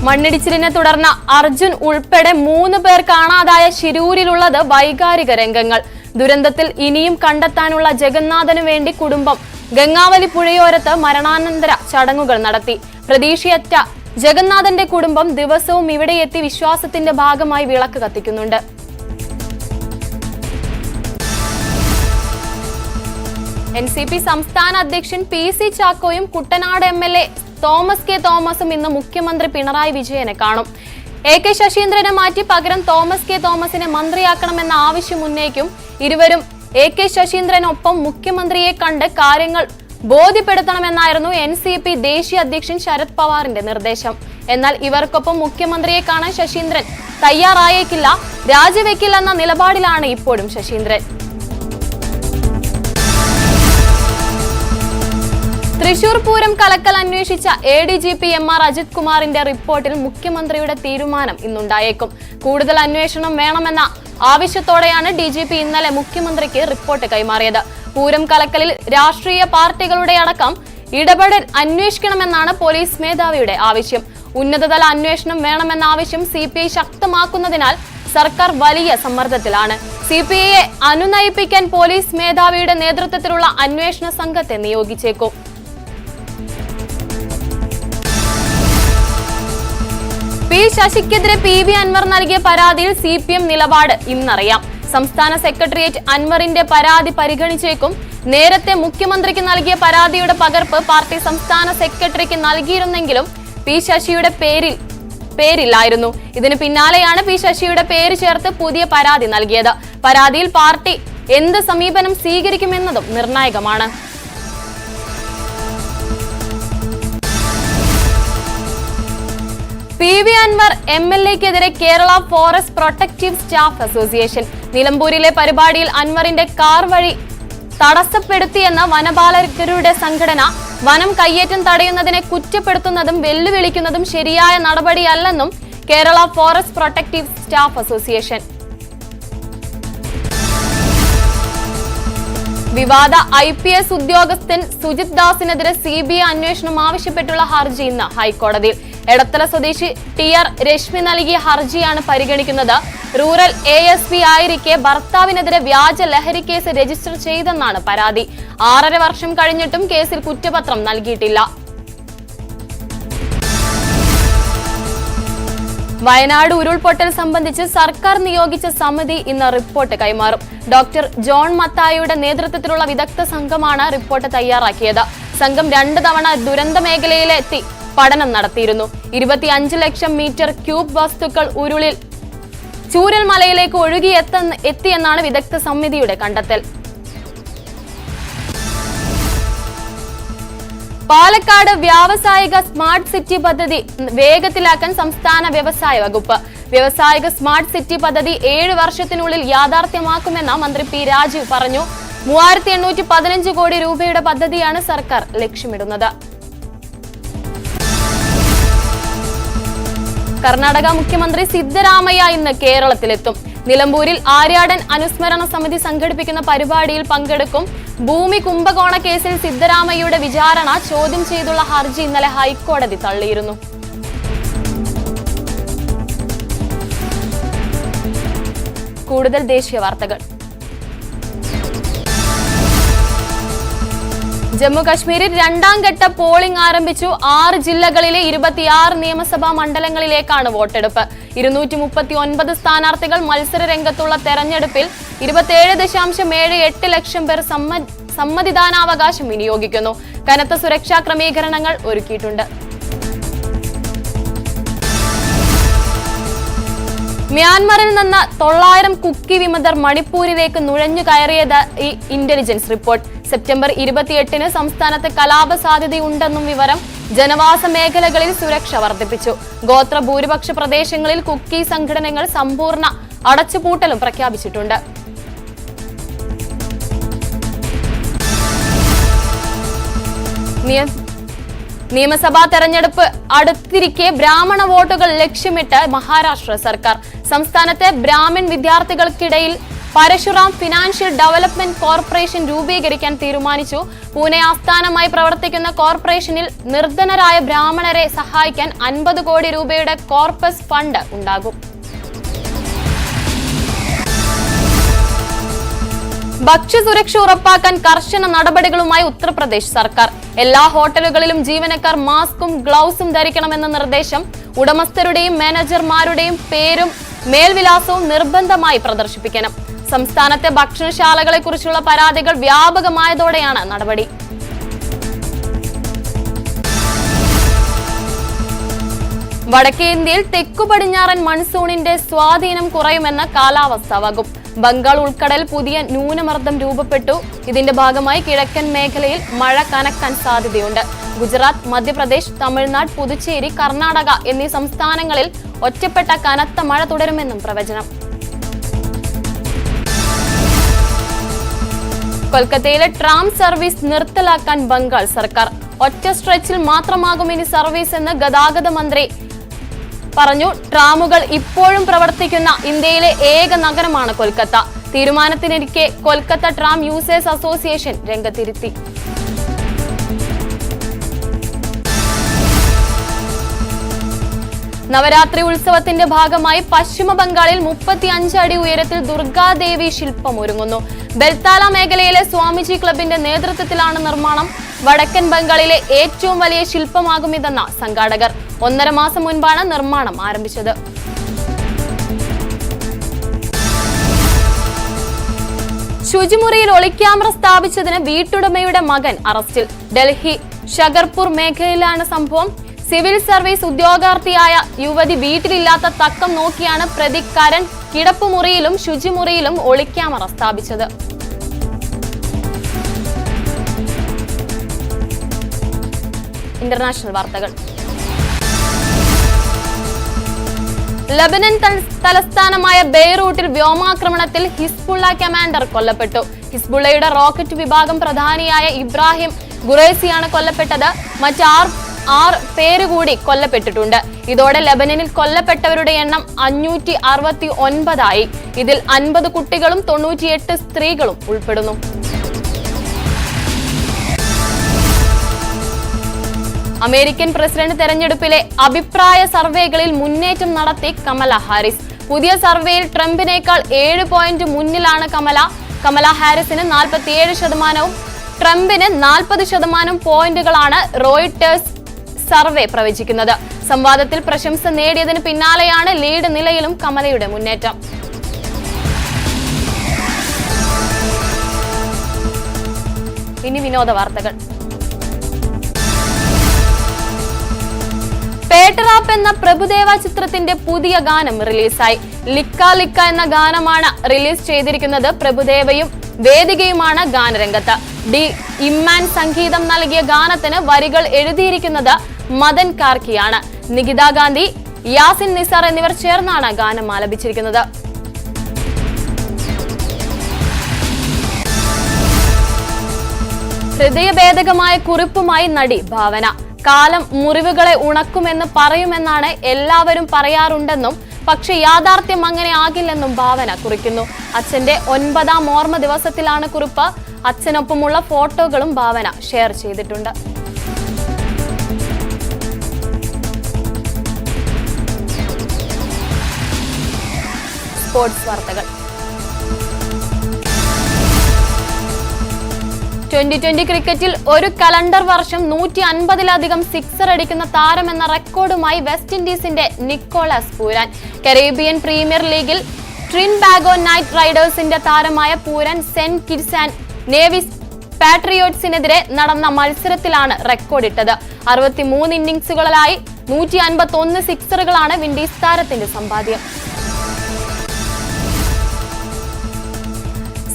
മണ്ണിടിച്ചിലിനെ തുടർന്ന് അർജുൻ ഉൾപ്പെടെ 3 പേർ കാണാതായ ശിരൂരിലുള്ളത് വൈകാരിക രംഗങ്ങൾ. ദുരന്തത്തിൽ ഇനിയും കണ്ടെത്താനുള്ള ജഗന്നാഥനു വേണ്ടി കുടുംബം ഗംഗാവലി പുഴയോരത്ത് മരണാനന്തര ചടങ്ങുകൾ നടത്തി. പ്രതീക്ഷയറ്റ ജഗന്നാഥന്റെ കുടുംബം ദിവസവും ഇവിടെ എത്തി വിശ്വാസത്തിന്റെ ഭാഗമായി വിളക്ക് കത്തിക്കുന്നുണ്ട്. NCP സംസ്ഥാന അധ്യക്ഷൻ PC ചാക്കോയും കുട്ടനാട് MLA തോമസ് K തോമസും ഇന്ന് മുഖ്യമന്ത്രി പിണറായി വിജയനെ കാണും. AK ശശീന്ദ്രനെ മാറ്റി പകരം തോമസ് K തോമസിനെ മന്ത്രിയാക്കണമെന്ന ആവശ്യം ഉന്നയിക്കും. ഇരുവരും AK ശശീന്ദ്രനൊപ്പം മുഖ്യമന്ത്രിയെ കണ്ട് കാര്യങ്ങൾ ബോധ്യപ്പെടുത്തണമെന്നായിരുന്നു NCP ദേശീയ അധ്യക്ഷൻ ശരത് പവാറിന്റെ നിർദ്ദേശം. എന്നാൽ ഇവർക്കൊപ്പം മുഖ്യമന്ത്രിയെ കാണാൻ ശശീന്ദ്രൻ തയ്യാറായേക്കില്ല. രാജിവെക്കില്ലെന്ന നിലപാടിലാണ് ഇപ്പോഴും ശശീന്ദ്രൻ. തൃശൂർ പൂരം കലക്കൽ അന്വേഷിച്ച ADGP MR അജിത് കുമാറിന്റെ റിപ്പോർട്ടിൽ മുഖ്യമന്ത്രിയുടെ തീരുമാനം ഇന്നുണ്ടായേക്കും. കൂടുതൽ അന്വേഷണം വേണമെന്ന ആവശ്യത്തോടെയാണ് DGP ഇന്നലെ മുഖ്യമന്ത്രിക്ക് റിപ്പോർട്ട് കൈമാറിയത്. പൂരം കലക്കലിൽ രാഷ്ട്രീയ പാർട്ടികളുടെ അടക്കം ഇടപെടൽ അന്വേഷിക്കണമെന്നാണ് പോലീസ് മേധാവിയുടെ ആവശ്യം. ഉന്നതതല അന്വേഷണം വേണമെന്ന ആവശ്യം CPI ശക്തമാക്കുന്നതിനാൽ സർക്കാർ വലിയ സമ്മർദ്ദത്തിലാണ്. CPIയെ അനുനയിപ്പിക്കാൻ പോലീസ് മേധാവിയുടെ നേതൃത്വത്തിലുള്ള അന്വേഷണ സംഘത്തെ നിയോഗിച്ചേക്കും. P ശശിക്കെതിരെ PV അൻവർ നൽകിയ പരാതിയിൽ CPM നിലപാട് ഇന്നറിയാം. സംസ്ഥാന സെക്രട്ടേറിയറ്റ് അൻവറിന്റെ പരാതി പരിഗണിച്ചേക്കും. നേരത്തെ മുഖ്യമന്ത്രിക്ക് നൽകിയ പരാതിയുടെ പകർപ്പ് പാർട്ടി സംസ്ഥാന സെക്രട്ടറിക്ക് നൽകിയിരുന്നെങ്കിലും P ശശിയുടെ പേരില്ലായിരുന്നു. ഇതിന് പിന്നാലെയാണ് P ശശിയുടെ പേര് ചേർത്ത് പുതിയ പരാതി നൽകിയത്. പരാതിയിൽ പാർട്ടി എന്ത് സമീപനം സ്വീകരിക്കുമെന്നതും നിർണായകമാണ്. PV അൻവർ MLAക്കെതിരെ Kerala forest protective staff association. നിലമ്പൂരിലെ പരിപാടിയിൽ അൻവറിന്റെ കാർ വഴി തടസ്സപ്പെടുത്തിയെന്ന വനപാലകരുടെ സംഘടന വനം കയ്യേറ്റം തടയുന്നതിനെ കുറ്റപ്പെടുത്തുന്നതും വെല്ലുവിളിക്കുന്നതും ശരിയായ നടപടിയല്ലെന്നും Kerala forest protective staff association. വിവാദ IPS ഉദ്യോഗസ്ഥൻ സുജിത് ദാസിനെതിരെ CBI അന്വേഷണം ആവശ്യപ്പെട്ടുള്ള ഹർജി ഇന്ന് ഹൈക്കോടതിയിൽ. എടത്തല സ്വദേശി TR രശ്മി നൽകിയ ഹർജിയാണ് പരിഗണിക്കുന്നത്. റൂറൽ ASP ആയിരിക്കെ ഭർത്താവിനെതിരെ വ്യാജ ലഹരി കേസ് രജിസ്റ്റർ ചെയ്തെന്നാണ് പരാതി. 6.5 വർഷം കഴിഞ്ഞിട്ടും കേസിൽ കുറ്റപത്രം നൽകിയിട്ടില്ല. വയനാട് ഉരുൾപൊട്ടൽ സംബന്ധിച്ച് സർക്കാർ നിയോഗിച്ച സമിതി ഇന്ന് റിപ്പോർട്ട് കൈമാറും. ഡോക്ടർ ജോൺ മത്തായിയുടെ നേതൃത്വത്തിലുള്ള വിദഗ്ധ സംഘമാണ് റിപ്പോർട്ട് തയ്യാറാക്കിയത്. സംഘം 2 തവണ ദുരന്ത മേഖലയിലെത്തി പഠനം നടത്തിയിരുന്നു. 25 ലക്ഷം മീറ്റർ ക്യൂബ് വസ്തുക്കൾ ചൂരൽമലയിലേക്ക് എത്തിയെന്നാണ് വിദഗ്ധ സമിതിയുടെ കണ്ടെത്തൽ. പാലക്കാട് വ്യാവസായിക സ്മാർട്ട് സിറ്റി പദ്ധതി വേഗത്തിലാക്കാൻ സംസ്ഥാന വ്യവസായ വകുപ്പ്. വ്യാവസായിക സ്മാർട്ട് സിറ്റി പദ്ധതി 7 വർഷത്തിനുള്ളിൽ യാഥാർത്ഥ്യമാക്കുമെന്ന് മന്ത്രി P. രാജീവ് പറഞ്ഞു. 3815 കോടി രൂപയുടെ പദ്ധതിയാണ് സർക്കാർ ലക്ഷ്യമിടുന്നത്. കർണാടക മുഖ്യമന്ത്രി സിദ്ധരാമയ്യ ഇന്ന് കേരളത്തിലെത്തും. നിലമ്പൂരിൽ ആര്യാടൻ അനുസ്മരണ സമിതി സംഘടിപ്പിക്കുന്ന പരിപാടിയിൽ പങ്കെടുക്കും. ഭൂമി കുംഭകോണ കേസിൽ സിദ്ധരാമയ്യയുടെ വിചാരണ ചോദ്യം ചെയ്തുള്ള ഹർജി ഇന്നലെ ഹൈക്കോടതി തള്ളിയിരുന്നു. കൂടുതൽ ദേശീയ വാർത്തകൾ. ജമ്മു കശ്മീരിൽ 2ാം ഘട്ട പോളിംഗ് ആരംഭിച്ചു. 6 ജില്ലകളിലെ 26 നിയമസഭാ മണ്ഡലങ്ങളിലേക്കാണ് വോട്ടെടുപ്പ്. 239 സ്ഥാനാർത്ഥികൾ മത്സര രംഗത്തുള്ള തെരഞ്ഞെടുപ്പിൽ 27.78 ലക്ഷം പേർ സമ്മതിദാനാവകാശം വിനിയോഗിക്കുന്നു. കനത്ത സുരക്ഷാ ക്രമീകരണങ്ങൾ ഒരുക്കിയിട്ടുണ്ട്. മ്യാൻമറിൽ നിന്ന് 900 കുക്കി വിമതർ മണിപ്പൂരിലേക്ക് നുഴഞ്ഞു കയറിയത് ഇന്റലിജൻസ് റിപ്പോർട്ട്. സെപ്റ്റംബർ 28-ന് സംസ്ഥാനത്ത് കലാപ സാധ്യതയുണ്ടെന്നും വിവരം. ജനവാസ മേഖലകളിൽ സുരക്ഷ വർദ്ധിപ്പിച്ചു. ഗോത്ര ഭൂരിപക്ഷ പ്രദേശങ്ങളിൽ കുക്കി സംഘടനകൾ സമ്പൂർണ്ണ അടച്ചുപൂട്ടലും പ്രഖ്യാപിച്ചിട്ടുണ്ട്. നിയമസഭാ തെരഞ്ഞെടുപ്പ് അടുത്തിരിക്കെ ബ്രാഹ്മണ വോട്ടുകൾ ലക്ഷ്യമിട്ട് മഹാരാഷ്ട്ര സർക്കാർ. സംസ്ഥാനത്തെ ബ്രാഹ്മിൺ വിദ്യാർത്ഥികൾക്കിടയിൽ പരശുറാം ഫിനാൻഷ്യൽ ഡെവലപ്മെന്റ് കോർപ്പറേഷൻ രൂപീകരിക്കാൻ തീരുമാനിച്ചു. പൂനെ ആസ്ഥാനമായി പ്രവർത്തിക്കുന്ന കോർപ്പറേഷനിൽ നിർധനരായ ബ്രാഹ്മണരെ സഹായിക്കാൻ 50 കോടി രൂപയുടെ കോർപ്പസ് ഫണ്ട് ഉണ്ടാകും. ഭക്ഷ്യസുരക്ഷ ഉറപ്പാക്കാൻ കർശന നടപടികളുമായി ഉത്തർപ്രദേശ് സർക്കാർ. എല്ലാ ഹോട്ടലുകളിലും ജീവനക്കാർ മാസ്കും ഗ്ലൗസും ധരിക്കണമെന്ന നിർദ്ദേശം. ഉടമസ്ഥരുടെയും മാനേജർമാരുടെയും പേരും മേൽവിലാസവും നിർബന്ധമായി പ്രദർശിപ്പിക്കണം. സംസ്ഥാനത്തെ ഭക്ഷണശാലകളെ കുറിച്ചുള്ള പരാതികൾ വ്യാപകമായതോടെയാണ് നടപടി. വടക്കേ ഇന്ത്യയിൽ തെക്കു പടിഞ്ഞാറൻ മൺസൂണിന്റെ സ്വാധീനം കുറയുമെന്ന് കാലാവസ്ഥാ വകുപ്പ്. ബംഗാൾ ഉൾക്കടൽ പുതിയ ന്യൂനമർദ്ദം രൂപപ്പെട്ടു. ഇതിന്റെ ഭാഗമായി കിഴക്കൻ മേഖലയിൽ മഴ കനക്കാൻ സാധ്യതയുണ്ട്. ഗുജറാത്ത്, മധ്യപ്രദേശ്, തമിഴ്നാട്, പുതുച്ചേരി, കർണാടക എന്നീ സംസ്ഥാനങ്ങളിൽ ഒറ്റപ്പെട്ട കനത്ത മഴ തുടരുമെന്നും പ്രവചനം. കൊൽക്കത്തയിലെ ട്രാം സർവീസ് നിർത്തലാക്കാൻ ബംഗാൾ സർക്കാർ. ഒറ്റ സ്ട്രെച്ചിൽ മാത്രമാകും ഇനി സർവീസ് എന്ന് ഗതാഗത മന്ത്രി പറഞ്ഞു. ട്രാമുകൾ ഇപ്പോഴും പ്രവർത്തിക്കുന്ന ഇന്ത്യയിലെ ഏക നഗരമാണ് കൊൽക്കത്ത. തീരുമാനത്തിനിരിക്കെ കൊൽക്കത്ത ട്രാം യൂസേഴ്സ് അസോസിയേഷൻ രംഗത്തിരുത്തി. നവരാത്രി ഉത്സവത്തിന്റെ ഭാഗമായി പശ്ചിമ ബംഗാളിൽ 35 അടി ഉയരത്തിൽ ദുർഗാദേവി ശില്പം ഒരുങ്ങുന്നു. ബെൽത്താല മേഖലയിലെ സ്വാമിജി ക്ലബിന്റെ നേതൃത്വത്തിലാണ് നിർമ്മാണം. വടക്കൻ ബംഗാളിലെ ഏറ്റവും വലിയ ശില്പമാകുമിതെന്ന സംഘാടകർ. 1.5 മാസം മുൻപാണ് നിർമ്മാണം ആരംഭിച്ചത്. ശുചിമുറിയിൽ ഒളിക്യാമറ സ്ഥാപിച്ചതിന് വീട്ടുടമയുടെ മകൻ അറസ്റ്റിൽ. ഡൽഹി ഷഗർപൂർ മേഖലയിലാണ് സംഭവം. സിവിൽ സർവീസ് ഉദ്യോഗാർത്ഥിയായ യുവതി വീട്ടിലില്ലാത്ത തക്കം നോക്കിയാണ് പ്രതി കരൺ കിടപ്പുമുറിയിലും ശുചിമുറിയിലും ഒളിക്യാമറ സ്ഥാപിച്ചത്. ഇന്റർനാഷണൽ വാർത്തകൾ. ലബനൻ തലസ്ഥാനമായ ബെയ്റൂട്ടിൽ വ്യോമാക്രമണത്തിൽ ഹിസ്ബുള്ള കമാൻഡർ കൊല്ലപ്പെട്ടു. ഹിസ്ബുള്ളയുടെ റോക്കറ്റ് വിഭാഗം പ്രധാനിയായ ഇബ്രാഹിം ഖുറൈസിയാണ് കൊല്ലപ്പെട്ടത്. മറ്റ് 6 പേര് കൂടി കൊല്ലപ്പെട്ടിട്ടുണ്ട്. ഇതോടെ ലബനനിൽ കൊല്ലപ്പെട്ടവരുടെ എണ്ണം 569 ആയി. ഇതിൽ 50 കുട്ടികളും 98 സ്ത്രീകളും ഉൾപ്പെടുന്നു. അമേരിക്കൻ പ്രസിഡന്റ് തെരഞ്ഞെടുപ്പിലെ അഭിപ്രായ സർവേകളിൽ മുന്നേറ്റം നടത്തി കമല ഹാരിസ്. പുതിയ സർവേയിൽ ട്രംപിനേക്കാൾ 7 പോയിന്റ് മുന്നിലാണ് കമല ഹാരിസിന് 47%, ട്രംപിന് 40% പോയിന്റുകളാണ് റോയിട്ടേഴ്സ് സർവേ പ്രവചിക്കുന്നത്. സംവാദത്തിൽ പ്രശംസ നേടിയതിന് പിന്നാലെയാണ് ലീഡ് നിലയിലും കമലയുടെ മുന്നേറ്റം. ഇനി വിനോദ വാർത്തകൾ. പേട്ടറാപ്പ് എന്ന പ്രഭുദേവ ചിത്രത്തിന്റെ പുതിയ ഗാനം റിലീസായി. ലിക്ക ലിക്ക എന്ന ഗാനമാണ് റിലീസ് ചെയ്തിരിക്കുന്നത്. പ്രഭുദേവയും വേദികയുമാണ് ഗാനരംഗത്ത്. ഡി ഇമ്മാൻ സംഗീതം നൽകിയ ഗാനത്തിന് വരികൾ എഴുതിയിരിക്കുന്നത് മദൻ കാർക്കിയാണ്. നികിത ഗാന്ധി, യാസിൻ നിസാർ എന്നിവർ ചേർന്നാണ് ഗാനം ആലപിച്ചിരിക്കുന്നത്. ഹൃദയഭേദകമായ കുറിപ്പുമായി നടി ഭാവന. കാലം മുറിവുകളെ ഉണക്കുമെന്ന് പറയുമെന്നാണ് എല്ലാവരും പറയാറുണ്ടെന്നും പക്ഷെ യാഥാർത്ഥ്യം അങ്ങനെ ആകില്ലെന്നും ഭാവന കുറിക്കുന്നു. അച്ഛന്റെ 9ാം ഓർമ്മ ദിവസത്തിലാണ് കുറിപ്പ്. അച്ഛനൊപ്പമുള്ള ഫോട്ടോകളും ഭാവന ഷെയർ ചെയ്തിട്ടുണ്ട്. സ്പോർട്സ് വാർത്തകൾ. 2020 ക്രിക്കറ്റിൽ ഒരു കലണ്ടർ വർഷം 150ലധികം സിക്സർ അടിക്കുന്ന താരമെന്ന റെക്കോർഡുമായി വെസ്റ്റ് ഇൻഡീസിന്റെ നിക്കോളാസ് പൂരൻ. കരീബിയൻ പ്രീമിയർ ലീഗിൽ ട്രിൻബാഗോ നൈറ്റ് റൈഡേഴ്സിന്റെ താരമായ Pooran saint kitts and nevis പാട്രിയോട്സിനെതിരെ നടന്ന മത്സരത്തിലാണ് റെക്കോർഡിട്ടത്. 63 ഇന്നിംഗ്സുകളിലായി 151 സിക്സറുകളാണ് വിൻഡീസ് താരത്തിന്റെ സമ്പാദ്യം.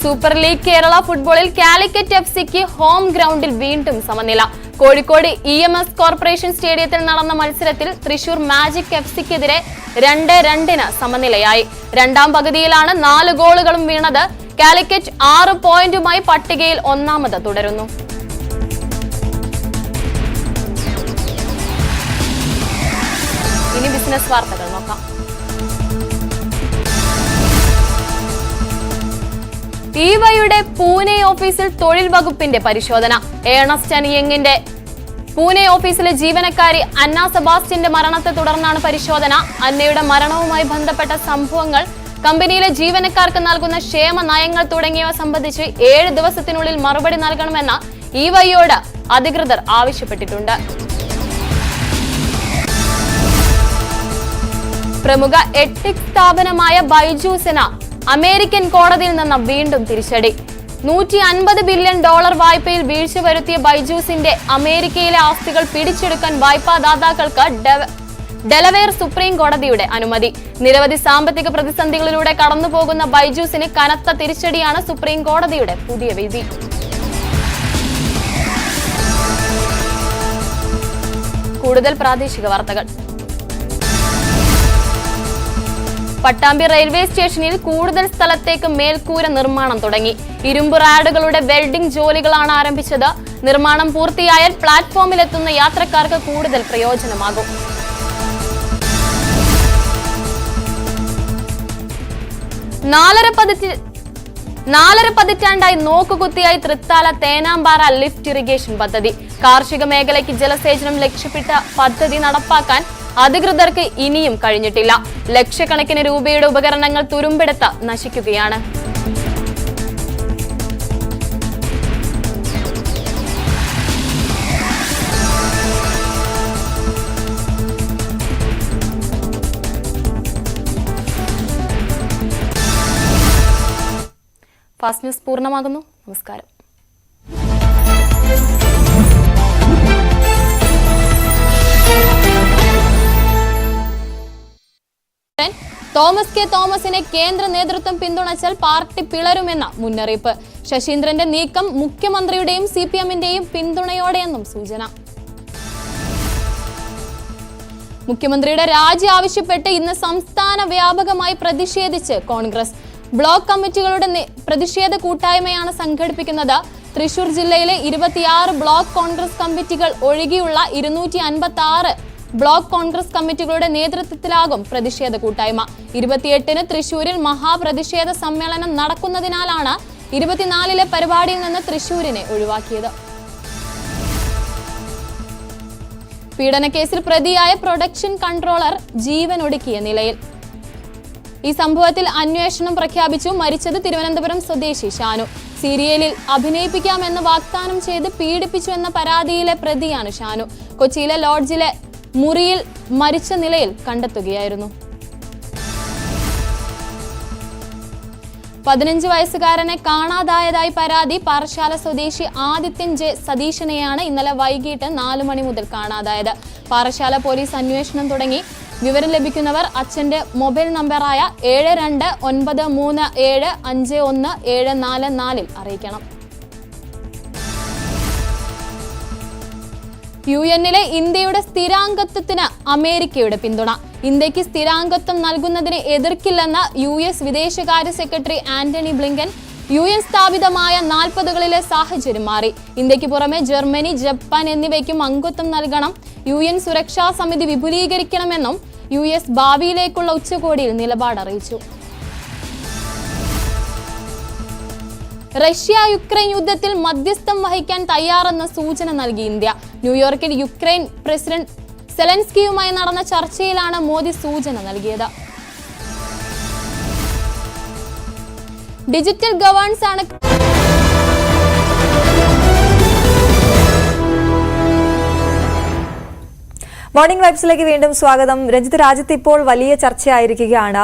സൂപ്പർ ലീഗ് കേരള ഫുട്ബോളിൽ കാലിക്കറ്റ് എഫ്സിക്ക് ഹോം ഗ്രൗണ്ടിൽ വീണ്ടും സമനില. കോഴിക്കോട് EMS കോർപ്പറേഷൻ സ്റ്റേഡിയത്തിൽ നടന്ന മത്സരത്തിൽ തൃശൂർ മാജിക് എഫ്സിക്കെതിരെ 2-2 സമനിലയായി. രണ്ടാം പകുതിയിലാണ് 4 ഗോളുകളും വീണത്. കാലിക്കറ്റ് 6 പോയിന്റുമായി പട്ടികയിൽ ഒന്നാമത് തുടരുന്നു. ഇനി ബിസിനസ് വാർത്തകൾ നോക്കാം. ഈവയുടെ പൂനെ ഓഫീസിൽ തൊഴിൽ വകുപ്പിന്റെ പരിശോധന. ഏണസ്റ്റ് ആൻഡ് യങ്ങിന്റെ പൂനെ ഓഫീസിലെ ജീവനക്കാരി അന്ന സെബാസ്റ്റ്യന്റെ മരണത്തെ തുടർന്നാണ് പരിശോധന. അന്നയുടെ മരണവുമായി ബന്ധപ്പെട്ട സംഭവങ്ങൾ, കമ്പനിയിലെ ജീവനക്കാർക്ക് നൽകുന്ന ക്ഷേമ നയങ്ങൾ തുടങ്ങിയവ സംബന്ധിച്ച് 7 ദിവസത്തിനുള്ളിൽ മറുപടി നൽകണമെന്ന് ഈവയോട് അധികൃതർ ആവശ്യപ്പെട്ടിട്ടുണ്ട്. പ്രമുഖ എഡ്ടെക് സ്ഥാപനമായ ബൈജൂസിന് അമേരിക്കൻ കോടതിയിൽ നിന്ന് വീണ്ടും തിരിച്ചടി. $150 ബില്യൺ വായ്പയിൽ വീഴ്ച വരുത്തിയ ബൈജൂസിന്റെ അമേരിക്കയിലെ ആസ്തികൾ പിടിച്ചെടുക്കാൻ വായ്പാദാതാക്കൾക്ക് ഡെലവെയർ സുപ്രീം കോടതിയുടെ അനുമതി. നിരവധി സാമ്പത്തിക പ്രതിസന്ധികളിലൂടെ കടന്നുപോകുന്ന ബൈജൂസിന് കനത്ത തിരിച്ചടിയാണ് സുപ്രീം കോടതിയുടെ പുതിയ വിധി. കൂടുതൽ പ്രാദേശിക വാർത്തകൾ. പട്ടാമ്പി റെയിൽവേ സ്റ്റേഷനിൽ കൂടുതൽ സ്ഥലത്തേക്ക് മേൽക്കൂര നിർമ്മാണം തുടങ്ങി. ഇരുമ്പ് റാഡുകളുടെ വെൽഡിംഗ് ജോലികളാണ് ആരംഭിച്ചത്. നിർമ്മാണം പൂർത്തിയായാൽ പ്ലാറ്റ്ഫോമിലെത്തുന്ന യാത്രക്കാർക്ക് കൂടുതൽ പ്രയോജനമാകും. നാലര പതിറ്റാണ്ടായി നോക്കുകുത്തിയായി തൃത്താല തേനാമ്പാറ ലിഫ്റ്റ് ഇറിഗേഷൻ പദ്ധതി. കാർഷിക മേഖലയ്ക്ക് ജലസേചനം ലക്ഷ്യമിട്ട പദ്ധതി നടപ്പാക്കാൻ അധികൃതർക്ക് ഇനിയും കഴിഞ്ഞിട്ടില്ല. ലക്ഷക്കണക്കിന് രൂപയുടെ ഉപകരണങ്ങൾ തുരുമ്പെടുത്ത് നശിക്കുകയാണ്. ഫാസ്റ്റ് ന്യൂസ് പൂർണ്ണമാകുന്നു. നമസ്കാരം. തോമസ് കെ തോമസിനെ കേന്ദ്ര നേതൃത്വം പിന്തുണച്ചാൽ പാർട്ടി പിളരുമെന്ന മുന്നറിയിപ്പ്. ശശീന്ദ്രന്റെ നീക്കം മുഖ്യമന്ത്രിയുടെയും CPM-ന്റെയും പിന്തുണയോടെയെന്നും സൂചന. മുഖ്യമന്ത്രിയുടെ രാജി ആവശ്യപ്പെട്ട് ഇന്ന് സംസ്ഥാന വ്യാപകമായി പ്രതിഷേധിച്ച് കോൺഗ്രസ്. ബ്ലോക്ക് കമ്മിറ്റികളുടെ പ്രതിഷേധ കൂട്ടായ്മയാണ് സംഘടിപ്പിക്കുന്നത്. തൃശൂർ ജില്ലയിലെ 26 ബ്ലോക്ക് കോൺഗ്രസ് കമ്മിറ്റികൾ ഒഴികെയുള്ള 256 ബ്ലോക്ക് കോൺഗ്രസ് കമ്മിറ്റികളുടെ നേതൃത്വത്തിലാകും പ്രതിഷേധ കൂട്ടായ്മ. 28-ന് തൃശൂരിൽ മഹാപ്രതിഷേധ സമ്മേളനം നടക്കുന്നതിനാലാണ് 24-ലെ പരിപാടിയിൽ നിന്ന് തൃശൂരിനെ ഒഴിവാക്കിയത്. പീഡനക്കേസിൽ പ്രതിയായ പ്രൊഡക്ഷൻ കൺട്രോളർ ജീവനൊടുക്കിയ നിലയിൽ. ഈ സംഭവത്തിൽ അന്വേഷണം പ്രഖ്യാപിച്ചു. മരിച്ചത് തിരുവനന്തപുരം സ്വദേശി ഷാനു. സീരിയലിൽ അഭിനയിപ്പിക്കാമെന്ന് വാഗ്ദാനം ചെയ്ത് പീഡിപ്പിച്ചു എന്ന പരാതിയിലെ പ്രതിയാണ് ഷാനു. കൊച്ചിയിലെ ലോഡ്ജിലെ മുറിയിൽ മരിച്ച നിലയിൽ കണ്ടെത്തുകയായിരുന്നു. 15 വയസ്സുകാരനെ കാണാതായതായി പരാതി. പാറശാല സ്വദേശി ആദിത്യൻ ജെ സതീശനെയാണ് ഇന്നലെ വൈകിട്ട് 4 മണി മുതൽ കാണാതായത്. പാറശാല പോലീസ് അന്വേഷണം തുടങ്ങി. വിവരം ലഭിക്കുന്നവർ അച്ഛന്റെ മൊബൈൽ നമ്പറായ 7293751744 അറിയിക്കണം. UN-ലെ ഇന്ത്യയുടെ സ്ഥിരാംഗത്വത്തിന് അമേരിക്കയുടെ പിന്തുണ. ഇന്ത്യക്ക് സ്ഥിരാംഗത്വം നൽകുന്നതിനെ എതിർക്കില്ലെന്ന US വിദേശകാര്യ സെക്രട്ടറി ആന്റണി ബ്ലിങ്കൻ. UN സ്ഥാപിതമായ 40കളിലെ സാഹചര്യം മാറി. ഇന്ത്യക്ക് പുറമെ ജർമ്മനി, ജപ്പാൻ എന്നിവയ്ക്കും അംഗത്വം നൽകണം. UN സുരക്ഷാ സമിതി വിപുലീകരിക്കണമെന്നും US ഭാവിയിലേക്കുള്ള ഉച്ചകോടിയിൽ നിലപാടറിയിച്ചു. റഷ്യ യുക്രൈൻ യുദ്ധത്തിൽ മധ്യസ്ഥം വഹിക്കാൻ തയ്യാറെന്ന സൂചന നൽകി ഇന്ത്യ. ന്യൂയോർക്കിൽ യുക്രൈൻ പ്രസിഡന്റ് സെലൻസ്കിയുമായി നടന്ന ചർച്ചയിലാണ് മോദി സൂചന നൽകിയത്. ഡിജിറ്റൽ ഗവേണൻസ് ആണ് മോർണിംഗ് വൈബ്സിലേക്ക് വീണ്ടും സ്വാഗതം. രഞ്ജിത്ത്, രാജ്യത്ത് ഇപ്പോൾ വലിയ ചർച്ചയായിരിക്കുകയാണ്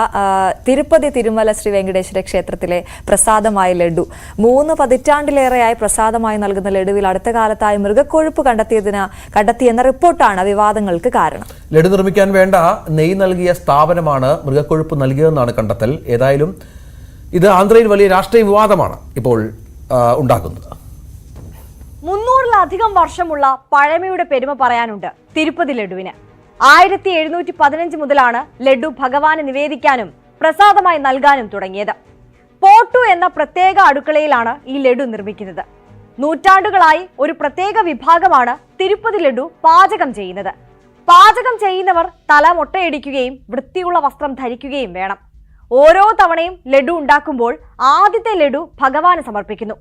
തിരുപ്പതി തിരുമല ശ്രീ വെങ്കടേശ്വര ക്ഷേത്രത്തിലെ പ്രസാദമായ ലഡു. 3 പതിറ്റാണ്ടിലേറെയായി പ്രസാദമായി നൽകുന്ന ലഡുവിൽ അടുത്ത കാലത്തായി മൃഗക്കൊഴുപ്പ് കണ്ടെത്തിയെന്ന റിപ്പോർട്ടാണ് വിവാദങ്ങൾക്ക് കാരണം. ലഡു നിർമ്മിക്കാൻ വേണ്ട നെയ്യ് നൽകിയ സ്ഥാപനമാണ് മൃഗക്കൊഴുപ്പ് നൽകിയതെന്നാണ് കണ്ടെത്തൽ. ഏതായാലും ഇത് ആന്ധ്രയിൽ വലിയ രാഷ്ട്രീയ വിവാദമാണ് ഇപ്പോൾ ഉണ്ടാക്കുന്നത്. 300-ലധികം വർഷമുള്ള പഴമയുടെ പെരുമ പറയാനുണ്ട് തിരുപ്പതി ലഡുവിന്. 1715 മുതലാണ് ലഡു ഭഗവാന് നിവേദിക്കാനും പ്രസാദമായി നൽകാനും തുടങ്ങിയത്. പോട്ടു എന്ന പ്രത്യേക അടുക്കളയിലാണ് ഈ ലഡു നിർമ്മിക്കുന്നത്. നൂറ്റാണ്ടുകളായി ഒരു പ്രത്യേക വിഭാഗമാണ് തിരുപ്പതി ലഡു പാചകം ചെയ്യുന്നത്. പാചകം ചെയ്യുന്നവർ തല മൊട്ടയടിക്കുകയും വൃത്തിയുള്ള വസ്ത്രം ധരിക്കുകയും വേണം. ഓരോ തവണയും ലഡു ഉണ്ടാക്കുമ്പോൾ ആദ്യത്തെ ലഡു ഭഗവാന് സമർപ്പിക്കുന്നു.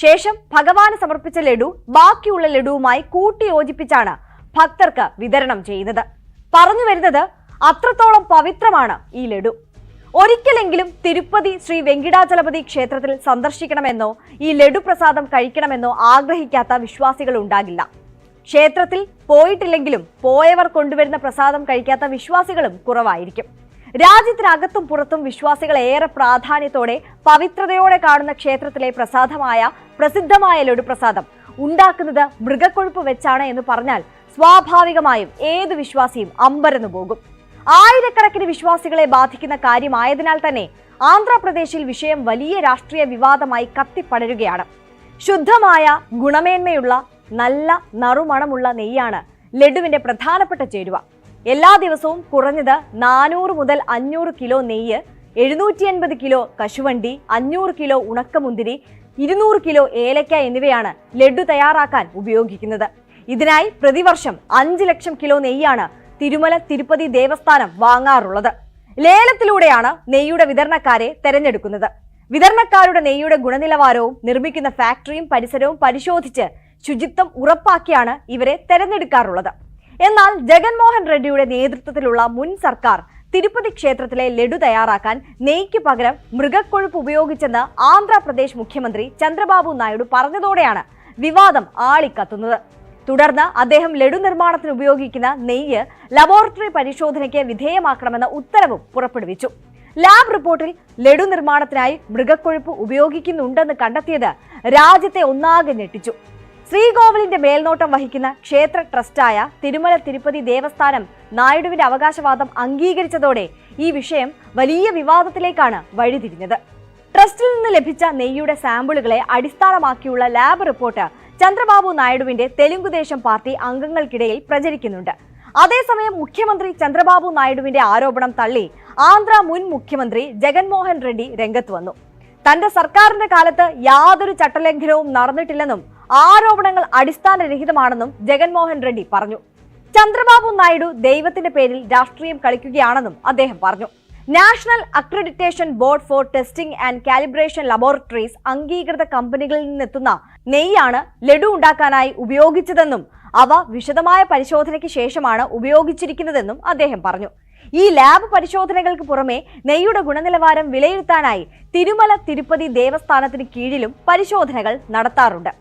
ശേഷം ഭഗവാന് സമർപ്പിച്ച ലഡു ബാക്കിയുള്ള ലഡുവുമായി കൂട്ടി യോജിപ്പിച്ചാണ് ഭക്തർക്ക് വിതരണം ചെയ്യുന്നത്. പറഞ്ഞു വരുന്നത് അത്രത്തോളം പവിത്രമാണ് ഈ ലഡു. ഒരിക്കലെങ്കിലും തിരുപ്പതി ശ്രീ വെങ്കിടാചലപതി ക്ഷേത്രത്തിൽ സന്ദർശിക്കണമെന്നോ ഈ ലഡു പ്രസാദം കഴിക്കണമെന്നോ ആഗ്രഹിക്കാത്ത വിശ്വാസികൾ ഉണ്ടാകില്ല. ക്ഷേത്രത്തിൽ പോയിട്ടില്ലെങ്കിലും പോയവർ കൊണ്ടുവരുന്ന പ്രസാദം കഴിക്കാത്ത വിശ്വാസികളും കുറവായിരിക്കും. രാജ്യത്തിനകത്തും പുറത്തും വിശ്വാസികൾ ഏറെ പ്രാധാന്യത്തോടെ പവിത്രതയോടെ കാണുന്ന ക്ഷേത്രത്തിലെ പ്രസാദമായ പ്രസിദ്ധമായ ലഡു പ്രസാദം ഉണ്ടാക്കുന്നത് മൃഗക്കൊഴുപ്പ് വെച്ചാണ് എന്ന് പറഞ്ഞാൽ സ്വാഭാവികമായും ഏത് വിശ്വാസിയും അമ്പരന്നു പോകും. ആയിരക്കണക്കിന് വിശ്വാസികളെ ബാധിക്കുന്ന കാര്യമായതിനാൽ തന്നെ ആന്ധ്രാപ്രദേശിൽ വിഷയം വലിയ രാഷ്ട്രീയ വിവാദമായി കത്തിപ്പടരുകയാണ്. ശുദ്ധമായ ഗുണമേന്മയുള്ള നല്ല നറുമണമുള്ള നെയ്യാണ് ലഡുവിന്റെ പ്രധാനപ്പെട്ട ചേരുവ. എല്ലാ ദിവസവും കുറഞ്ഞത് 400 മുതൽ 500 കിലോ നെയ്യ്, 780 കിലോ കശുവണ്ടി, 500 കിലോ ഉണക്കമുന്തിരി, 200 കിലോ ഏലക്ക എന്നിവയാണ് ലഡു തയ്യാറാക്കാൻ ഉപയോഗിക്കുന്നത്. ഇതിനായി പ്രതിവർഷം 5 ലക്ഷം കിലോ നെയ്യാണ് തിരുമല തിരുപ്പതി ദേവസ്ഥാനം വാങ്ങാറുള്ളത്. ലേലത്തിലൂടെയാണ് നെയ്യുടെ വിതരണക്കാരെ തെരഞ്ഞെടുക്കുന്നത്. വിതരണക്കാരുടെ നെയ്യുടെ ഗുണനിലവാരവും നിർമ്മിക്കുന്ന ഫാക്ടറിയും പരിസരവും പരിശോധിച്ച് ശുചിത്വം ഉറപ്പാക്കിയാണ് ഇവരെ തെരഞ്ഞെടുക്കാറുള്ളത്. എന്നാൽ ജഗൻമോഹൻ റെഡ്ഡിയുടെ നേതൃത്വത്തിലുള്ള മുൻ സർക്കാർ തിരുപ്പതി ക്ഷേത്രത്തിലെ ലഡു തയ്യാറാക്കാൻ നെയ്ക്ക് പകരം മൃഗക്കൊഴുപ്പ് ഉപയോഗിച്ചെന്ന് ആന്ധ്രാപ്രദേശ് മുഖ്യമന്ത്രി ചന്ദ്രബാബു നായിഡു പറഞ്ഞതോടെയാണ് വിവാദം ആളിക്കത്തുന്നത്. തുടർന്ന് അദ്ദേഹം ലഡു നിർമ്മാണത്തിന് ഉപയോഗിക്കുന്ന നെയ്യ് ലബോറട്ടറി പരിശോധനയ്ക്ക് വിധേയമാക്കണമെന്ന ഉത്തരവും പുറപ്പെടുവിച്ചു. ലാബ് റിപ്പോർട്ടിൽ ലഡു നിർമ്മാണത്തിനായി മൃഗക്കൊഴുപ്പ് ഉപയോഗിക്കുന്നുണ്ടെന്ന് കണ്ടെത്തിയത് രാജ്യത്തെ ഒന്നാകെ ഞെട്ടിച്ചു. ശ്രീകോവിലിന്റെ മേൽനോട്ടം വഹിക്കുന്ന ക്ഷേത്ര ട്രസ്റ്റായ തിരുമല തിരുപ്പതി ദേവസ്ഥാനം നായിഡുവിന്റെ അവകാശവാദം അംഗീകരിച്ചതോടെ ഈ വിഷയം വലിയ വിവാദത്തിലേക്കാണ് വഴിതിരിഞ്ഞത്. ട്രസ്റ്റിൽ നിന്ന് ലഭിച്ച നെയ്യുടെ സാമ്പിളുകളെ അടിസ്ഥാനമാക്കിയുള്ള ലാബ് റിപ്പോർട്ട് ചന്ദ്രബാബു നായിഡുവിന്റെ തെലുങ്കുദേശം പാർട്ടി അംഗങ്ങൾക്കിടയിൽ പ്രചരിക്കുന്നുണ്ട്. അതേസമയം മുഖ്യമന്ത്രി ചന്ദ്രബാബു നായിഡുവിന്റെ ആരോപണം തള്ളി ആന്ധ്ര മുൻ മുഖ്യമന്ത്രി ജഗൻമോഹൻ റെഡ്ഡി രംഗത്ത് വന്നു. തന്റെ സർക്കാരിന്റെ കാലത്ത് യാതൊരു ചട്ടലംഘനവും നടന്നിട്ടില്ലെന്നും ആരോപണങ്ങൾ അടിസ്ഥാനരഹിതമാണെന്നും ജഗൻമോഹൻ റെഡ്ഡി പറഞ്ഞു. ചന്ദ്രബാബു നായിഡു ദൈവത്തിന്റെ പേരിൽ രാഷ്ട്രീയം കളിക്കുകയാണെന്നും അദ്ദേഹം പറഞ്ഞു. National accreditation board for testing and calibration laboratories അംഗീകൃത കമ്പനികളിൽ നിന്നെത്തുന്ന നെയ്യാണ് ലഡു ഉണ്ടാക്കാനായി ഉപയോഗിച്ചതെന്നും അവ വിശദമായ പരിശോധനയ്ക്ക് ശേഷമാണ് ഉപയോഗിച്ചിരിക്കുന്നതെന്നും അദ്ദേഹം പറഞ്ഞു. ഈ ലാബ് പരിശോധനകൾക്ക് പുറമെ നെയ്യുടെ ഗുണനിലവാരം വിലയിരുത്താനായി തിരുമല തിരുപ്പതി ദേവസ്ഥാനത്തിന് കീഴിലും പരിശോധനകൾ നടത്താറുണ്ട്.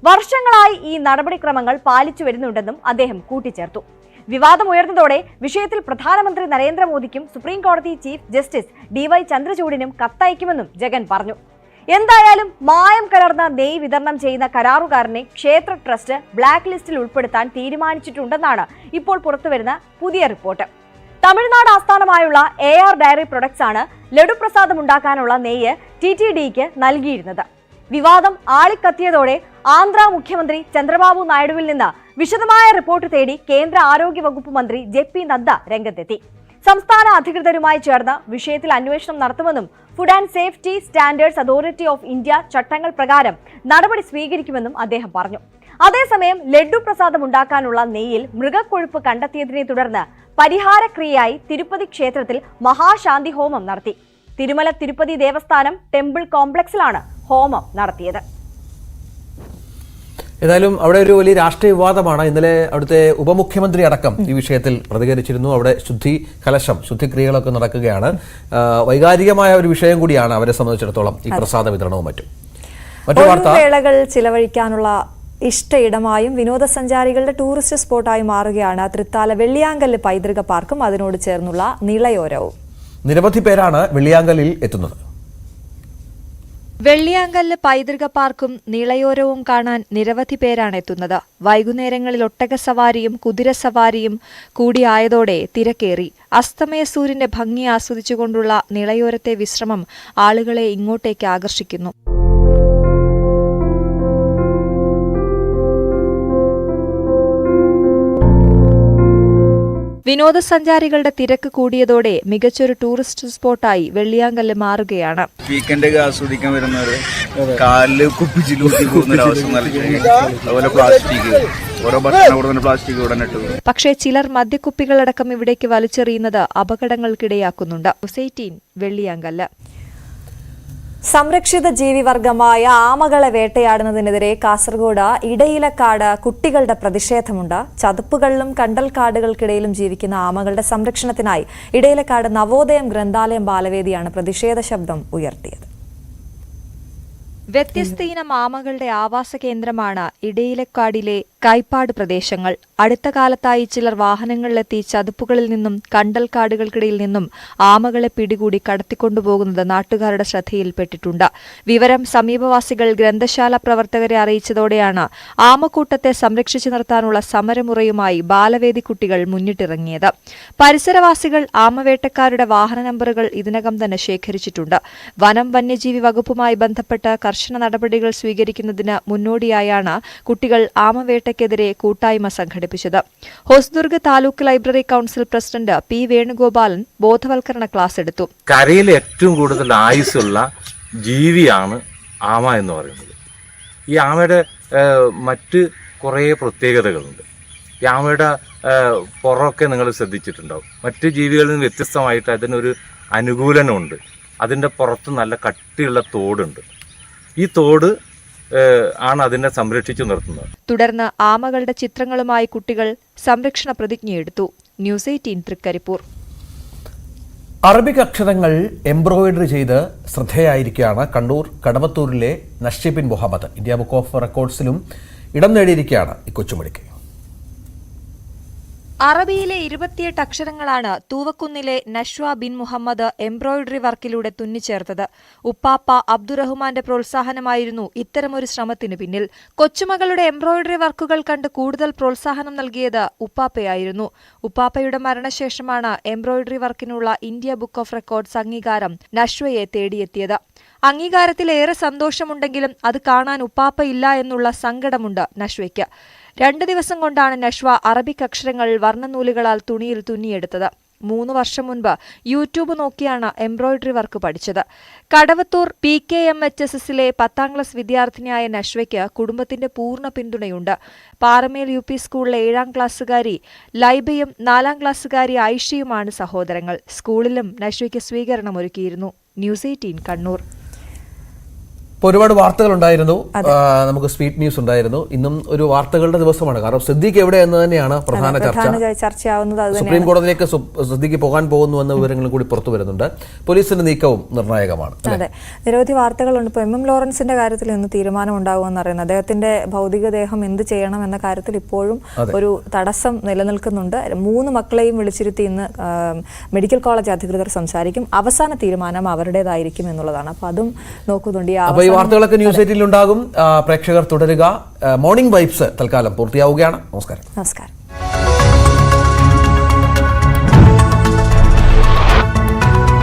വർഷങ്ങളായി ഈ നടപടിക്രമങ്ങൾ പാലിച്ചു വരുന്നുണ്ടെന്നും അദ്ദേഹം കൂട്ടിച്ചേർത്തു. വിവാദം ഉയർന്നതോടെ വിഷയത്തിൽ പ്രധാനമന്ത്രി നരേന്ദ്രമോദിക്കും സുപ്രീം കോടതി ചീഫ് ജസ്റ്റിസ് DY ചന്ദ്രചൂഡിനും കത്തയക്കുമെന്നും ജഗൻ പറഞ്ഞു. എന്തായാലും മായം കലർന്ന നെയ്യ് വിതരണം ചെയ്യുന്ന കരാറുകാരനെ ക്ഷേത്ര ട്രസ്റ്റ് ബ്ലാക്ക് ലിസ്റ്റിൽ ഉൾപ്പെടുത്താൻ തീരുമാനിച്ചിട്ടുണ്ടെന്നാണ് ഇപ്പോൾ പുറത്തുവരുന്ന പുതിയ റിപ്പോർട്ട്. തമിഴ്നാട് ആസ്ഥാനമായുള്ള AR ഡയറി പ്രൊഡക്ട്സ് ആണ് ലഡു പ്രസാദം ഉണ്ടാക്കാനുള്ള നെയ്യ് TTDക്ക് നൽകിയിരുന്നത്. വിവാദം ആളിക്കത്തിയതോടെ ആന്ധ്ര മുഖ്യമന്ത്രി ചന്ദ്രബാബു നായിഡുവിൽ നിന്ന് വിശദമായ റിപ്പോർട്ട് തേടി കേന്ദ്ര ആരോഗ്യ വകുപ്പ് മന്ത്രി JP നദ്ദ രംഗത്തെത്തി. സംസ്ഥാന അധികൃതരുമായി ചേർന്ന് വിഷയത്തിൽ അന്വേഷണം നടത്തുമെന്നും food and safety standards authority of India ചട്ടങ്ങൾ പ്രകാരം നടപടി സ്വീകരിക്കുമെന്നും അദ്ദേഹം പറഞ്ഞു. അതേസമയം ലഡു പ്രസാദം ഉണ്ടാക്കാനുള്ള നെയ്യിൽ മൃഗക്കൊഴുപ്പ് കണ്ടെത്തിയതിനെ തുടർന്ന് പരിഹാരക്രിയയായി തിരുപ്പതി ക്ഷേത്രത്തിൽ മഹാശാന്തി ഹോമം നടത്തി. തിരുമല തിരുപ്പതി ദേവസ്ഥാനം ടെമ്പിൾ കോംപ്ലക്സിലാണ് ഹോമം നടത്തിയത്. ഏതായാലും അവിടെ ഒരു വലിയ രാഷ്ട്രീയ വിവാദമാണ്. ഇന്നലെ അവിടുത്തെ ഉപമുഖ്യമന്ത്രി അടക്കം ഈ വിഷയത്തിൽ പ്രതികരിച്ചിരുന്നു. അവിടെ ശുദ്ധിക്രിയകളൊക്കെ നടക്കുകയാണ്. വൈകാരികമായ ഒരു വിഷയം കൂടിയാണ് അവരെ സംബന്ധിച്ചിടത്തോളം ഈ പ്രസാദ വിതരണവും മറ്റും. മറ്റു വാർത്ത, വേളകൾ ചിലവഴിക്കാനുള്ള ഇഷ്ടയിടമായും വിനോദസഞ്ചാരികളുടെ ടൂറിസ്റ്റ് സ്പോട്ടായി മാറുകയാണ് തൃത്താല വെള്ളിയാങ്കല്ല് പൈതൃക പാർക്കും അതിനോട് ചേർന്നുള്ള നിളയോരവും. നിരവധി പേരാണ് വെള്ളിയാങ്കല്ലിൽ എത്തുന്നത്. വെള്ളിയാങ്കല്ല് പൈതൃക പാർക്കും നിളയോരവും കാണാൻ നിരവധി പേരാണ് എത്തുന്നത്. വൈകുന്നേരങ്ങളിൽ ഒട്ടകസവാരിയും കുതിരസവാരിയും കൂടിയായതോടെ തിരക്കേറി. അസ്തമയ സൂര്യന്റെ ഭംഗി ആസ്വദിച്ചുകൊണ്ടുള്ള നിളയോരത്തെ വിശ്രമം ആളുകളെ ഇങ്ങോട്ടേക്ക് ആകർഷിക്കുന്നു. വിനോദസഞ്ചാരികളുടെ തിരക്ക് കൂടിയതോടെ മികച്ചൊരു ടൂറിസ്റ്റ് സ്പോട്ടായി വെള്ളിയാങ്കല്ല് മാറുകയാണ്. വീക്കെൻഡ് ആസ്വദിക്കാൻ വരുന്നവര് കാലില് കുപ്പിച്ചിലൂട്ടി പോകുന്നൊരവസ്ഥ. അതുപോലെ പ്ലാസ്റ്റിക്, ഓരോ ഭക്ഷണം പ്ലാസ്റ്റിക് ഉടനിട്ടു. പക്ഷേ ചിലർ മദ്യക്കുപ്പികളടക്കം ഇവിടേക്ക് വലിച്ചെറിയുന്നത് അപകടങ്ങൾക്കിടയാക്കുന്നുണ്ട്. 18 വെള്ളിയാങ്കല്ല്. സംരക്ഷിത ജീവിവർഗമായ ആമകളെ വേട്ടയാടുന്നതിനെതിരെ കാസർഗോഡ് ഇടയിലക്കാട് കുട്ടികളുടെ പ്രതിഷേധമുണ്ട്. ചതുപ്പുകളിലും കണ്ടൽക്കാടുകൾക്കിടയിലും ജീവിക്കുന്ന ആമകളുടെ സംരക്ഷണത്തിനായി ഇടയിലക്കാട് നവോദയം ഗ്രന്ഥാലയം ബാലവേദിയാണ് പ്രതിഷേധ ശബ്ദം ഉയർത്തിയത്. വ്യത്യസ്ത ഇനം ആമകളുടെ ആവാസ കേന്ദ്രമാണ് ഇടയിലക്കാടിലെ കൈപ്പാട് പ്രദേശങ്ങൾ. അടുത്ത കാലത്തായി ചിലർ വാഹനങ്ങളിലെത്തി ചതുപ്പുകളിൽ നിന്നും കണ്ടൽക്കാടുകൾക്കിടയിൽ നിന്നും ആമകളെ പിടികൂടി കടത്തിക്കൊണ്ടുപോകുന്നത് നാട്ടുകാരുടെ ശ്രദ്ധയിൽപ്പെട്ടിട്ടുണ്ട്. വിവരം സമീപവാസികൾ ഗ്രന്ഥശാല പ്രവർത്തകരെ അറിയിച്ചതോടെയാണ് ആമക്കൂട്ടത്തെ സംരക്ഷിച്ചു നിർത്താനുള്ള സമരമുറയുമായി ബാലവേദി കുട്ടികൾ മുന്നിട്ടിറങ്ങിയത്. പരിസരവാസികൾ ആമവേട്ടക്കാരുടെ വാഹന നമ്പറുകൾ ഇതിനകം തന്നെ ശേഖരിച്ചിട്ടുണ്ട്. വനം വന്യജീവി വകുപ്പുമായി ബന്ധപ്പെട്ട് കർശന നടപടികൾ സ്വീകരിക്കുന്നതിന് മുന്നോടിയായാണ് കുട്ടികൾ ആമവേട്ടയ്ക്കെതിരെ കൂട്ടായ്മ സംഘടിപ്പിച്ചത്. Hosdurg taluk library council president P. Venugopalan ബോധവൽക്കരണ ക്ലാസ് എടുത്തു. കരയിൽ ഏറ്റവും കൂടുതൽ ആയുസ്സുള്ള ജീവിയാണ് ആമ എന്ന് പറയുന്നത്. ഈ ആമയുടെ മറ്റ് കുറേ പ്രത്യേകതകളുണ്ട്. ഈ ആമയുടെ പുറമൊക്കെ നിങ്ങൾ ശ്രദ്ധിച്ചിട്ടുണ്ടാവും. മറ്റ് ജീവികളിൽ നിന്ന് വ്യത്യസ്തമായിട്ട് അതിനൊരു അനുകൂലനമുണ്ട്. അതിൻ്റെ പുറത്ത് നല്ല കട്ടിയുള്ള തോടുണ്ട്. ഈ തോട് ആണ് അതിനെ സംരക്ഷിച്ചു നിർത്തുന്നത്. തുടർന്ന് ആമകളുടെ ചിത്രങ്ങളുമായി കുട്ടികൾ സംരക്ഷണ പ്രതിജ്ഞയെടുത്തു. ന്യൂസ് 18 തൃക്കരിപ്പൂർ. അറബിക് അക്ഷരങ്ങൾ എംബ്രോയിഡറി ചെയ്ത് ശ്രദ്ധേയായിരിക്കുകയാണ് കണ്ണൂർ കടവത്തൂരിലെ Nashwa bin Muhammad. India book of റെക്കോർഡ്സിലും ഇടം നേടിയിരിക്കുകയാണ് ഈ കൊച്ചുമിടുക്കി. അറബിയിലെ 28 അക്ഷരങ്ങളാണ് തൂവക്കുന്നിലെ നഷ്വ ബിൻ മുഹമ്മദ് എംബ്രോയിഡറി വർക്കിലൂടെ തുന്നിച്ചേർത്തത്. ഉപ്പാപ്പ അബ്ദുറഹ്മാന്റെ പ്രോത്സാഹനമായിരുന്നു ഇത്തരമൊരു ശ്രമത്തിന് പിന്നിൽ. കൊച്ചുമകളുടെ എംബ്രോയിഡറി വർക്കുകൾ കണ്ട് കൂടുതൽ പ്രോത്സാഹനം നൽകിയത് ഉപ്പാപ്പയായിരുന്നു. ഉപ്പാപ്പയുടെ മരണശേഷമാണ് എംബ്രോയിഡറി വർക്കിനുള്ള ഇന്ത്യ ബുക്ക് ഓഫ് റെക്കോർഡ്സ് അംഗീകാരം നഷ്വയെ തേടിയെത്തിയത്. അംഗീകാരത്തിൽ ഏറെ സന്തോഷമുണ്ടെങ്കിലും അത് കാണാൻ ഉപ്പാപ്പ ഇല്ല എന്നുള്ള സങ്കടമുണ്ട് നഷ്വയ്ക്ക്. 2 ദിവസം കൊണ്ടാണ് നഷ്വ അറബിക് അക്ഷരങ്ങൾ വർണ്ണനൂലുകളാൽ തുണിയിൽ തുന്നിയെടുത്തത്. 3 വർഷം മുൻപ് യൂട്യൂബ് നോക്കിയാണ് എംബ്രോയിഡറി വർക്ക് പഠിച്ചത്. കടവത്തൂർ PKMHSSലെ 10ാം ക്ലാസ് വിദ്യാർത്ഥിനിയായ നഷ്വയ്ക്ക് കുടുംബത്തിന്റെ പൂർണ്ണ പിന്തുണയുണ്ട്. പാറമേൽ UP സ്കൂളിലെ 7ാം ക്ലാസ്സുകാരി ലൈബയും 4ാം ക്ലാസ്സുകാരി ഐഷയുമാണ് സഹോദരങ്ങൾ. സ്കൂളിലും നഷ്വയ്ക്ക് സ്വീകരണമൊരുക്കിയിരുന്നു. ന്യൂസ് 18 കണ്ണൂർ. ഇപ്പോൾ ഒരുപാട് വാർത്തകൾ ഉണ്ടായിരുന്നു. നമുക്ക് സ്വീറ്റ് ന്യൂസ് ഉണ്ടായിരുന്നു. ഇന്നും ഒരു വാർത്തകളുടെ ദിവസമാണ്. കാരണം സിദ്ദീഖ് എവിടെ എന്ന് തന്നെയാണ് പ്രധാന ചർച്ചയാവുന്നത്. സുപ്രീം കോടതിയിലേക്ക് സിദ്ദീഖ് പോകാൻ പോകുന്നു എന്ന വിവരങ്ങളും കൂടി പുറത്തു വരുന്നുണ്ട്. പോലീസിന്റെ നീക്കവും നിർണായകമാണ്. അതെ, നിരവധി വാർത്തകളുണ്ട്. ഇപ്പോൾ MM ലോറൻസിന്റെ കാര്യത്തിൽ ഇന്ന് തീരുമാനം ഉണ്ടാകുമെന്ന് അറിയുന്നത്. അദ്ദേഹത്തിന്റെ ഭൗതികദേഹം എന്ത് ചെയ്യണം എന്ന കാര്യത്തിൽ ഇപ്പോഴും ഒരു തടസ്സം നിലനിൽക്കുന്നുണ്ട്. 3 മക്കളെയും വിളിച്ചിരുത്തി ഇന്ന് മെഡിക്കൽ കോളേജ് അധികൃതർ സംസാരിക്കും. അവസാന തീരുമാനം അവരുടേതായിരിക്കും എന്നുള്ളതാണ്. അപ്പോൾ അതും നോക്കുന്നുണ്ട്. ഈ വാർത്തകളൊക്കെ ന്യൂസ് 8 ഉണ്ടാകും. പ്രേക്ഷകർ തുടരുക. മോർണിംഗ് വൈബ്സ് തൽക്കാലം പൂർത്തിയാവുകയാണ്. നമസ്കാരം.